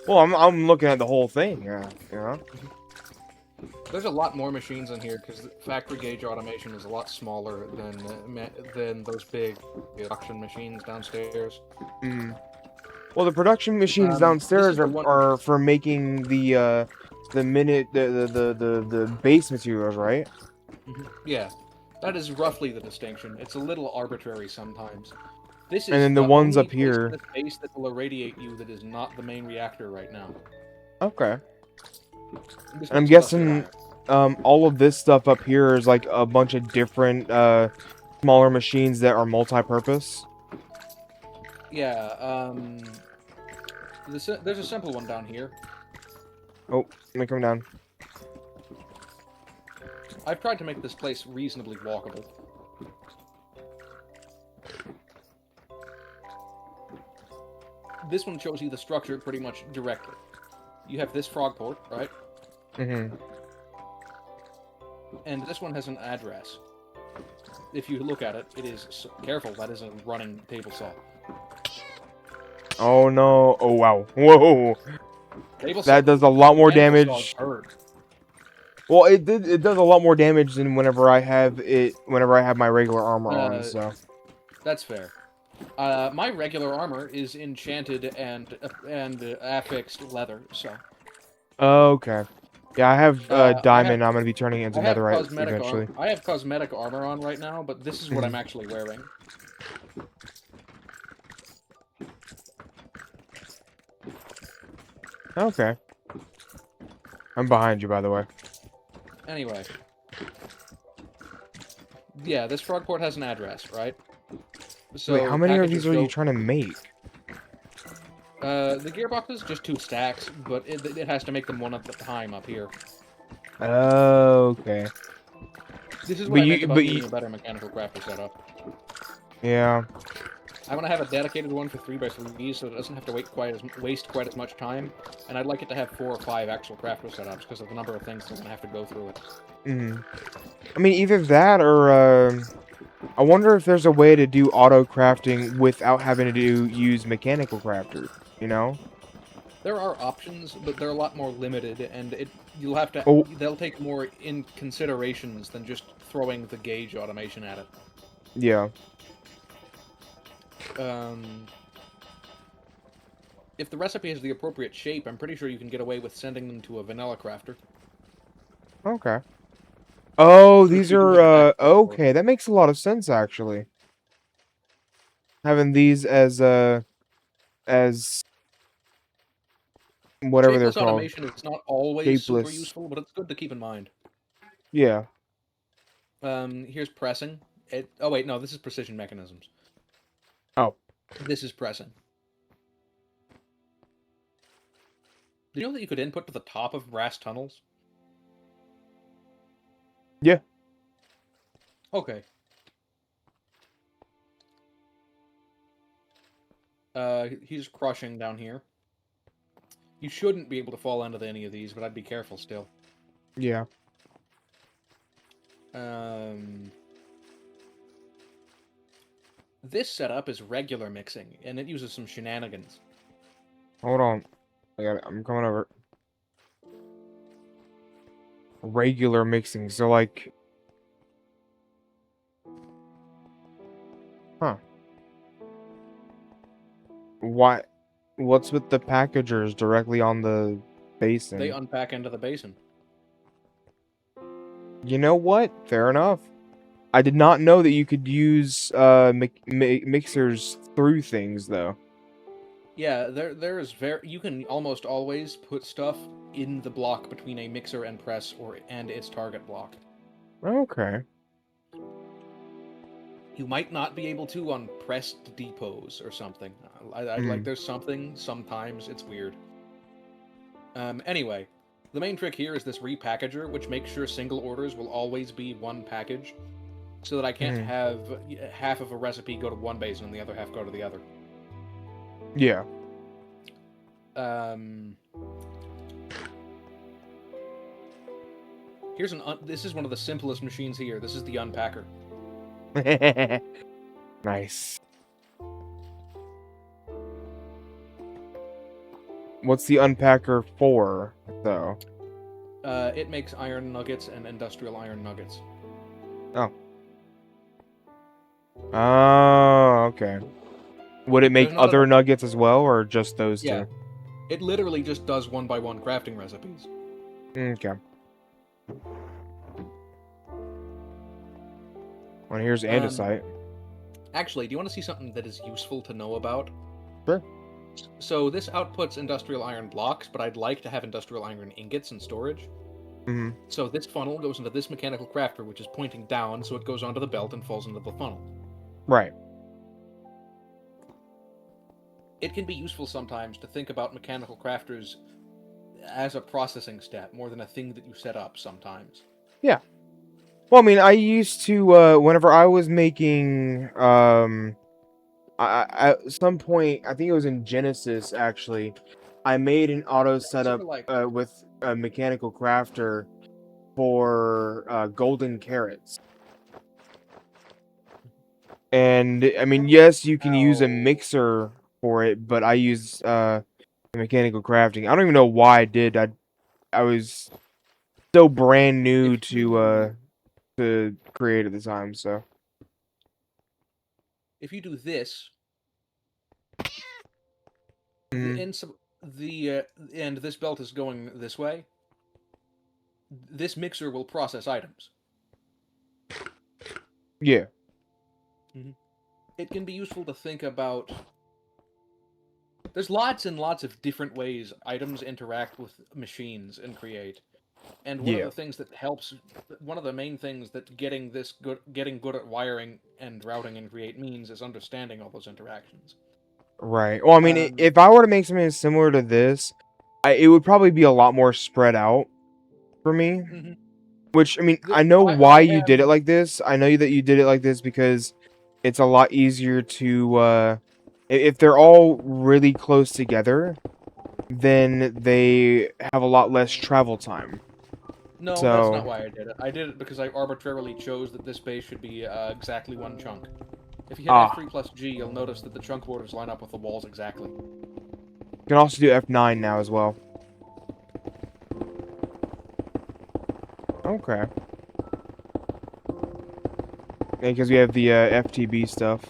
Speaker 1: Well, I'm looking at the whole thing, yeah. You know?
Speaker 4: There's a lot more machines in here because factory gauge automation is a lot smaller than those big production machines downstairs.
Speaker 1: Well, the production machines
Speaker 4: This
Speaker 1: downstairs
Speaker 4: is the one.
Speaker 1: are for making the base materials, right?
Speaker 4: Yeah, that is roughly the distinction. It's a little arbitrary sometimes. This
Speaker 1: And
Speaker 4: is
Speaker 1: then the
Speaker 4: the
Speaker 1: ones
Speaker 4: only
Speaker 1: up
Speaker 4: place in
Speaker 1: here.
Speaker 4: this base that will irradiate you that is not the main reactor right now.
Speaker 1: Okay.
Speaker 4: This
Speaker 1: And I'm
Speaker 4: one's clustered
Speaker 1: guessing
Speaker 4: iron.
Speaker 1: all of this stuff up here is like a bunch of different smaller machines that are multi-purpose.
Speaker 4: Yeah, there's a simple one down here.
Speaker 1: Oh, let me come down.
Speaker 4: I've tried to make this place reasonably walkable. This one shows you the structure pretty much directly. You have this frog port, right?
Speaker 1: Mm-hmm.
Speaker 4: And this one has an address. If you look at it, it is... Careful, that is a running table saw.
Speaker 1: Oh no! Oh wow! Whoa!
Speaker 4: Table saw,
Speaker 1: That does a lot more
Speaker 4: mechanical
Speaker 1: damage.
Speaker 4: saw bird.
Speaker 1: Well, it does a lot more damage than whenever I have my regular armor on. So
Speaker 4: That's fair. My regular armor is enchanted and affixed leather, so...
Speaker 1: okay. Yeah, I have diamond.
Speaker 4: I
Speaker 1: I'm gonna be turning it into
Speaker 4: have
Speaker 1: netherite
Speaker 4: cosmetic
Speaker 1: eventually.
Speaker 4: I have cosmetic armor on right now, but this is what I'm actually wearing.
Speaker 1: Okay. I'm behind you, by the way.
Speaker 4: Anyway. Yeah, this frog port has an address, right? So
Speaker 1: Wait, how many of
Speaker 4: packages
Speaker 1: these are you
Speaker 4: go-
Speaker 1: trying to make?
Speaker 4: The gearbox is just 2 stacks, but it has to make them one at a time up here.
Speaker 1: Okay.
Speaker 4: This is
Speaker 1: But
Speaker 4: what I
Speaker 1: you-
Speaker 4: meant about
Speaker 1: but
Speaker 4: needing
Speaker 1: you-
Speaker 4: a better mechanical crafter setup.
Speaker 1: Yeah.
Speaker 4: I want to have a dedicated one for 3x3s so it doesn't have to waste quite as much time, and I'd like it to have 4 or 5 actual crafter setups because of the number of things that are going to have to go through it.
Speaker 1: I mean, either that or I wonder if there's a way to do auto crafting without having to use mechanical crafters. You know?
Speaker 4: There are options, but they're a lot more limited, and you'll have to.
Speaker 1: Oh.
Speaker 4: They'll take more in considerations than just throwing the gauge automation at it.
Speaker 1: Yeah.
Speaker 4: If the recipe has the appropriate shape, I'm pretty sure you can get away with sending them to a vanilla crafter.
Speaker 1: Okay. Oh,
Speaker 4: Which
Speaker 1: these
Speaker 4: you can
Speaker 1: are,
Speaker 4: get back
Speaker 1: okay, that makes a lot of sense, actually. Having these as whatever they're
Speaker 4: Shapeless
Speaker 1: called.
Speaker 4: automation is not always super
Speaker 1: Shapeless.
Speaker 4: useful, but it's good to keep in mind.
Speaker 1: Yeah.
Speaker 4: Here's pressing. Oh wait, no, this is precision mechanisms.
Speaker 1: Oh.
Speaker 4: This is pressing. Did you know that you could input to the top of brass tunnels?
Speaker 1: Yeah.
Speaker 4: Okay. He's crushing down here. You shouldn't be able to fall into any of these, but I'd be careful still.
Speaker 1: Yeah.
Speaker 4: This setup is regular mixing, and it uses some shenanigans.
Speaker 1: Hold on. I'm coming over. Regular mixing, so like... Huh. Why? What's with the packagers directly on the Basin.
Speaker 4: They unpack into the basin.
Speaker 1: You know what? Fair enough. I did not know that you could use mixers through things though.
Speaker 4: Yeah, there's you can almost always put stuff in the block between a mixer and press and its target block.
Speaker 1: Okay.
Speaker 4: You might not be able to on pressed depots or something. Like there's something sometimes it's weird. Anyway, the main trick here is this repackager, which makes sure single orders will always be one package, so that I can't have half of a recipe go to one basin and the other half go to the other.
Speaker 1: Yeah.
Speaker 4: This is one of the simplest machines here. This is the unpacker.
Speaker 1: Nice. What's the unpacker for, though?
Speaker 4: It makes iron nuggets and industrial iron nuggets.
Speaker 1: Oh. Oh, okay. Would it make other nuggets as well, or just those two?
Speaker 4: It literally just does one-by-one crafting recipes.
Speaker 1: Okay. Well, here's andesite.
Speaker 4: Actually, do you want to see something that is useful to know about?
Speaker 1: Sure.
Speaker 4: So this outputs industrial iron blocks, but I'd like to have industrial iron ingots in storage.
Speaker 1: Mm-hmm.
Speaker 4: So this funnel goes into this mechanical crafter, which is pointing down, so it goes onto the belt and falls into the funnel.
Speaker 1: Right.
Speaker 4: It can be useful sometimes to think about mechanical crafters as a processing step, more than a thing that you set up sometimes.
Speaker 1: Yeah. Well, I mean, I used to, whenever I was making, at some point, I think it was in Genesis, actually, I made an auto setup, with a mechanical crafter for, golden carrots. And, I mean, yes, you can use a mixer for it, but I use, mechanical crafting. I don't even know why I did. I was so brand new to create at the time, so.
Speaker 4: If you do this, and this belt is going this way, this mixer will process items.
Speaker 1: Yeah.
Speaker 4: It can be useful to think about. There's lots and lots of different ways items interact with machines and create. And one of the things that helps, one of the main things that getting good at wiring and routing and create means is understanding all those interactions.
Speaker 1: Right. Well, I mean, if I were to make something similar to this, it would probably be a lot more spread out for me. Which, I mean, I know why you did it like this. I know that you did it like this because it's a lot easier to, if they're all really close together, then they have a lot less travel time.
Speaker 4: No, that's not why I did it. I did it because I arbitrarily chose that this base should be exactly one chunk. If you hit F3 plus G, you'll notice that the chunk borders line up with the walls exactly.
Speaker 1: You can also do F9 now as well. Okay. Yeah, because we have the FTB stuff.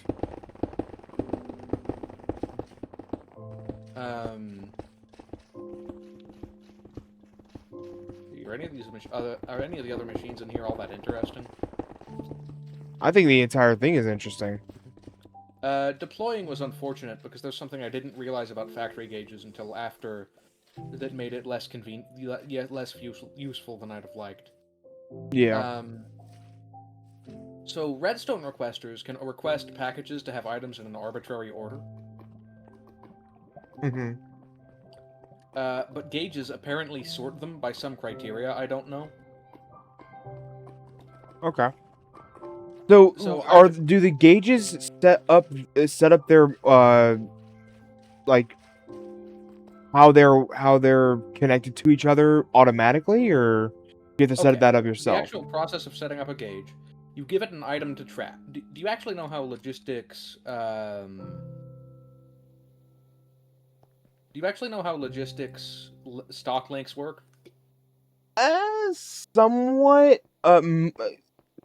Speaker 4: Are any of the other machines in here all that interesting?
Speaker 1: I think the entire thing is interesting.
Speaker 4: Deploying was unfortunate because there's something I didn't realize about factory gauges until after that made it less convenient, less useful than I'd have liked.
Speaker 1: Yeah.
Speaker 4: So redstone requesters can request packages to have items in an arbitrary order. But gauges apparently sort them by some criteria I don't know.
Speaker 1: Okay. So do the gauges set up their like how they're connected to each other automatically, or you have to set that up yourself?
Speaker 4: The actual process of setting up a gauge, you give it an item to track. Do you actually know how logistics stock links work?
Speaker 1: Somewhat.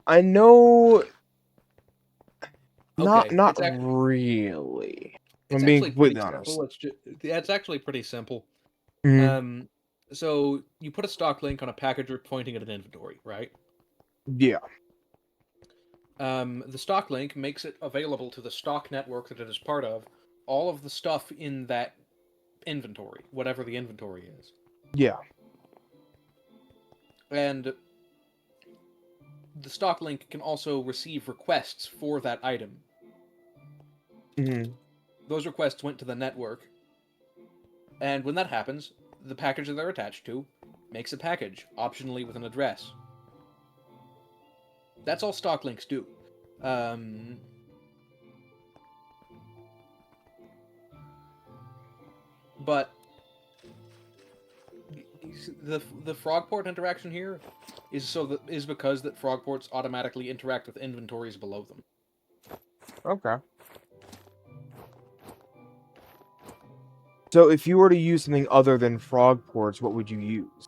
Speaker 1: I know. Not really. I'm being completely honest.
Speaker 4: It's actually pretty simple. So you put a stock link on a package pointing at an inventory, right?
Speaker 1: Yeah.
Speaker 4: The stock link makes it available to the stock network that it is part of, all of the stuff in that inventory, whatever the inventory is.
Speaker 1: Yeah.
Speaker 4: And the stock link can also receive requests for that item.
Speaker 1: Mm-hmm.
Speaker 4: Those requests went to the network, and when that happens, the package that they're attached to makes a package, optionally with an address. That's all stock links do. But the Frogport interaction here is because that Frogports automatically interact with inventories below them.
Speaker 1: Okay. So if you were to use something other than frog ports, what would you use?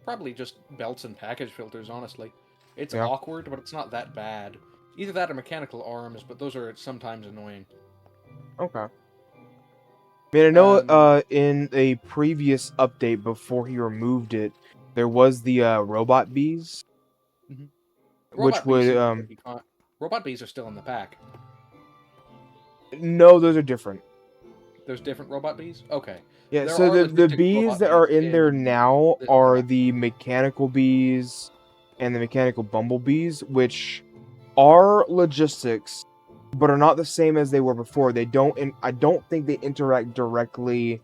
Speaker 4: Probably just belts and package filters, honestly. It's
Speaker 1: Yeah.
Speaker 4: awkward, but it's not that bad. Either that or mechanical arms, but those are sometimes annoying.
Speaker 1: Okay. I mean, I know
Speaker 4: Um,
Speaker 1: in a previous update before he removed it, there was the robot bees, which
Speaker 4: Robot bees
Speaker 1: would
Speaker 4: seem pretty Robot bees are still in the pack.
Speaker 1: no, those are different.
Speaker 4: There's different robot bees? Okay.
Speaker 1: Yeah,
Speaker 4: There
Speaker 1: so
Speaker 4: are
Speaker 1: the
Speaker 4: logistic
Speaker 1: bees
Speaker 4: robot
Speaker 1: that are
Speaker 4: bees
Speaker 1: in there
Speaker 4: in
Speaker 1: now
Speaker 4: this
Speaker 1: are
Speaker 4: pack.
Speaker 1: the mechanical bees and the mechanical bumblebees, which are logistics, but are not the same as they were before. They don't, and I don't think they interact directly,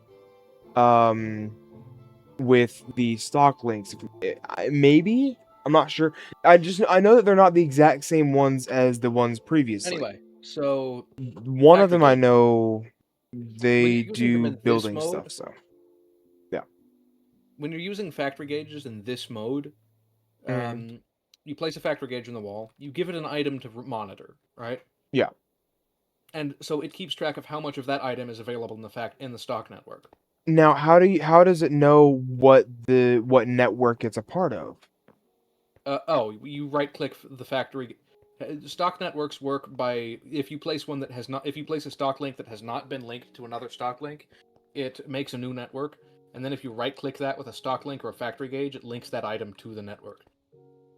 Speaker 1: with the stock links. Maybe I'm not sure. I know that they're not the exact same ones as the ones previously.
Speaker 4: Anyway, so
Speaker 1: One of
Speaker 4: factory
Speaker 1: them I
Speaker 4: gauges.
Speaker 1: know
Speaker 4: When
Speaker 1: they
Speaker 4: you're using them
Speaker 1: do
Speaker 4: in this
Speaker 1: building stuff.
Speaker 4: mode,
Speaker 1: So yeah.
Speaker 4: when you're using factory gauges in this mode,
Speaker 1: Mhm.
Speaker 4: you place a factory gauge on the wall, you give it an item to monitor, right?
Speaker 1: Yeah.
Speaker 4: And so it keeps track of how much of that item is available in the stock network.
Speaker 1: Now, how does it know what network it's a part of?
Speaker 4: You right click the factory. Stock networks work by if you place a stock link that has not been linked to another stock link, it makes a new network, and then if you right click that with a stock link or a factory gauge, it links that item to the network.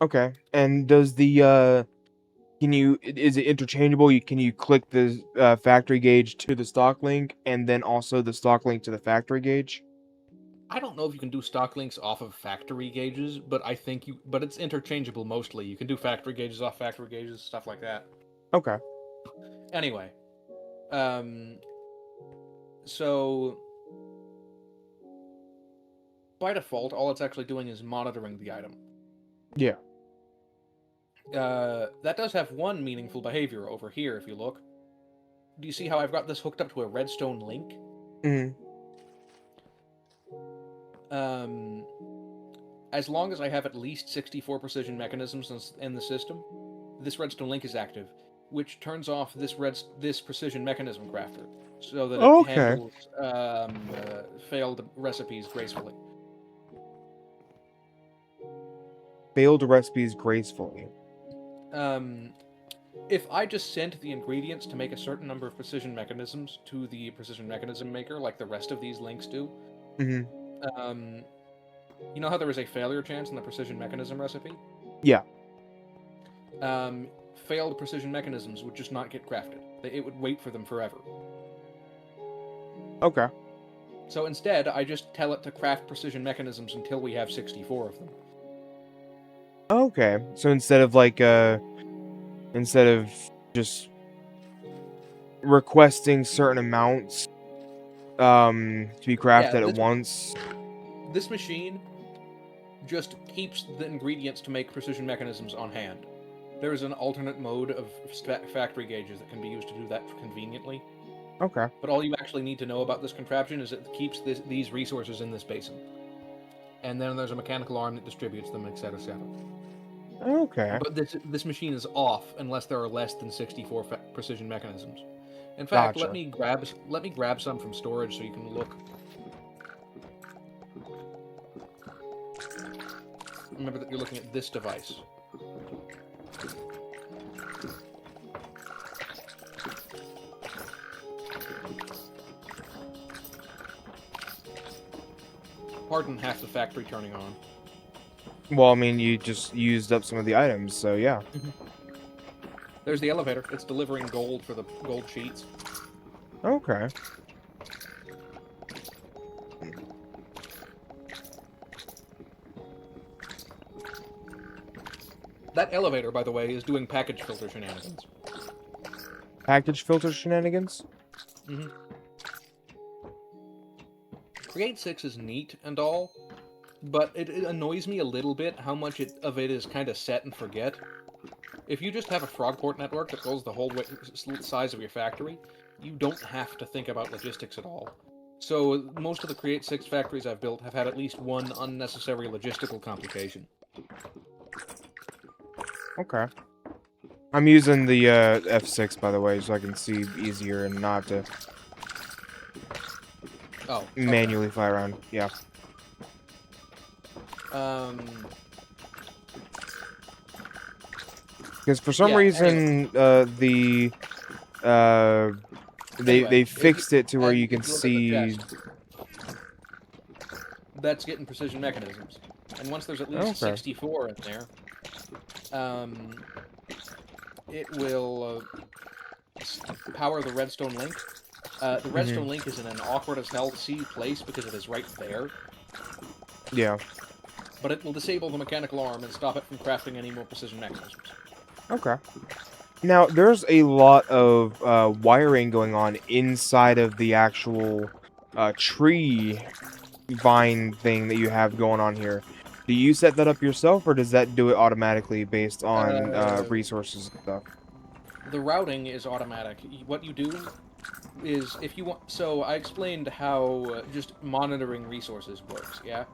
Speaker 1: Okay. And does the is it interchangeable? Can you click the factory gauge to the stock link and then also the stock link to the factory gauge?
Speaker 4: I don't know if you can do stock links off of factory gauges, but but it's interchangeable mostly. You can do factory gauges off factory gauges, stuff like that.
Speaker 1: Okay.
Speaker 4: Anyway, um, so by default, all it's actually doing is monitoring the item.
Speaker 1: Yeah.
Speaker 4: That does have one meaningful behavior over here, if you look. Do you see how I've got this hooked up to a redstone link?
Speaker 1: Mhm.
Speaker 4: As long as I have at least 64 precision mechanisms in the system, this redstone link is active, which turns off this precision mechanism crafter, so that it
Speaker 1: Okay.
Speaker 4: handles failed recipes gracefully.
Speaker 1: Failed recipes gracefully.
Speaker 4: If I just sent the ingredients to make a certain number of precision mechanisms to the precision mechanism maker, like the rest of these links do,
Speaker 1: Mhm.
Speaker 4: you know how there is a failure chance in the precision mechanism recipe?
Speaker 1: Yeah.
Speaker 4: Failed precision mechanisms would just not get crafted. It would wait for them forever.
Speaker 1: Okay.
Speaker 4: So instead, I just tell it to craft precision mechanisms until we have 64 of them.
Speaker 1: Okay. So instead of just requesting certain amounts to be crafted
Speaker 4: Yeah,
Speaker 1: at once.
Speaker 4: this machine just keeps the ingredients to make precision mechanisms on hand. There is an alternate mode of factory gauges that can be used to do that conveniently.
Speaker 1: Okay.
Speaker 4: But all you actually need to know about this contraption is it keeps these resources in this basin. And then there's a mechanical arm that distributes them, etc., etc.
Speaker 1: Okay.
Speaker 4: But this machine is off unless there are less than 64 precision mechanisms. In fact,
Speaker 1: Gotcha.
Speaker 4: let me grab some from storage so you can look. Remember that you're looking at this device. pardon half the factory turning on.
Speaker 1: Well, I mean, you just used up some of the items, so yeah.
Speaker 4: There's the elevator. It's delivering gold for the gold sheets.
Speaker 1: Okay.
Speaker 4: That elevator, by the way, is doing package filter shenanigans.
Speaker 1: Package filter shenanigans?
Speaker 4: Mm-hmm. Create 6 is neat and all, but it annoys me a little bit how much of it is kind of set and forget. If you just have a Frogport network that goes the whole size of your factory, you don't have to think about logistics at all. So most of the Create 6 factories I've built have had at least one unnecessary logistical complication.
Speaker 1: Okay. I'm using the F6, by the way, so I can see easier and not to manually fly around. Yeah. Because for some reason,
Speaker 4: anyway.
Speaker 1: they fixed it to where you can see.
Speaker 4: That's getting precision mechanisms, and once there's at least 64 in there, it will power the redstone link. The redstone link is in an awkward as hell to see place because it is right there.
Speaker 1: Yeah.
Speaker 4: But it will disable the mechanical arm and stop it from crafting any more precision mechanisms.
Speaker 1: Okay. Now, there's a lot of wiring going on inside of the actual tree vine thing that you have going on here. Do you set that up yourself, or does that do it automatically based on resources and stuff?
Speaker 4: The routing is automatic. What you do is, if you want... So, I explained how just monitoring resources works, yeah?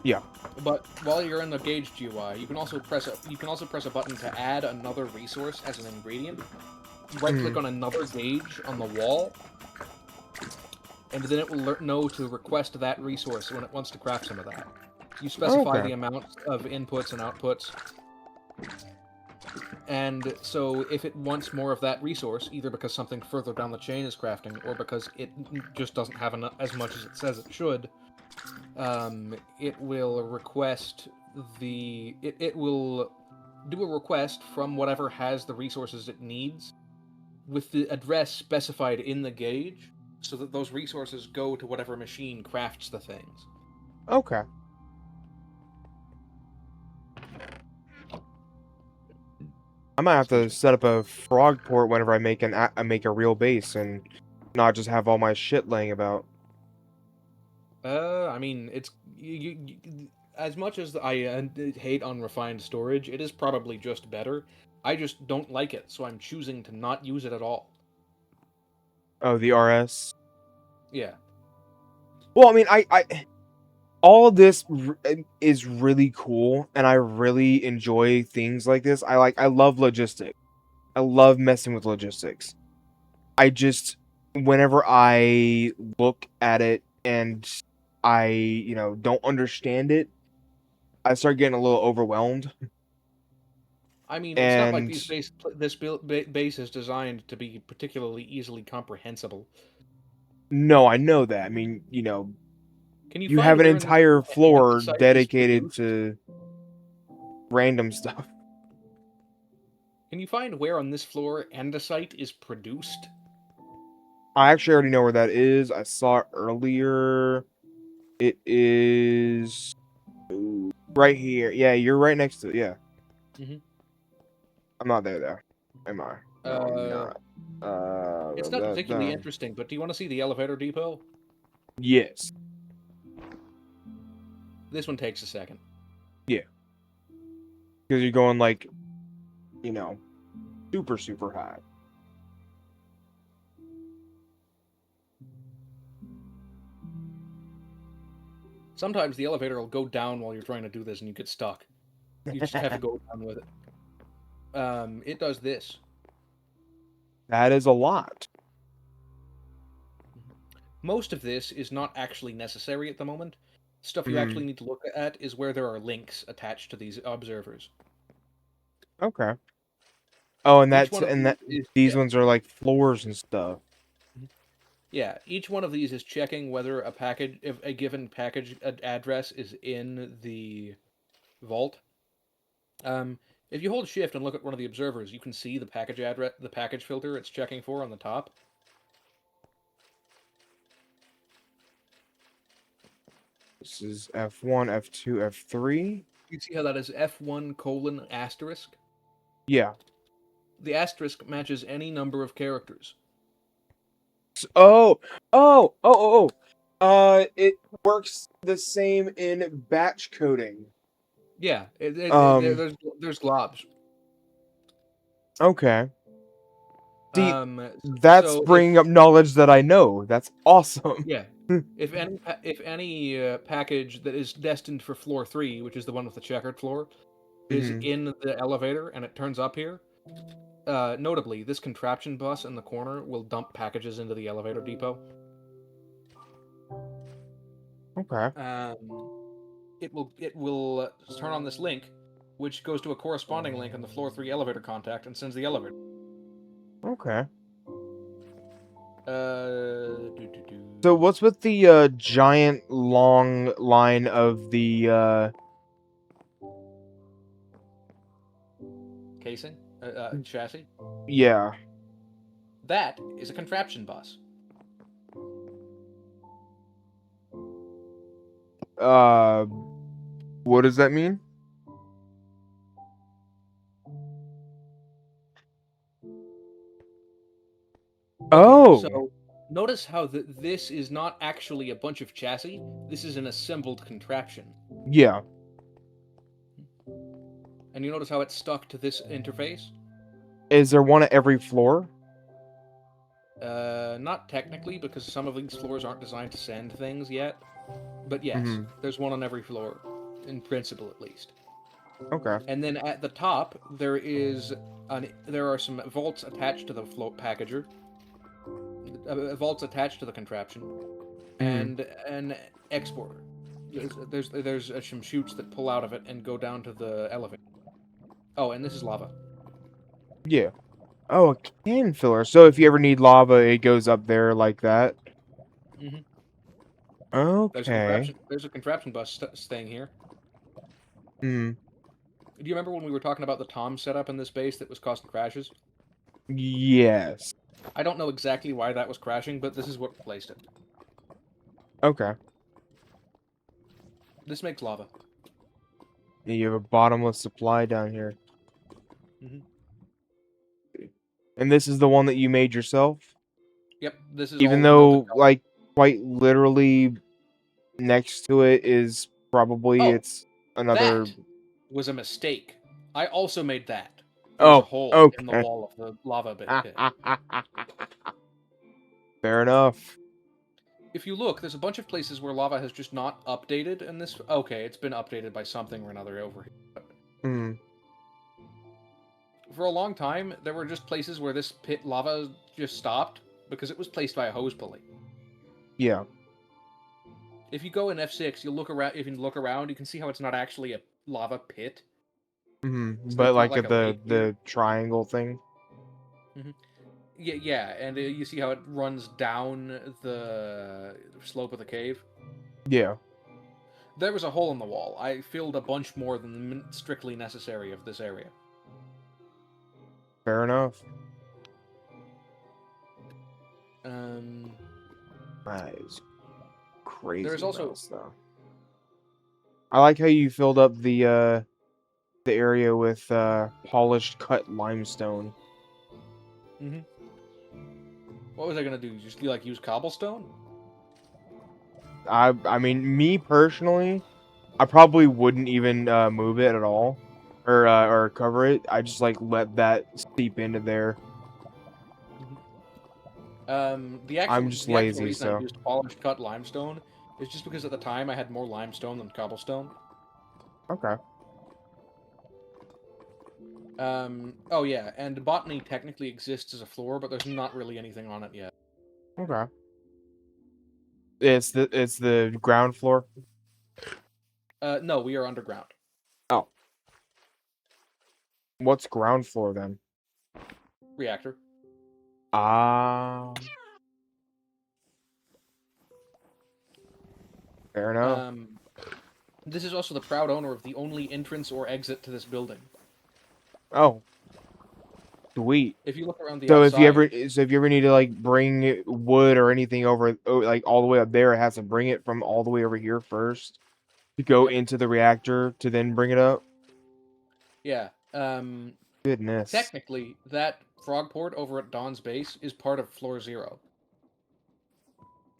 Speaker 1: Yeah.
Speaker 4: But while you're in the gauge GUI, you can also press a button to add another resource as an ingredient. Right-click on another gauge on the wall, and then it will know to request that resource when it wants to craft some of that. You specify the amount of inputs and outputs, and so if it wants more of that resource, either because something further down the chain is crafting, or because it just doesn't have as much as it says it should, it will request it will do a request from whatever has the resources it needs with the address specified in the gauge, so that those resources go to whatever machine crafts the things.
Speaker 1: Okay. I might have to set up a frog port whenever I make a real base and not just have all my shit laying about.
Speaker 4: I mean, it's as much as I hate unrefined storage, it is probably just better. I just don't like it, so I'm choosing to not use it at all.
Speaker 1: Oh, the RS?
Speaker 4: Yeah.
Speaker 1: Well, I mean, all of this is really cool, and I really enjoy things like this. I love logistics. I love messing with logistics. I just, whenever I look at it and I, don't understand it, I start getting a little overwhelmed.
Speaker 4: I mean, it's not like this base is designed to be particularly easily comprehensible.
Speaker 1: No, I know that. I mean,
Speaker 4: Can
Speaker 1: you have an entire floor dedicated to random stuff.
Speaker 4: Can you find where on this floor andesite is produced?
Speaker 1: I actually already know where that is. I saw it earlier. It is right here. Yeah, you're right next to it. Yeah. I'm not there, though. Am I? No, I'm not.
Speaker 4: It's not particularly interesting, but do you want to see the elevator depot?
Speaker 1: Yes.
Speaker 4: This one takes a second.
Speaker 1: Yeah. Because you're going, like, super, super high.
Speaker 4: Sometimes the elevator will go down while you're trying to do this and you get stuck. You just have to go down with it. It does this.
Speaker 1: That is a lot.
Speaker 4: Most of this is not actually necessary at the moment. Stuff you actually need to look at is where there are links attached to these observers.
Speaker 1: Okay. Oh, and these ones are like floors and stuff.
Speaker 4: Yeah, each one of these is checking whether if a given package address is in the vault. Um, if you hold shift and look at one of the observers, you can see the package address, the package filter it's checking for on the top.
Speaker 1: This is F1, F2, F3.
Speaker 4: You see how that is F1 colon asterisk?
Speaker 1: Yeah.
Speaker 4: The asterisk matches any number of characters.
Speaker 1: Oh, oh, oh, oh, oh. It works the same in batch coding.
Speaker 4: Yeah,
Speaker 1: Um,
Speaker 4: there's globs.
Speaker 1: okay. See,
Speaker 4: Um,
Speaker 1: that's
Speaker 4: so if
Speaker 1: bringing up knowledge that I know. That's awesome.
Speaker 4: yeah, if any package that is destined for floor 3, which is the one with the checkered floor, is
Speaker 1: Mhm.
Speaker 4: in the elevator and it turns up here, notably, this contraption bus in the corner will dump packages into the elevator depot.
Speaker 1: Okay.
Speaker 4: It will turn on this link, which goes to a corresponding link on the floor 3 elevator contact and sends the elevator.
Speaker 1: Okay.
Speaker 4: Do.
Speaker 1: So what's with the giant long line of the
Speaker 4: Casing? Chassis?
Speaker 1: yeah.
Speaker 4: That is a contraption bus.
Speaker 1: Uh what does that mean?
Speaker 4: Okay,
Speaker 1: Oh,
Speaker 4: so notice how this is not actually a bunch of chassis. This is an assembled contraption.
Speaker 1: yeah.
Speaker 4: And you notice how it's stuck to this interface?
Speaker 1: Is there one at every floor?
Speaker 4: Not technically, because some of these floors aren't designed to send things yet. But yes,
Speaker 1: Mhm.
Speaker 4: there's one on every floor, in principle at least.
Speaker 1: Okay.
Speaker 4: And then at the top, there are some vaults attached to the float packager, vaults attached to the contraption, and an exporter. There's some chutes that pull out of it and go down to the elevator. Oh, and this is lava.
Speaker 1: Yeah. Oh, a can filler. So if you ever need lava, it goes up there like that.
Speaker 4: Mm-hmm.
Speaker 1: Okay.
Speaker 4: There's a contraption bus staying here.
Speaker 1: Hmm.
Speaker 4: Do you remember when we were talking about the Tom setup in this base that was causing crashes?
Speaker 1: Yes.
Speaker 4: I don't know exactly why that was crashing, but this is what replaced it.
Speaker 1: Okay.
Speaker 4: This makes lava.
Speaker 1: Yeah, you have a bottomless supply down here.
Speaker 4: Mm-hmm.
Speaker 1: And this is the one that you made yourself?
Speaker 4: Yep, this is
Speaker 1: Even
Speaker 4: all the melted
Speaker 1: though,
Speaker 4: metal.
Speaker 1: like, quite literally next to it is probably
Speaker 4: Oh,
Speaker 1: it's another.
Speaker 4: that was a mistake. I also made that. There was a
Speaker 1: Oh,
Speaker 4: hole in the
Speaker 1: okay.
Speaker 4: wall of the lava pit.
Speaker 1: Fair enough.
Speaker 4: If you look, there's a bunch of places where lava has just not updated, and this... Okay, it's been updated by something or another over here. But
Speaker 1: Hmm.
Speaker 4: for a long time, there were just places where this pit lava just stopped, because it was placed by a hose pulley.
Speaker 1: Yeah.
Speaker 4: If you go in F6, you'll look around. If you look around, you can see how it's not actually a lava pit.
Speaker 1: Hmm.
Speaker 4: So
Speaker 1: But
Speaker 4: there's not
Speaker 1: like
Speaker 4: like
Speaker 1: at
Speaker 4: a lake here.
Speaker 1: the triangle thing.
Speaker 4: Yeah, and you see how it runs down the slope of the cave.
Speaker 1: Yeah.
Speaker 4: There was a hole in the wall. I filled a bunch more than strictly necessary of this area.
Speaker 1: Fair enough. That is crazy
Speaker 4: There's also
Speaker 1: amounts, though. I like how you filled up the area with polished cut limestone.
Speaker 4: What was I gonna do? Just like use cobblestone?
Speaker 1: I mean, me personally, I probably wouldn't even move it at all, or cover it. I just like let that seep into there. I'm just
Speaker 4: The actual
Speaker 1: lazy,
Speaker 4: reason I
Speaker 1: so
Speaker 4: used polished cut limestone is just because at the time I had more limestone than cobblestone.
Speaker 1: okay.
Speaker 4: Oh yeah, and botany technically exists as a floor, but there's not really anything on it yet.
Speaker 1: Okay. It's the ground floor.
Speaker 4: No, we are underground.
Speaker 1: Oh, what's ground floor then?
Speaker 4: Reactor.
Speaker 1: Ah. Fair enough.
Speaker 4: This is also the proud owner of the only entrance or exit to this building.
Speaker 1: Oh, sweet.
Speaker 4: If you look around the
Speaker 1: So
Speaker 4: outside,
Speaker 1: if you ever need to like bring wood or anything over, like all the way up there, it has to bring it from all the way over here first to go
Speaker 4: Yep.
Speaker 1: into the reactor to then bring it up.
Speaker 4: yeah.
Speaker 1: Goodness.
Speaker 4: Technically, that frog port over at Dawn's base is part of floor 0.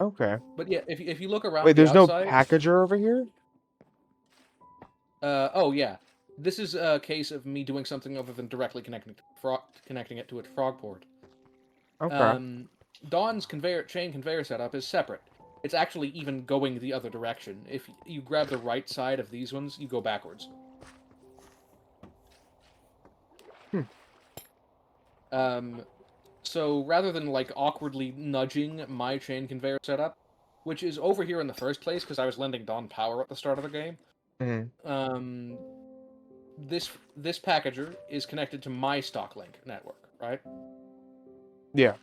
Speaker 1: Okay.
Speaker 4: But yeah, if you look around
Speaker 1: Wait,
Speaker 4: the
Speaker 1: there's no
Speaker 4: outside,
Speaker 1: packager over here?
Speaker 4: oh yeah, this is a case of me doing something other than directly connecting it to a frog port.
Speaker 1: Okay.
Speaker 4: Dawn's chain conveyor setup is separate. It's actually even going the other direction. If you grab the right side of these ones, you go backwards. So rather than like awkwardly nudging my chain conveyor setup, which is over here in the first place because I was lending Dawn power at the start of the game,
Speaker 1: Mm-hmm.
Speaker 4: this packager is connected to my Stocklink network, right?
Speaker 1: Yeah.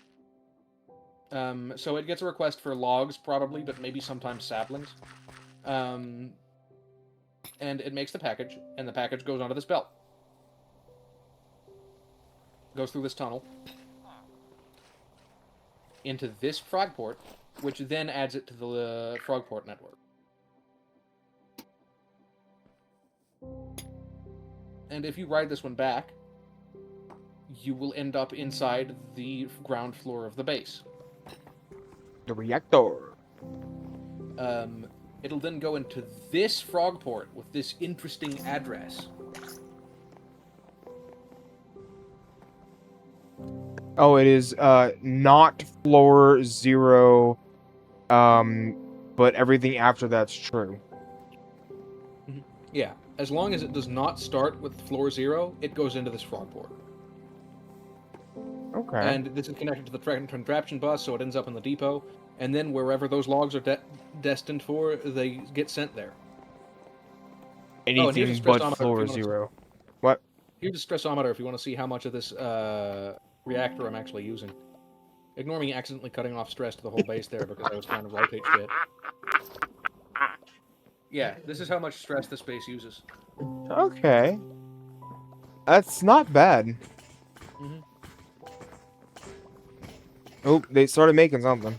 Speaker 4: So it gets a request for logs, probably, but maybe sometimes saplings. And it makes the package, and the package goes onto this belt. Goes through this tunnel. Into this frog port, which then adds it to the frog port network. And if you ride this one back, you will end up inside the ground floor of the base.
Speaker 1: The reactor.
Speaker 4: It'll then go into this frog port with this interesting address.
Speaker 1: Oh, it is not floor 0, but everything after that's true.
Speaker 4: Yeah, as long as it does not start with floor 0, it goes into this frog port.
Speaker 1: Okay.
Speaker 4: And this is connected to the contraption bus, so it ends up in the depot. And then wherever those logs are destined for, they get sent there.
Speaker 1: Anything but floor 0. What?
Speaker 4: Here's a stressometer if you want to see how much of this reactor I'm actually using. Ignore me accidentally cutting off stress to the whole base there because I was trying to rotate shit. Yeah, this is how much stress this base uses.
Speaker 1: Okay. That's not bad.
Speaker 4: Mm-hmm.
Speaker 1: Oh, they started making something.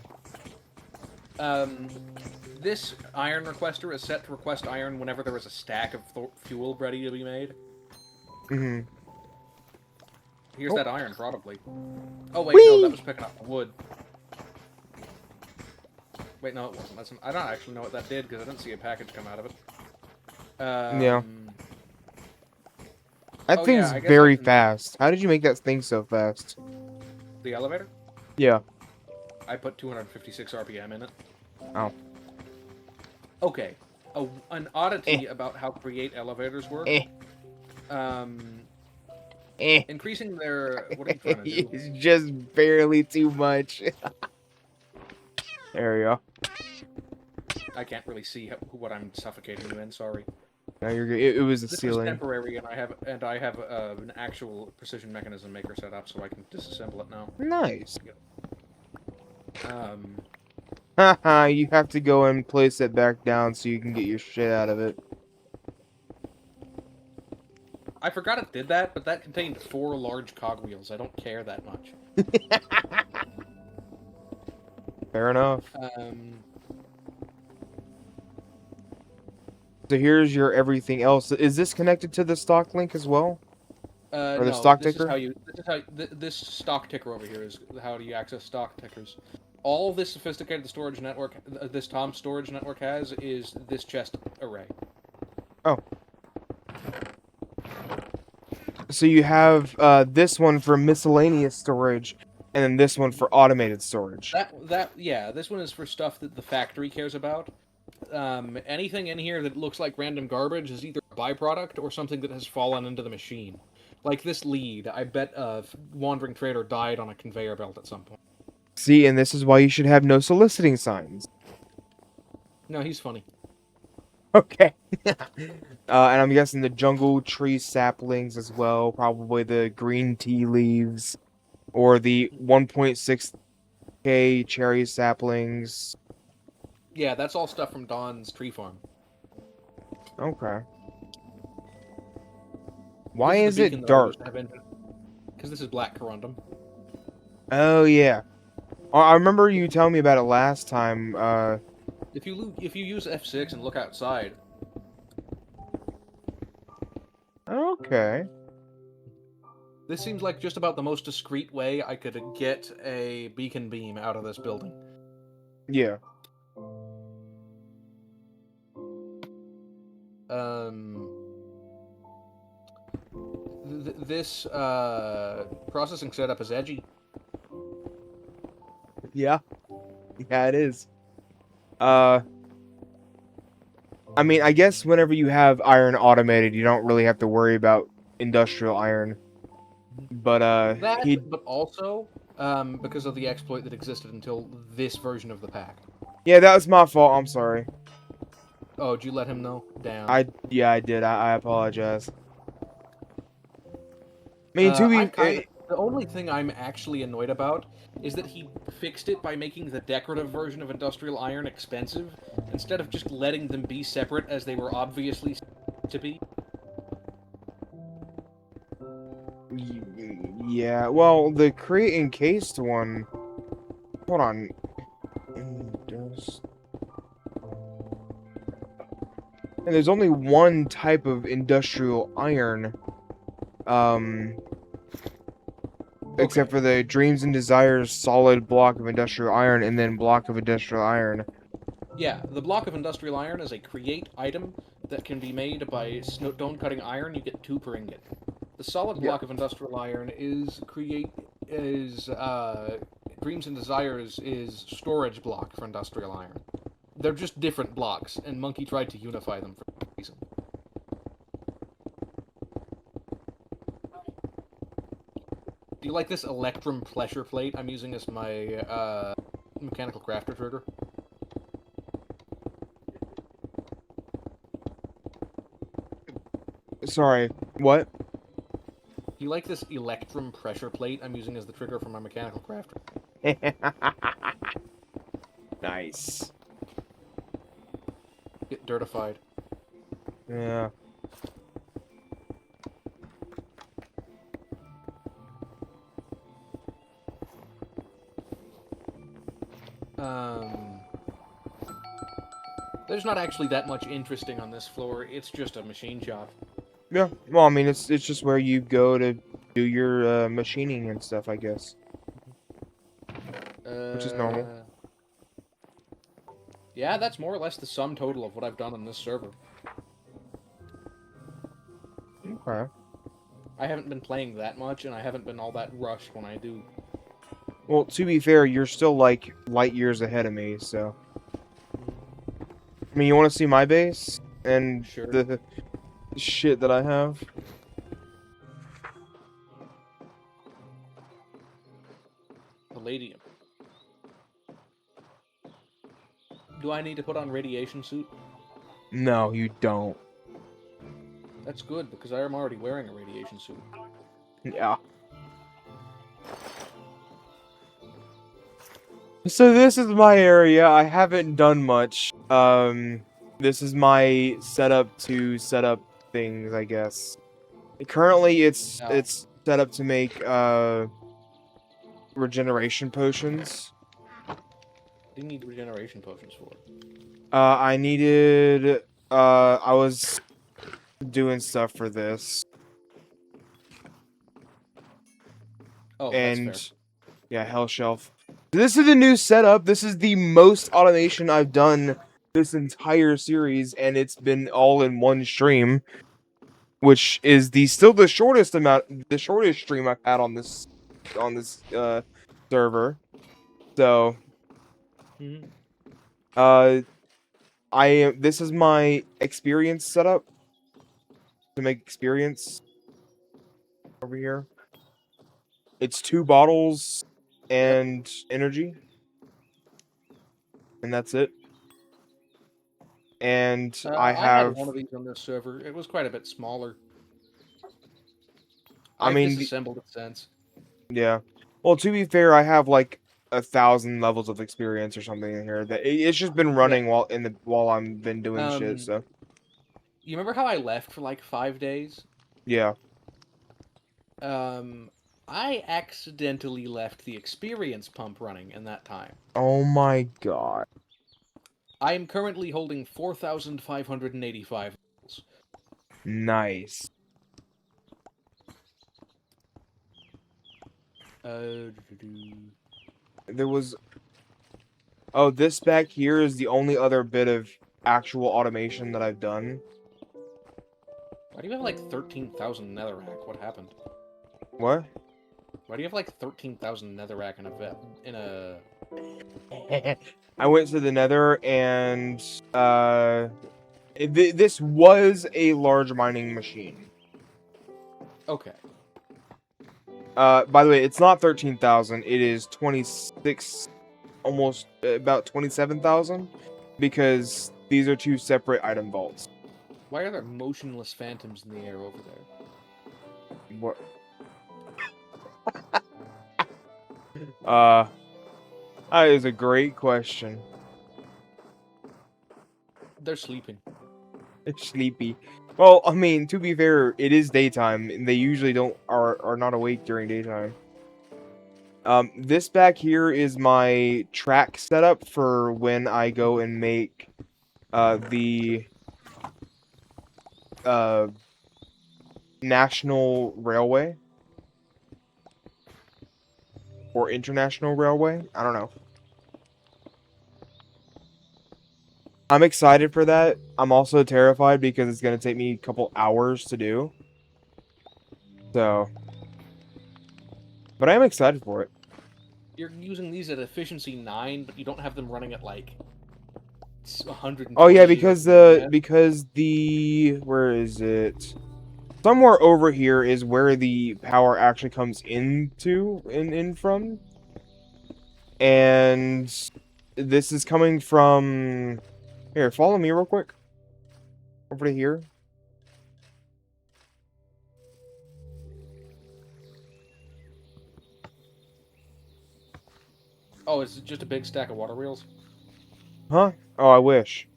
Speaker 4: This iron requester is set to request iron whenever there is a stack of fuel ready to be made.
Speaker 1: Mm-hmm.
Speaker 4: Here's that iron, probably. Oh, wait,
Speaker 1: Whee!
Speaker 4: no, that was picking up wood. Wait, no, it wasn't. I don't actually know what that did, because I didn't see a package come out of it.
Speaker 1: Yeah. That thing's very fast. How did you make that thing so fast?
Speaker 4: The elevator?
Speaker 1: Yeah.
Speaker 4: I put 256 RPM in it.
Speaker 1: Oh.
Speaker 4: Okay. An oddity about how create elevators work. Increasing their... What are you trying to do?
Speaker 1: It's just barely too much. There we go.
Speaker 4: I can't really see what I'm suffocating you in, sorry.
Speaker 1: No, you're good. It was a
Speaker 4: This
Speaker 1: ceiling.
Speaker 4: is temporary, and I have an actual precision mechanism maker set up, so I can disassemble it now.
Speaker 1: Nice.
Speaker 4: Um...
Speaker 1: Haha, you have to go and place it back down so you can get your shit out of it.
Speaker 4: I forgot it did that, but that contained 4 large cogwheels. I don't care that much.
Speaker 1: Fair enough. So here's your everything else. Is this connected to the stock link as well? Or the
Speaker 4: no,
Speaker 1: stock
Speaker 4: this
Speaker 1: ticker?
Speaker 4: This stock ticker over here is how do you access stock tickers. All this sophisticated storage network, this Tom storage network has, is this chest array.
Speaker 1: Oh. So you have this one for miscellaneous storage, and then this one for automated storage.
Speaker 4: Yeah, this one is for stuff that the factory cares about. Anything in here that looks like random garbage is either a byproduct or something that has fallen into the machine. Like this lead, I bet a wandering trader died on a conveyor belt at some point.
Speaker 1: See, and this is why you should have no soliciting signs.
Speaker 4: No, he's funny.
Speaker 1: Okay. And I'm guessing the jungle tree saplings as well, probably the green tea leaves, or the 1.6K cherry saplings.
Speaker 4: Yeah, that's all stuff from Dawn's tree farm.
Speaker 1: Okay. Why
Speaker 4: This
Speaker 1: is
Speaker 4: is the beacon
Speaker 1: it
Speaker 4: that I
Speaker 1: dark?
Speaker 4: used to have in. Because this is black corundum.
Speaker 1: Oh, yeah. I remember you telling me about it last time.
Speaker 4: If you use F6 and look outside,
Speaker 1: Okay.
Speaker 4: this seems like just about the most discreet way I could get a beacon beam out of this building.
Speaker 1: Yeah.
Speaker 4: This processing setup is edgy.
Speaker 1: Yeah. Yeah, it is. I mean, I guess whenever you have iron automated, you don't really have to worry about industrial iron. But,
Speaker 4: That, but also because of the exploit that existed until this version of the pack.
Speaker 1: yeah, that was my fault. I'm sorry.
Speaker 4: Oh, did you let him know? Damn.
Speaker 1: Yeah, I did. I apologize. I mean,
Speaker 4: The only thing I'm actually annoyed about is that he fixed it by making the decorative version of industrial iron expensive, instead of just letting them be separate as they were obviously to be.
Speaker 1: yeah, well, the create encased one. Hold on. And there's only one type of industrial iron. Except for the Dreams and Desires solid block of industrial iron and then block of industrial iron.
Speaker 4: Yeah, the block of industrial iron is a create item that can be made by stone cutting iron. You get 2 per ingot. The solid block of industrial iron is Dreams and Desires is storage block for industrial iron. They're just different blocks, and Monkey tried to unify them for some reason. Do you like this Electrum pressure plate I'm using as my mechanical crafter trigger?
Speaker 1: Sorry, what?
Speaker 4: Do you like this Electrum pressure plate I'm using as the trigger for my mechanical crafter?
Speaker 1: Nice.
Speaker 4: Get dirtified.
Speaker 1: Yeah.
Speaker 4: There's not actually that much interesting on this floor. It's just a machine shop.
Speaker 1: Yeah. Well, I mean, it's just where you go to do your machining and stuff, I guess. Which is normal.
Speaker 4: Yeah, that's more or less the sum total of what I've done on this server.
Speaker 1: Okay.
Speaker 4: I haven't been playing that much, and I haven't been all that rushed when I do.
Speaker 1: Well, to be fair, you're still, like, light years ahead of me, so... I mean, you want to see my base? And
Speaker 4: Sure.
Speaker 1: the shit that I have?
Speaker 4: Palladium. Do I need to put on radiation suit?
Speaker 1: No, you don't.
Speaker 4: That's good, because I am already wearing a radiation suit.
Speaker 1: Yeah. So this is my area. I haven't done much. This is my setup to set up things, I guess. Currently, it's set up to make regeneration potions.
Speaker 4: What do you need regeneration potions for?
Speaker 1: I needed. I was doing stuff for this.
Speaker 4: Oh,
Speaker 1: and
Speaker 4: that's fair.
Speaker 1: yeah, Hell Shelf. This is the new setup. This is the most automation I've done this entire series, and it's been all in one stream, which is still the shortest stream I've had on this server. So, this is my experience setup to make experience over here. It's 2 bottles and energy, and that's it. And I
Speaker 4: had one of these on this server. It was quite a bit smaller. I've disassembled it since.
Speaker 1: Yeah. Well, to be fair, I have like 1,000 levels of experience or something in here. That it's just been running while I'm been doing shit. So
Speaker 4: You remember how I left for like 5 days?
Speaker 1: yeah.
Speaker 4: I accidentally left the experience pump running in that time.
Speaker 1: Oh my god.
Speaker 4: I am currently holding 4,585 levels.
Speaker 1: Nice. There was. Oh, this back here is the only other bit of actual automation that I've done.
Speaker 4: Why do you have like 13,000 netherrack? What happened?
Speaker 1: What?
Speaker 4: Why do you have like 13,000 netherrack in a...
Speaker 1: I went to the Nether and this was a large mining machine.
Speaker 4: Okay.
Speaker 1: By the way, it's not 13,000. It is 26, almost about 27,000, because these are two separate item vaults.
Speaker 4: Why are there motionless phantoms in the air over there?
Speaker 1: What? That is a great question.
Speaker 4: They're sleeping.
Speaker 1: It's sleepy. Well, I mean, to be fair, it is daytime, and they usually are not awake during daytime. This back here is my track setup for when I go and make the national railway or international railway. I don't know. I'm excited for that. I'm also terrified because it's going to take me a couple hours to do. So, but I am excited for it.
Speaker 4: You're using these at efficiency 9, but you don't have them running at like 100.
Speaker 1: Oh yeah, because the where is it? Somewhere over here is where the power actually comes in from. And this is coming from here, follow me real quick. Over to here.
Speaker 4: Oh, it's just a big stack of water wheels?
Speaker 1: Huh? Oh, I wish.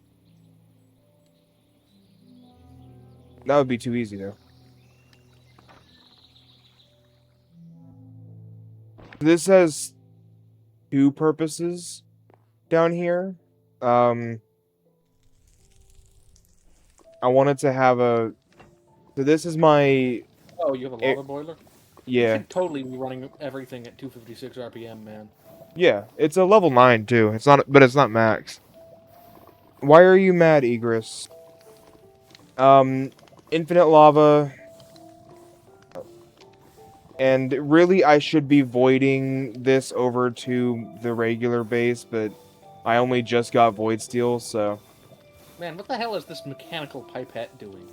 Speaker 1: That would be too easy though. This has two purposes down here. I wanted to have a. So this is my.
Speaker 4: Oh, you have a lava boiler? You
Speaker 1: Yeah.
Speaker 4: should totally be running everything at 256 RPM, man.
Speaker 1: Yeah, it's a level 9 too. It's not, but it's not max. Why are you mad, Egress? Infinite lava. And really, I should be voiding this over to the regular base, but I only just got void steel, so.
Speaker 4: Man, what the hell is this mechanical pipette doing?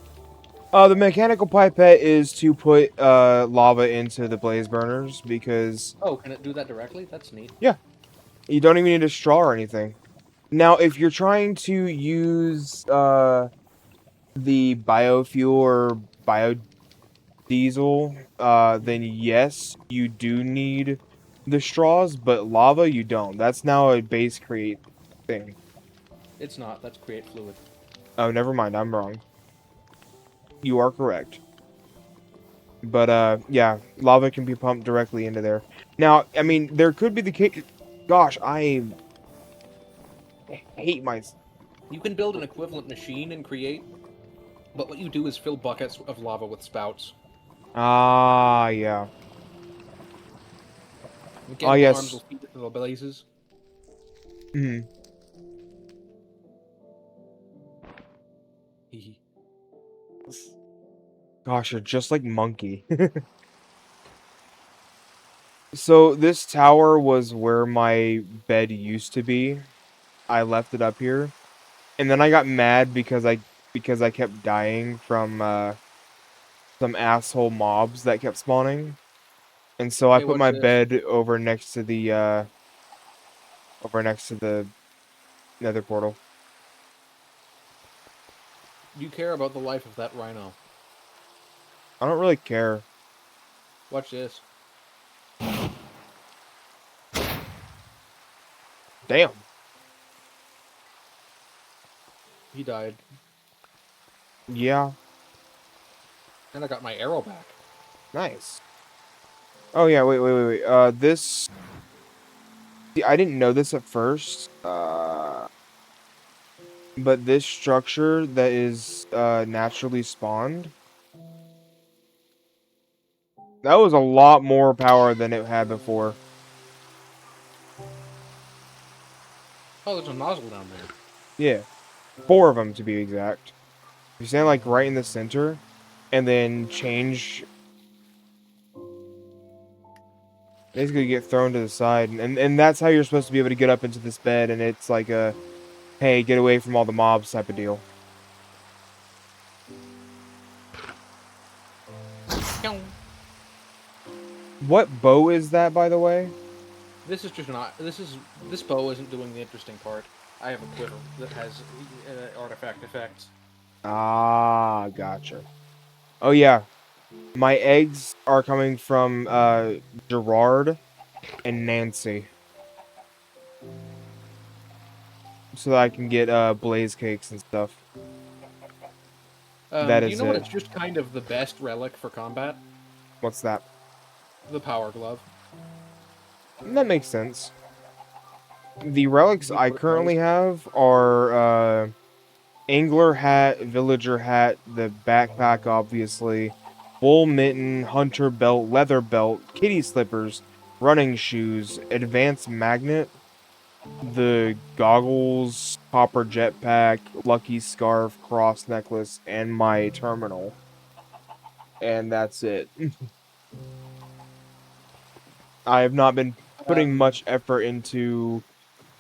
Speaker 1: The mechanical pipette is to put lava into the blaze burners because
Speaker 4: Oh, can it do that directly? That's neat.
Speaker 1: yeah, you don't even need a straw or anything. Now, if you're trying to use the biofuel or biodiesel, then yes, you do need the straws, but lava you don't. That's now a base create thing.
Speaker 4: It's not. That's create fluid.
Speaker 1: Oh, never mind. I'm wrong. You are correct. But, yeah, lava can be pumped directly into there. Now, I mean, there could be the case... Gosh, I hate my...
Speaker 4: You can build an equivalent machine and create, but what you do is fill buckets of lava with spouts.
Speaker 1: Ah, yeah.
Speaker 4: Again,
Speaker 1: Ah, yes.
Speaker 4: arms will feed it to the blazes.
Speaker 1: Hmm. Gosh, you're just like Monkey. So, this tower was where my bed used to be. I left it up here. And then I got mad because I kept dying from some asshole mobs that kept spawning. And so I
Speaker 4: Hey,
Speaker 1: put
Speaker 4: watch
Speaker 1: my
Speaker 4: this.
Speaker 1: bed over next to the nether portal.
Speaker 4: You care about the life of that rhino.
Speaker 1: I don't really care.
Speaker 4: Watch this.
Speaker 1: Damn.
Speaker 4: He died.
Speaker 1: Yeah.
Speaker 4: And I got my arrow back.
Speaker 1: Nice. Oh yeah, wait. This see, I didn't know this at first. But this structure that is naturally spawned, that was a lot more power than it had before.
Speaker 4: Oh, there's a nozzle down there.
Speaker 1: Yeah. 4 of them to be exact. If you stand like right in the center and then change, basically get thrown to the side, and that's how you're supposed to be able to get up into this bed, and it's like a hey, get away from all the mobs type of deal. What bow is that, by the way?
Speaker 4: This is just not. This bow isn't doing the interesting part. I have a quiver that has artifact effects.
Speaker 1: Ah, gotcha. Oh yeah, my eggs are coming from Gerard and Nancy, so that I can get blaze cakes and stuff. That
Speaker 4: Do you
Speaker 1: is
Speaker 4: know what?
Speaker 1: it.
Speaker 4: It's just kind of the best relic for combat.
Speaker 1: What's that?
Speaker 4: The power glove.
Speaker 1: That makes sense. The relics
Speaker 4: You
Speaker 1: I
Speaker 4: put it right.
Speaker 1: currently have are angler hat, villager hat, the backpack obviously, wool mitten, hunter belt, leather belt, kitty slippers, running shoes, advanced magnet, the goggles, copper jetpack, lucky scarf, cross necklace, and my terminal. And that's it. I have not been putting
Speaker 4: Um,
Speaker 1: much effort into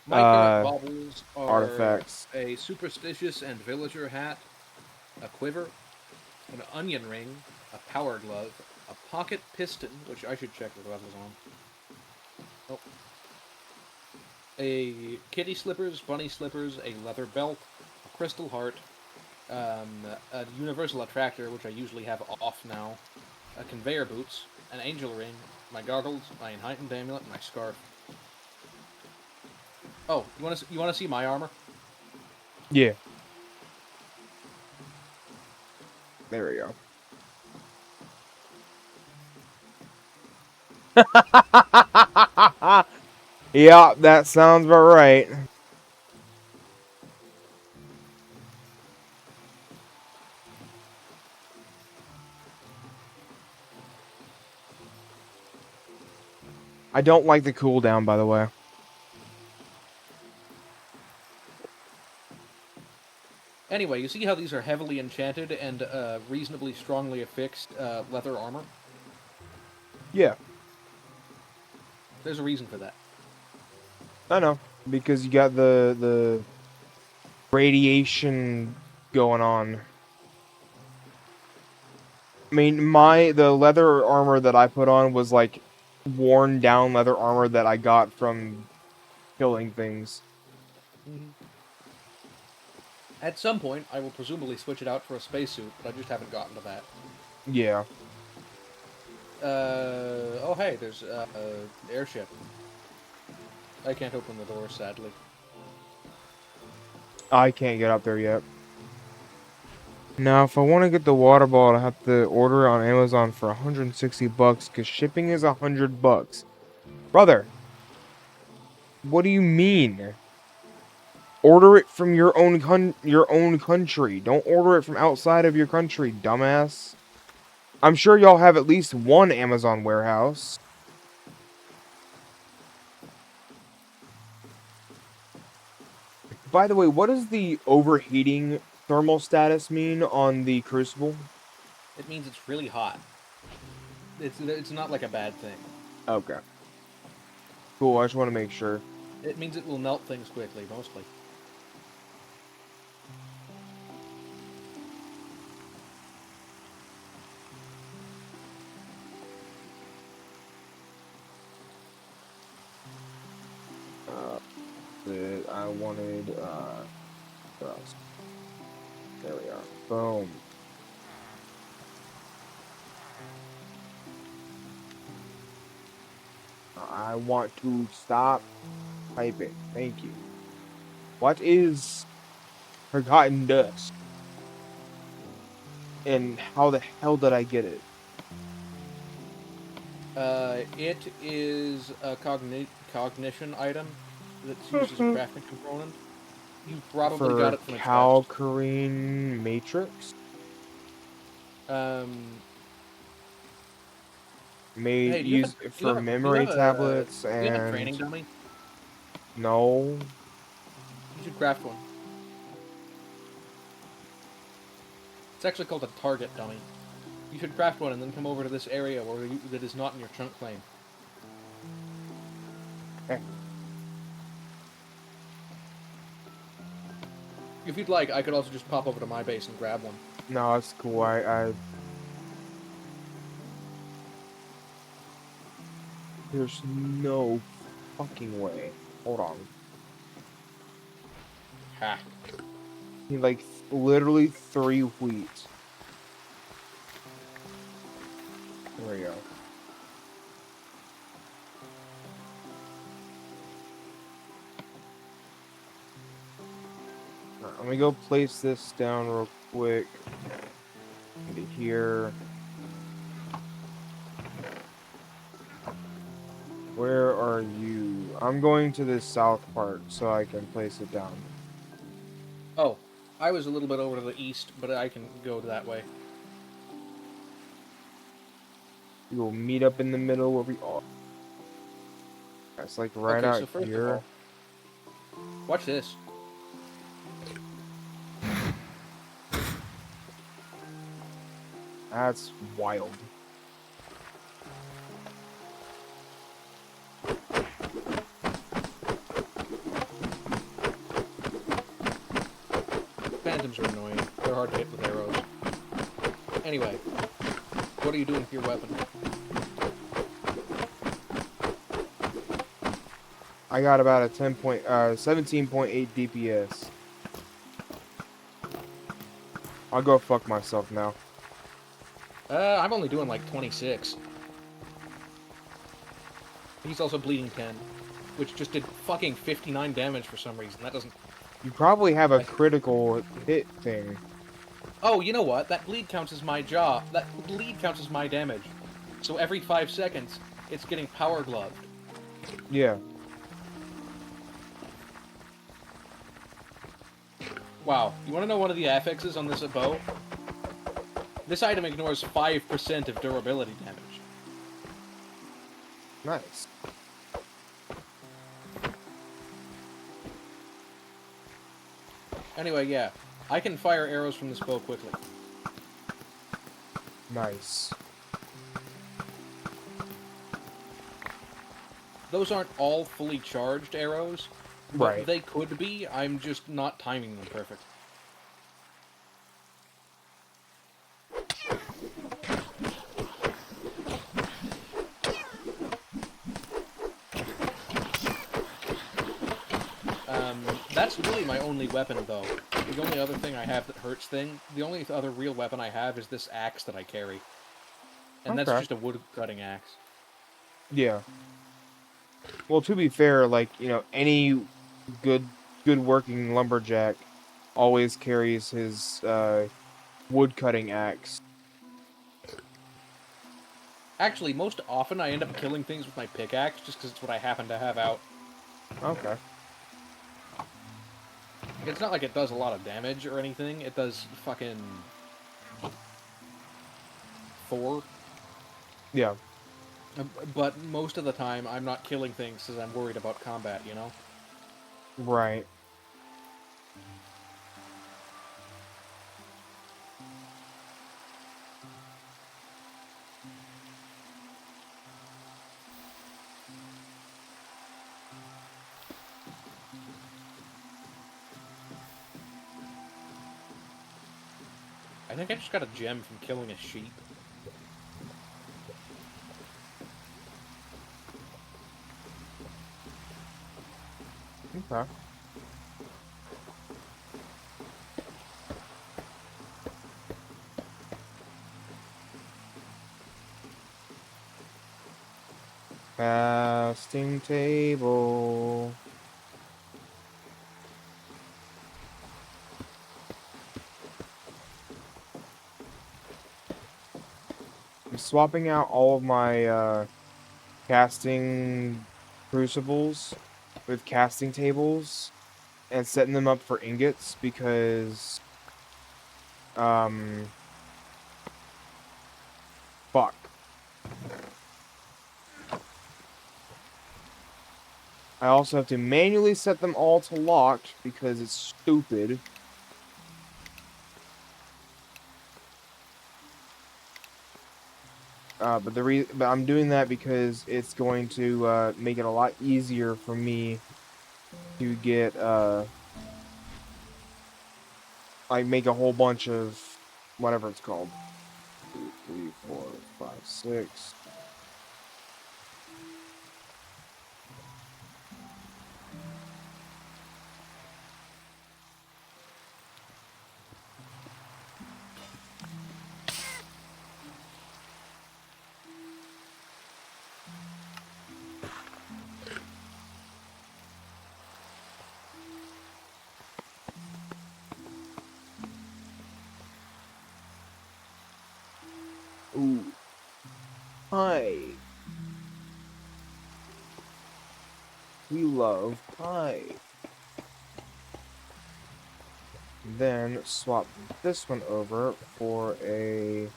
Speaker 4: my current baubles are
Speaker 1: artifacts.
Speaker 4: a superstitious and villager hat, a quiver, an onion ring, a power glove, a pocket piston, which I should check the glove is on. Oh. A kitty slippers, bunny slippers, a leather belt, a crystal heart, a universal attractor, which I usually have off now, a conveyor boots, an angel ring, my goggles, my enlightened amulet, my scarf. Oh, you want to see my armor?
Speaker 1: Yeah, there we go. Yeah, that sounds about right. I don't like the cooldown, by the way.
Speaker 4: Anyway, you see how these are heavily enchanted and reasonably strongly affixed leather armor?
Speaker 1: Yeah,
Speaker 4: There's a reason for that.
Speaker 1: I know. Because you got the radiation going on. I mean, the leather armor that I put on was like worn down leather armor that I got from killing things.
Speaker 4: Mm-hmm. At some point, I will presumably switch it out for a spacesuit, but I just haven't gotten to that.
Speaker 1: Yeah.
Speaker 4: Oh hey, there's airship. I can't open the door, sadly.
Speaker 1: I can't get up there yet. Now, if I want to get the water bottle, I have to order it on Amazon for 160 bucks because shipping is 100 bucks. Brother, what do you mean? Order it from your own country. Don't order it from outside of your country, dumbass. I'm sure y'all have at least one Amazon warehouse. By the way, what does the overheating thermal status mean on the Crucible?
Speaker 4: It means it's really hot. It's not like a bad thing.
Speaker 1: Okay. Cool, I just want to make sure.
Speaker 4: It means it will melt things quickly, mostly.
Speaker 1: I wanted, what else? There we are. Boom. I want to stop Typing. Thank you. What is forgotten dust? And how the hell did I get it?
Speaker 4: It is a cognition item that's used as a crafting component. You probably got
Speaker 1: For
Speaker 4: it from a chest.
Speaker 1: Calcarine Matrix?
Speaker 4: Um,
Speaker 1: Made
Speaker 4: hey, do you have
Speaker 1: use
Speaker 4: a
Speaker 1: for memory tablets and
Speaker 4: training dummy?
Speaker 1: no.
Speaker 4: You should craft one. It's actually called a target dummy. You should craft one and then come over to this area that is not in your chunk claim.
Speaker 1: Eh,
Speaker 4: If you'd like, I could also just pop over to my base and grab one.
Speaker 1: no, it's cool. There's no fucking way. Hold on.
Speaker 4: Ha.
Speaker 1: Need like literally 3 wheat. There we go. Alright, let me go place this down real quick. Into here. Where are you? I'm going to this south part so I can place it down.
Speaker 4: Oh, I was a little bit over to the east, but I can go that way.
Speaker 1: We will meet up in the middle where we are. That's like right
Speaker 4: Okay,
Speaker 1: out
Speaker 4: so first of
Speaker 1: here.
Speaker 4: all, watch this.
Speaker 1: That's wild.
Speaker 4: Phantoms are annoying. They're hard to hit with arrows. Anyway, what are you doing with your weapon?
Speaker 1: I got about a 17.8 DPS. I'll go fuck myself now.
Speaker 4: I'm only doing like 26. He's also bleeding 10, which just did fucking 59 damage for some reason. That doesn't...
Speaker 1: You probably have a critical hit thing.
Speaker 4: Oh, you know what? That bleed counts as my job. That bleed counts as my damage. So every 5 seconds, it's getting power gloved.
Speaker 1: Yeah.
Speaker 4: Wow. You want to know one of the affixes on this bow? This item ignores 5% of durability damage.
Speaker 1: Nice.
Speaker 4: Anyway, yeah. I can fire arrows from this bow quickly.
Speaker 1: Nice.
Speaker 4: Those aren't all fully charged arrows, but
Speaker 1: Right.
Speaker 4: they could be. I'm just not timing them perfect. That's really my only weapon, though. The only other thing I have that hurts the only other real weapon I have is this axe that I carry. And that's
Speaker 1: Okay.
Speaker 4: just a wood-cutting axe.
Speaker 1: Yeah. Well, to be fair, like, you know, any good working lumberjack always carries his wood cutting axe.
Speaker 4: Actually, most often I end up killing things with my pickaxe, just because it's what I happen to have out.
Speaker 1: Okay.
Speaker 4: It's not like it does a lot of damage or anything. It does fucking 4.
Speaker 1: Yeah.
Speaker 4: But most of the time, I'm not killing things because I'm worried about combat, you know?
Speaker 1: Right.
Speaker 4: I think I just got a gem from killing a sheep.
Speaker 1: Okay. Fasting table. I'm swapping out all of my casting crucibles with casting tables and setting them up for ingots because fuck. I also have to manually set them all to locked because it's stupid. But I'm doing that because it's going to make it a lot easier for me to get like make a whole bunch of whatever it's called. 2, 3, 4, 5, 6. Ooh. Hi. We love pie. Then swap this one over for a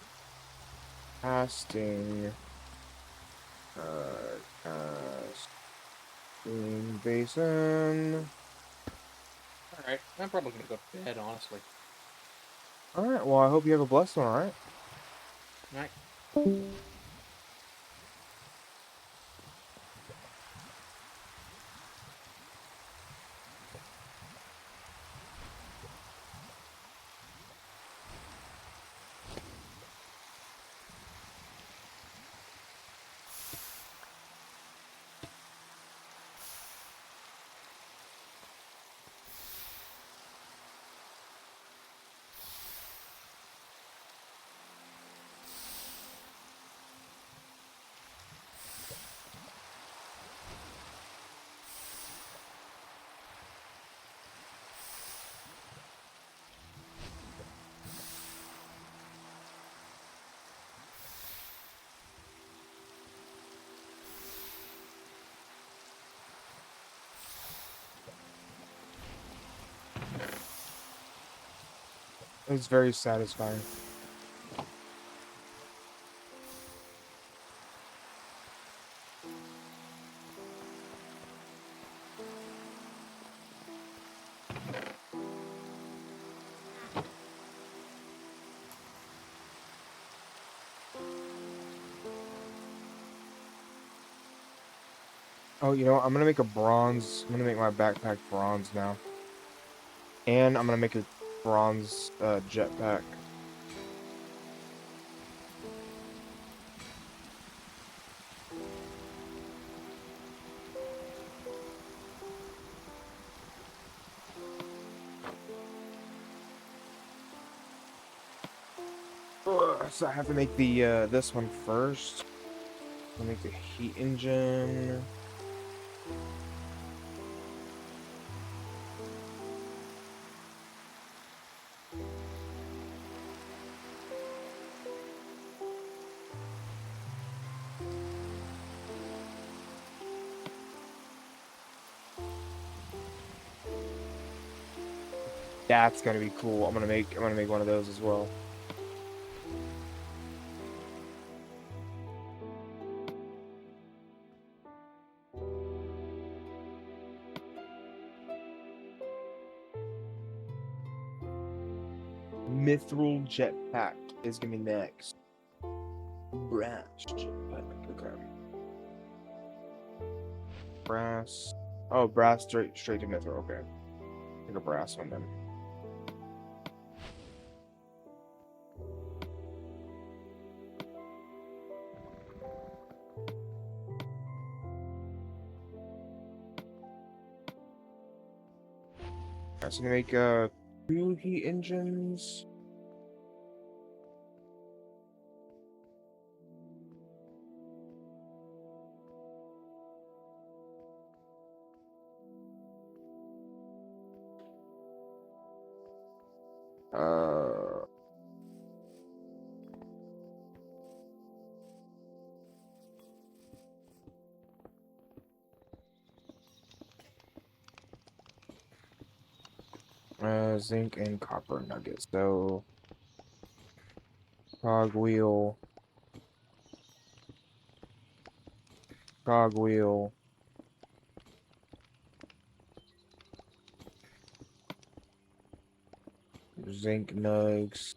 Speaker 1: casting casting basin.
Speaker 4: Alright, I'm probably gonna go to bed, honestly.
Speaker 1: Alright, well I hope you have a blessed one, alright?
Speaker 4: Alright.
Speaker 1: It's very satisfying. Oh, you know what? I'm gonna make a bronze. I'm gonna make my backpack bronze now. And I'm gonna make a bronze jetpack. Ugh, so I have to make the this one first. I'll make the heat engine. That's gonna be cool. I'm gonna make one of those as well. Mithril jetpack is gonna be next. Brass jetpack. Okay. Brass. Oh, brass straight to mithril. Okay. Take a brass one then. Alright, so I'm gonna make 2 heat engines. Uh Zinc and copper nuggets. So, cogwheel, cogwheel. Zinc nugs.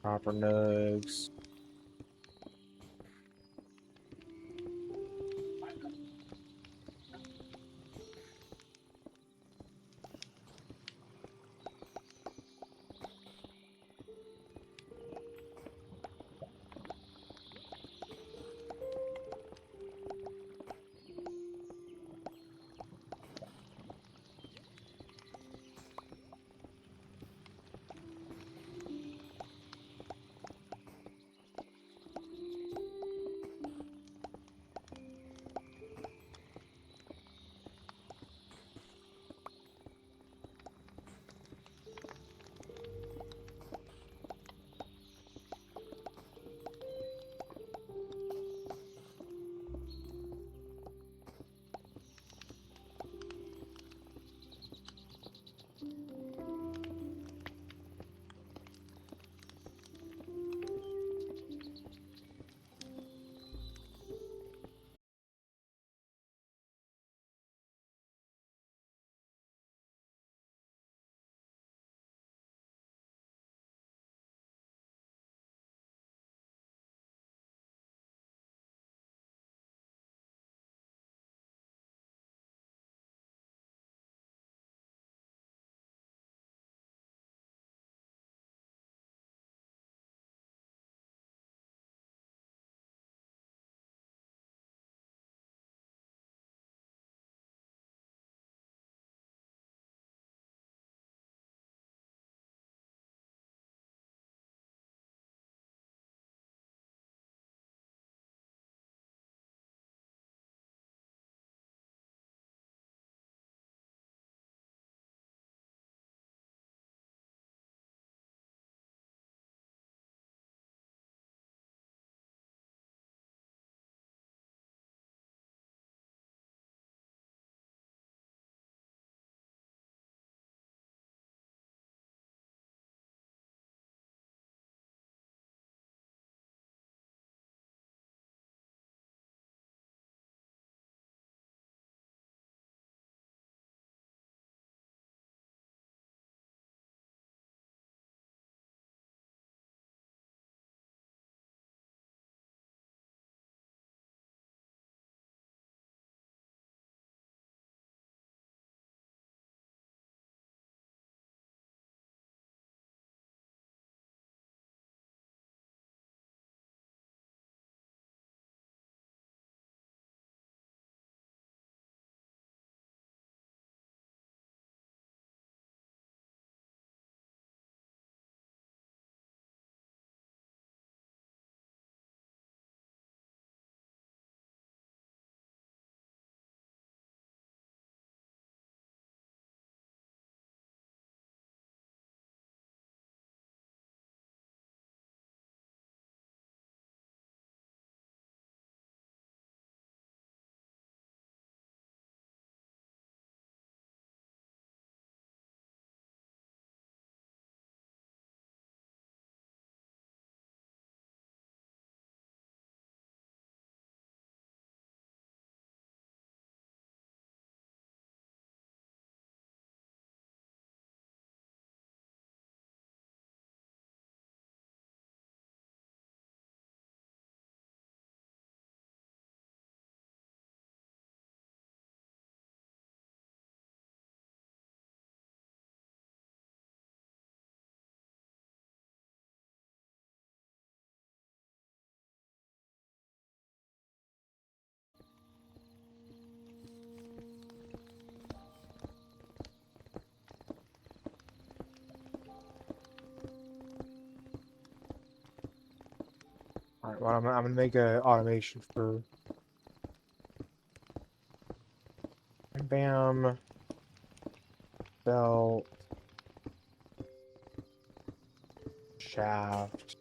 Speaker 1: Copper nugs. Alright, well, I'm gonna make a automation for bam, belt, shaft,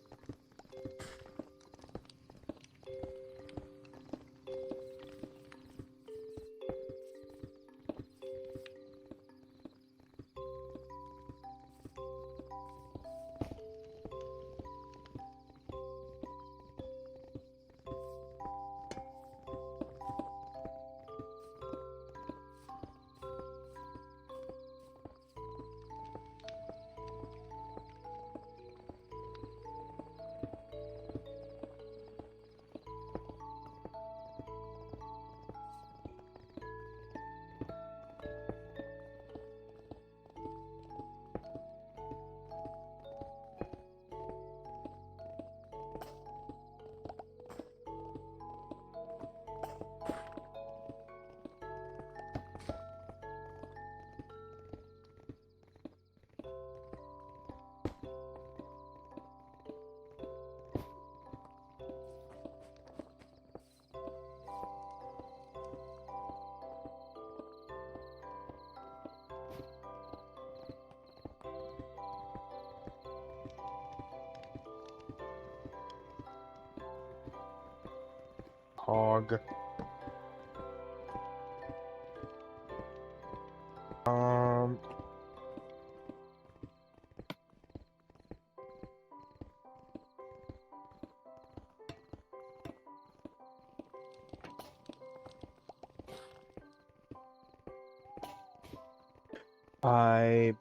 Speaker 1: Hog. Um. Pipe.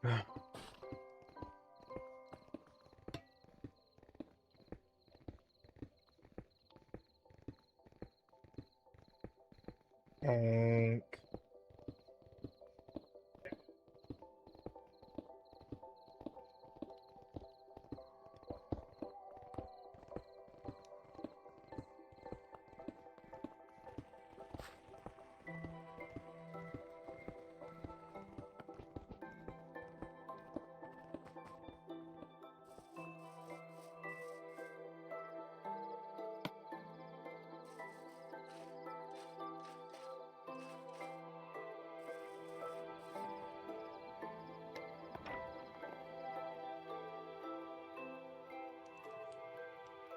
Speaker 1: Tank.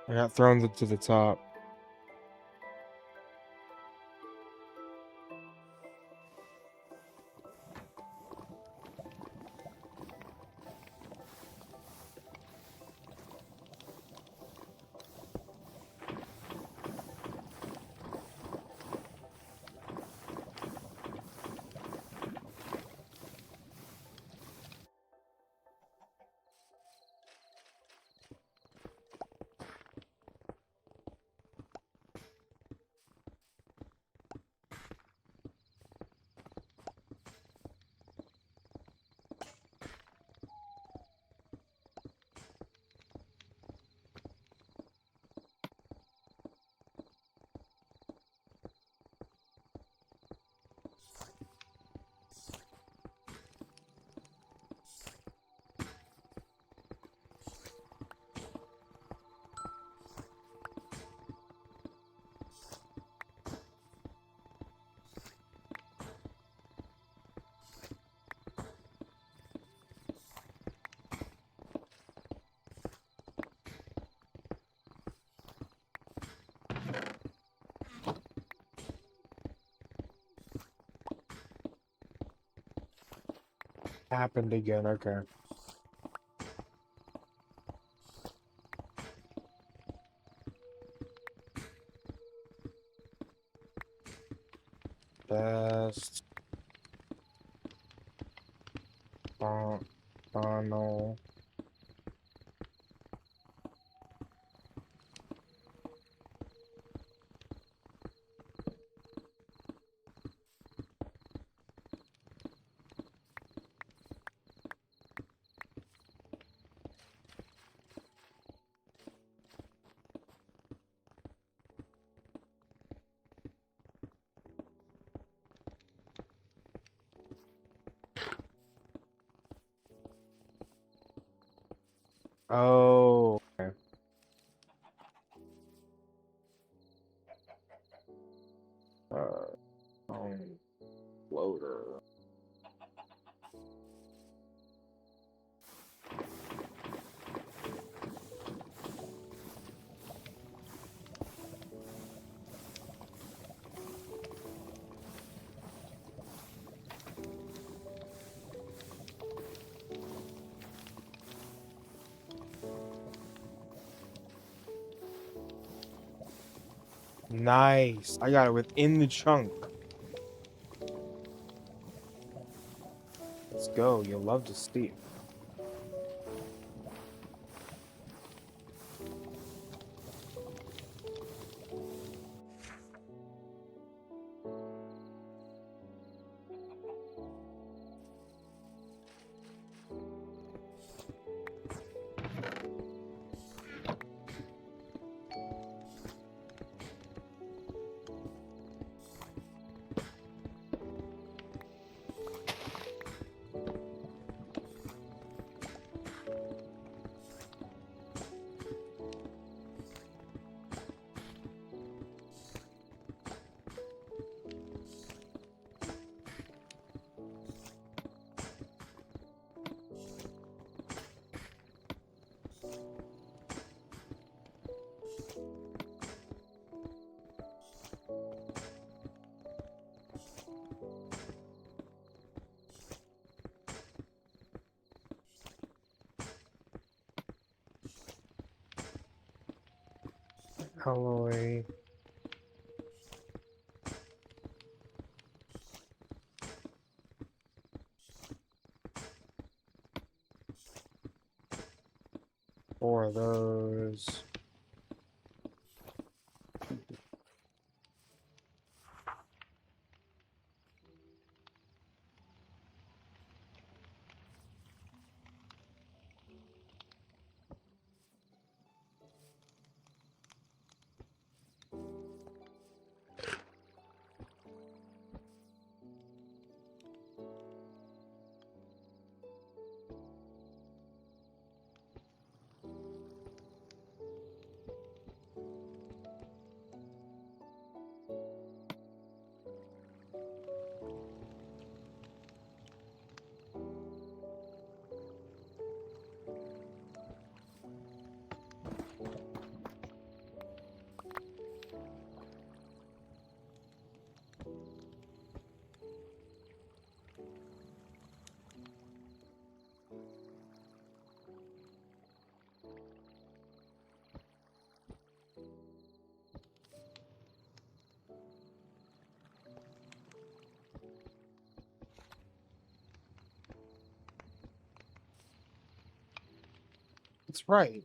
Speaker 1: I got thrown to the top. Happened again. Okay. Best. Funnel. Oh. Okay. Loader. Nice. I got it within the chunk. Let's go. You'll love to see it. alloy. Four of those. That's right.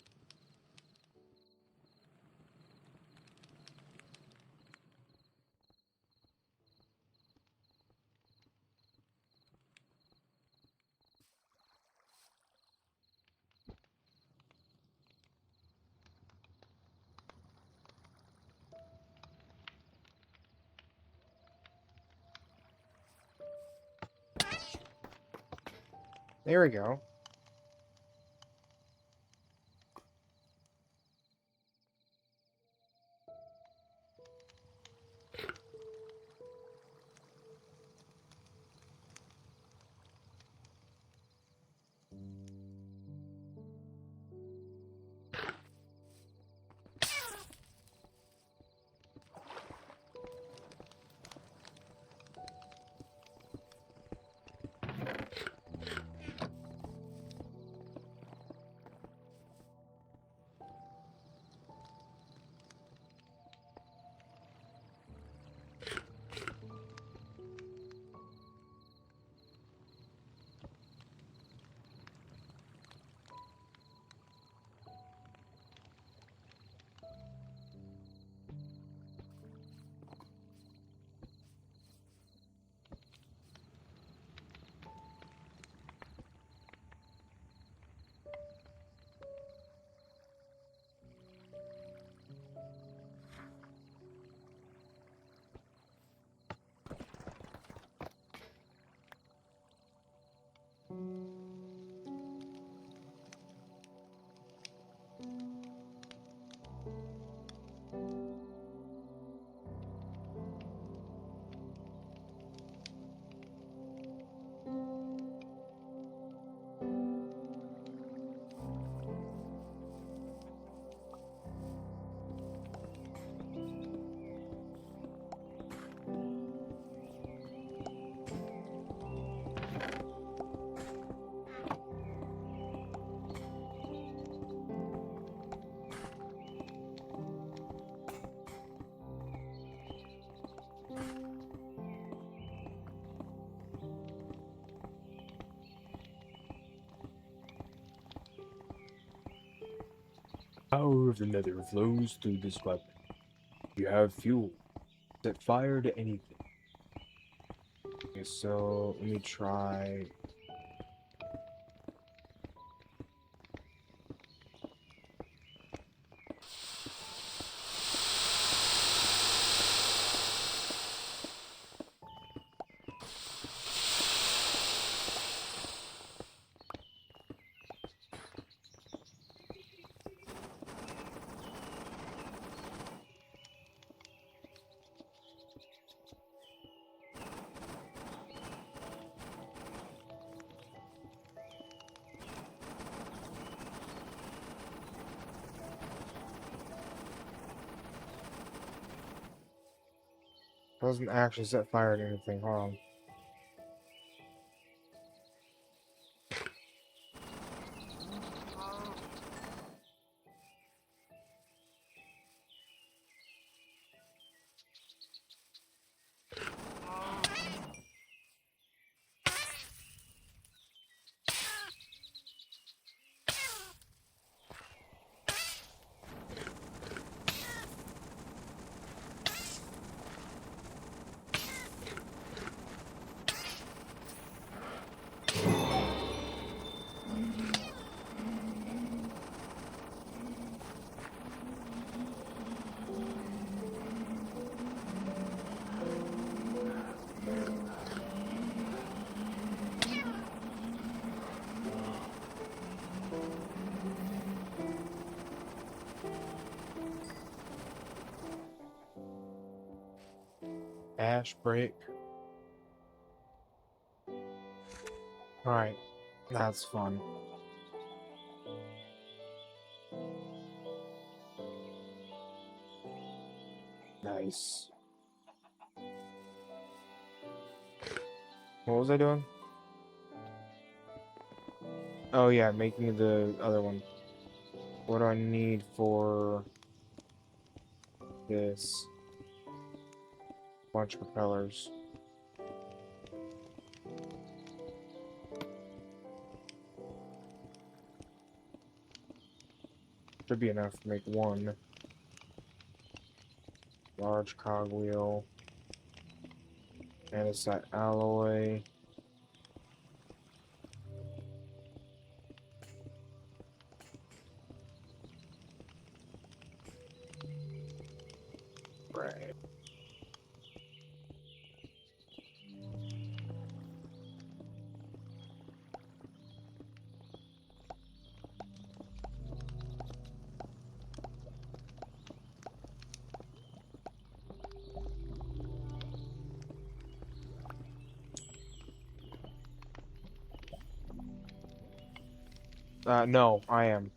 Speaker 1: There we go. Power of the nether flows through this weapon. You have fuel. Set fire to anything. Okay, so let me try. Doesn't actually set fire to anything. Hold on. Ash break. Alright, that's fun. Nice. What was I doing? Oh yeah, making the other one. What do I need for this? Bunch of propellers. Should be enough to make one. Large cogwheel. Andesite alloy. Right. No, I am.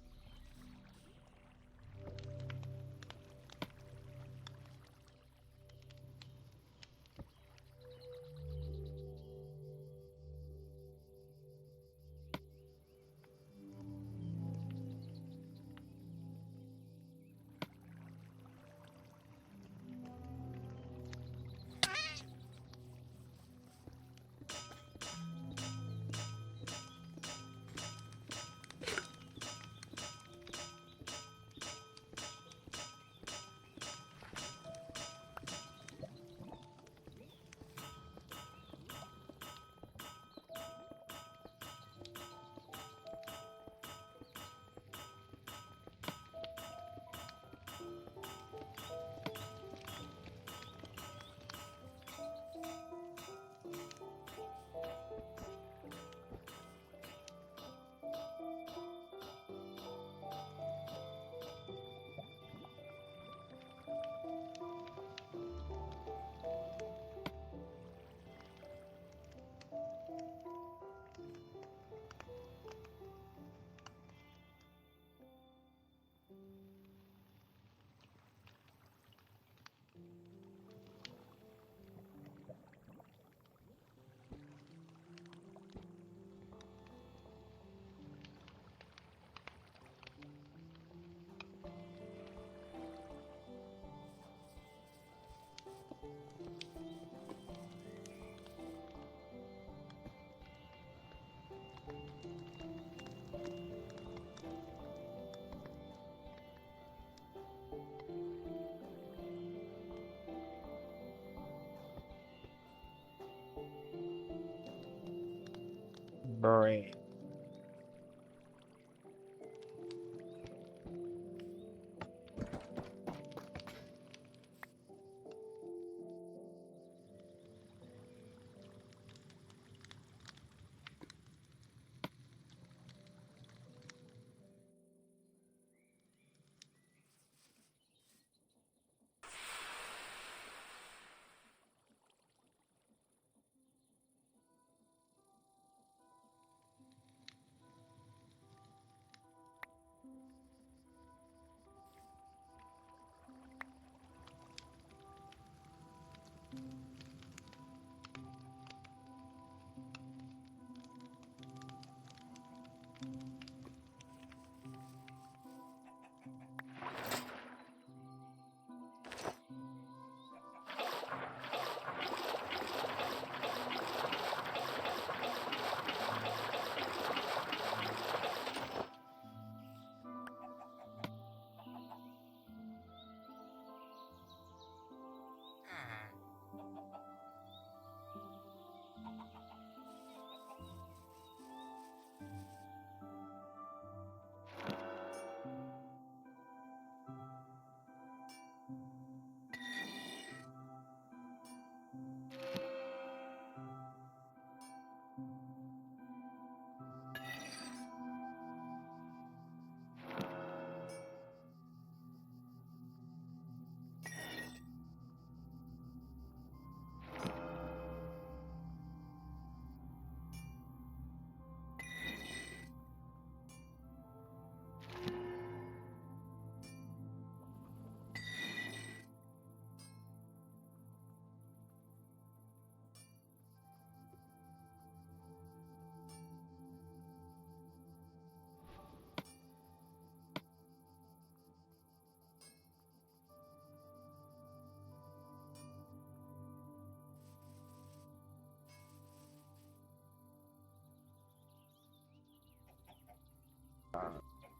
Speaker 1: Brain.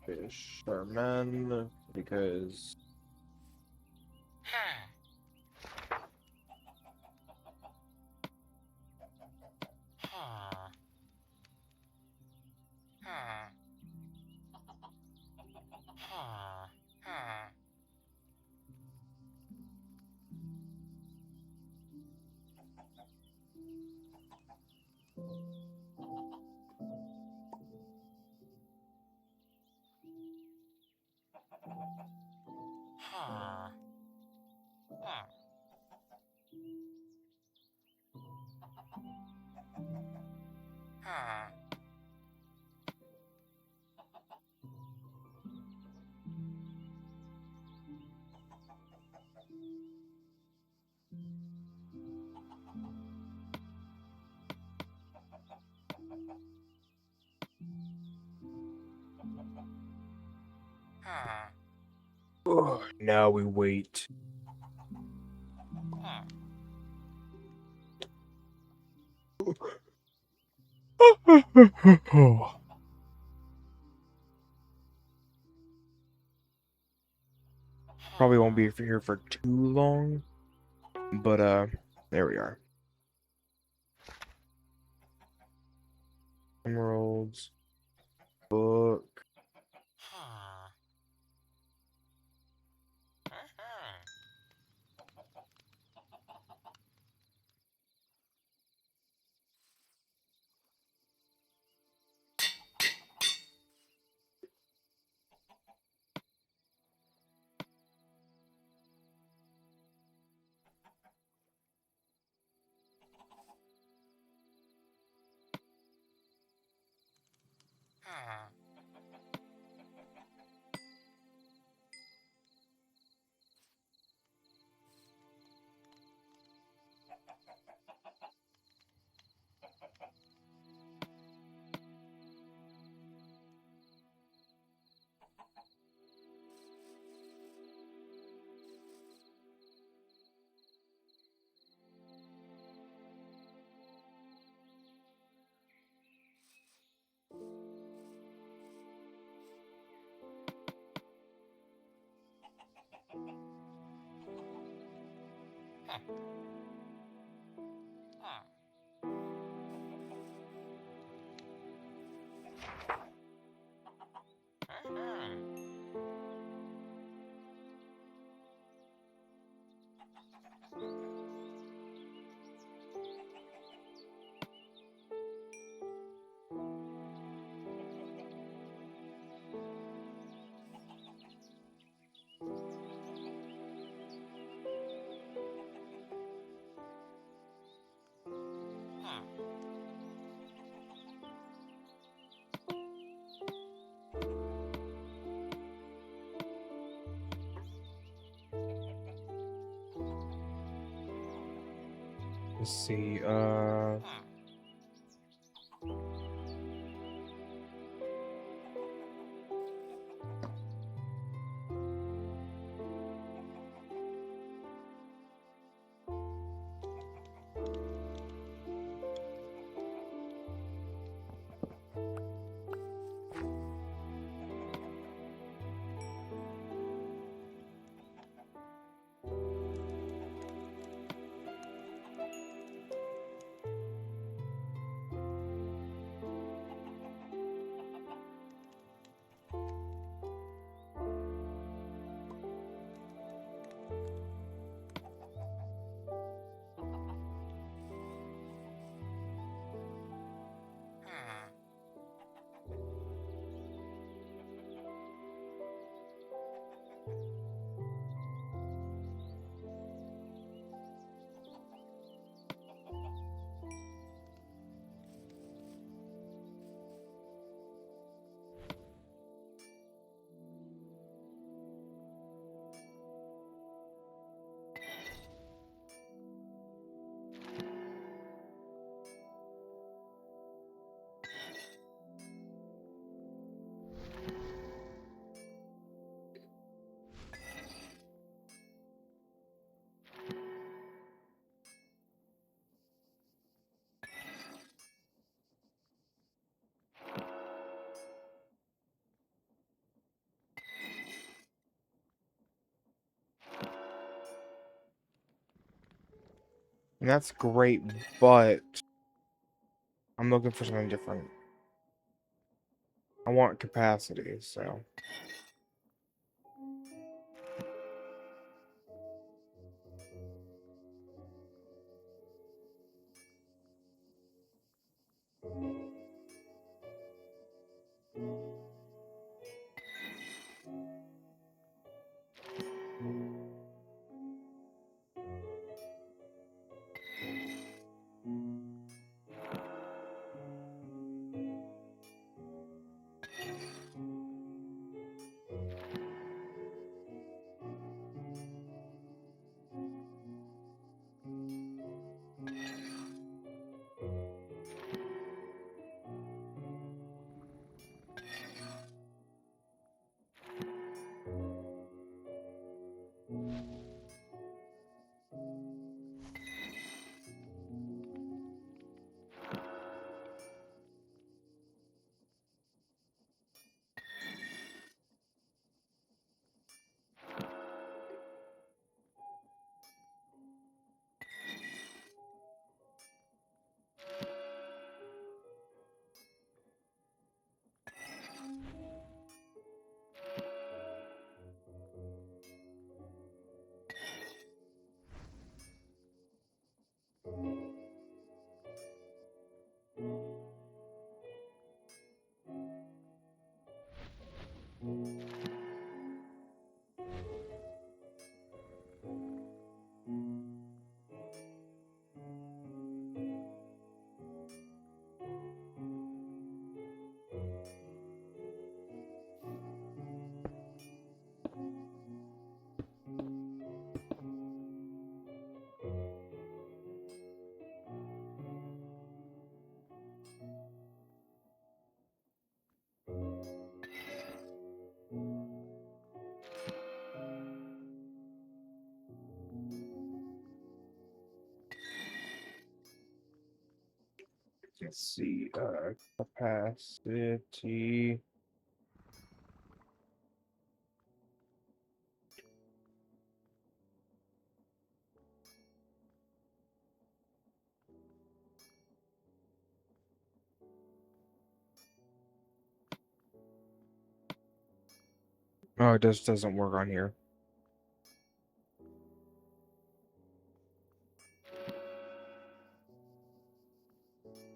Speaker 1: fisherman because now we wait. Probably won't be here for too long, but there we are. Emeralds, book. Let's see, And that's great, but I'm looking for something different. I want capacity, so. Let's see, capacity. Oh, it just doesn't work on here.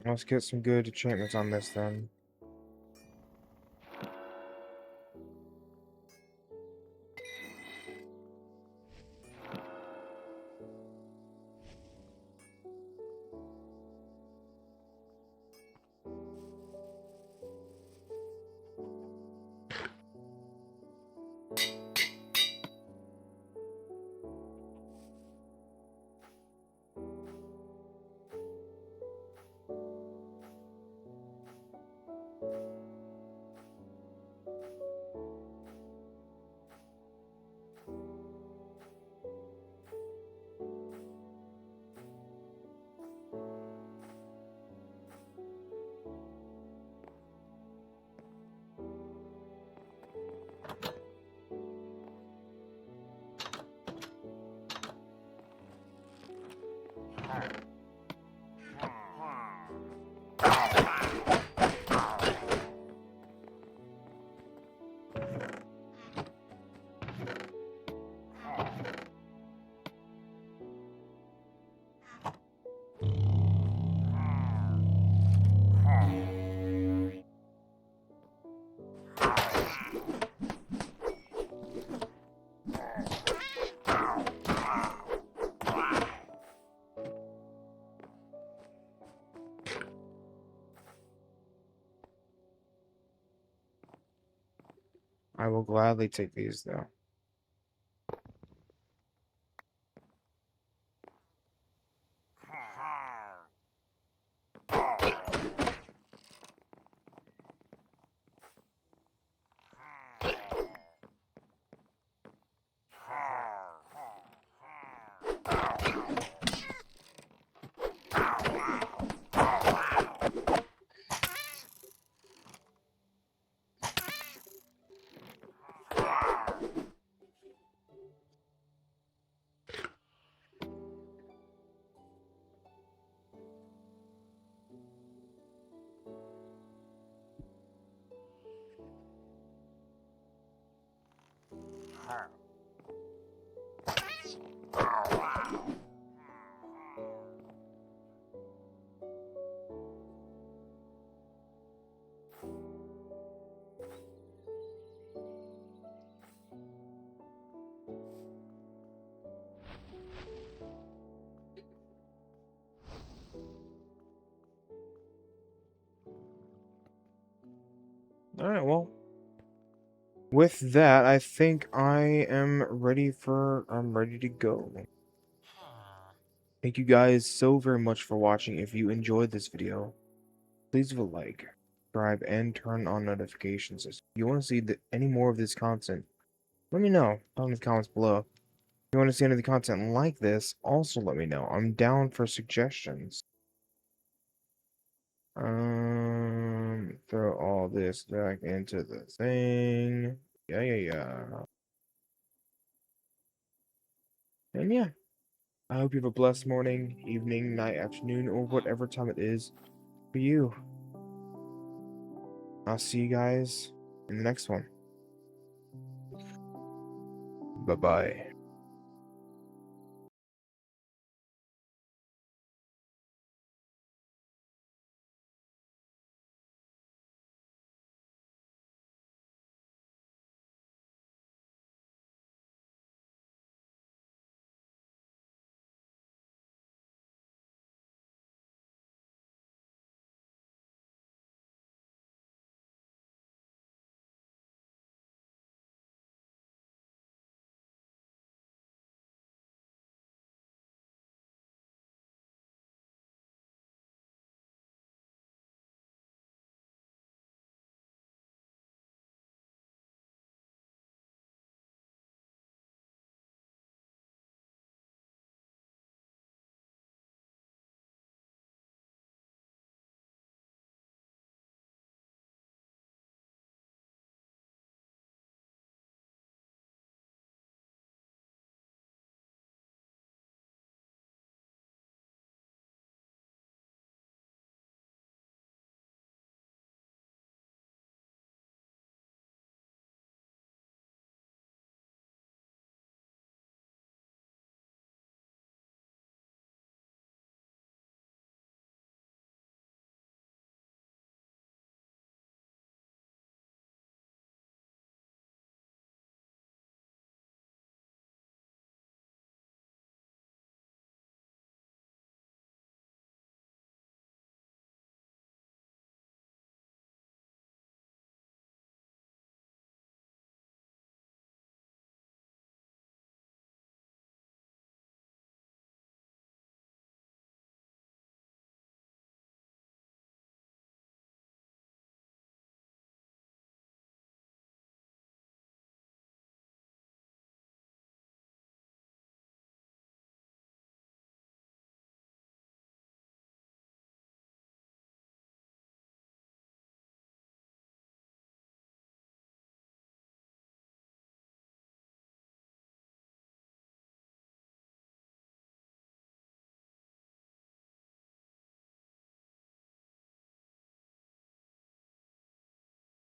Speaker 1: Let's get some good enchantments on this then. I will gladly take these though. Alright, well. With that, I think I'm ready to go. Thank you guys so very much for watching. If you enjoyed this video, please leave a like, subscribe, and turn on notifications. If you want to see any more of this content, let me know down in the comments below. If you want to see any of the content like this, also let me know. I'm down for suggestions. Throw all this back into the thing. Yeah. And yeah, I hope you have a blessed morning, evening, night, afternoon, or whatever time it is for you. I'll see you guys in the next one. Bye-bye.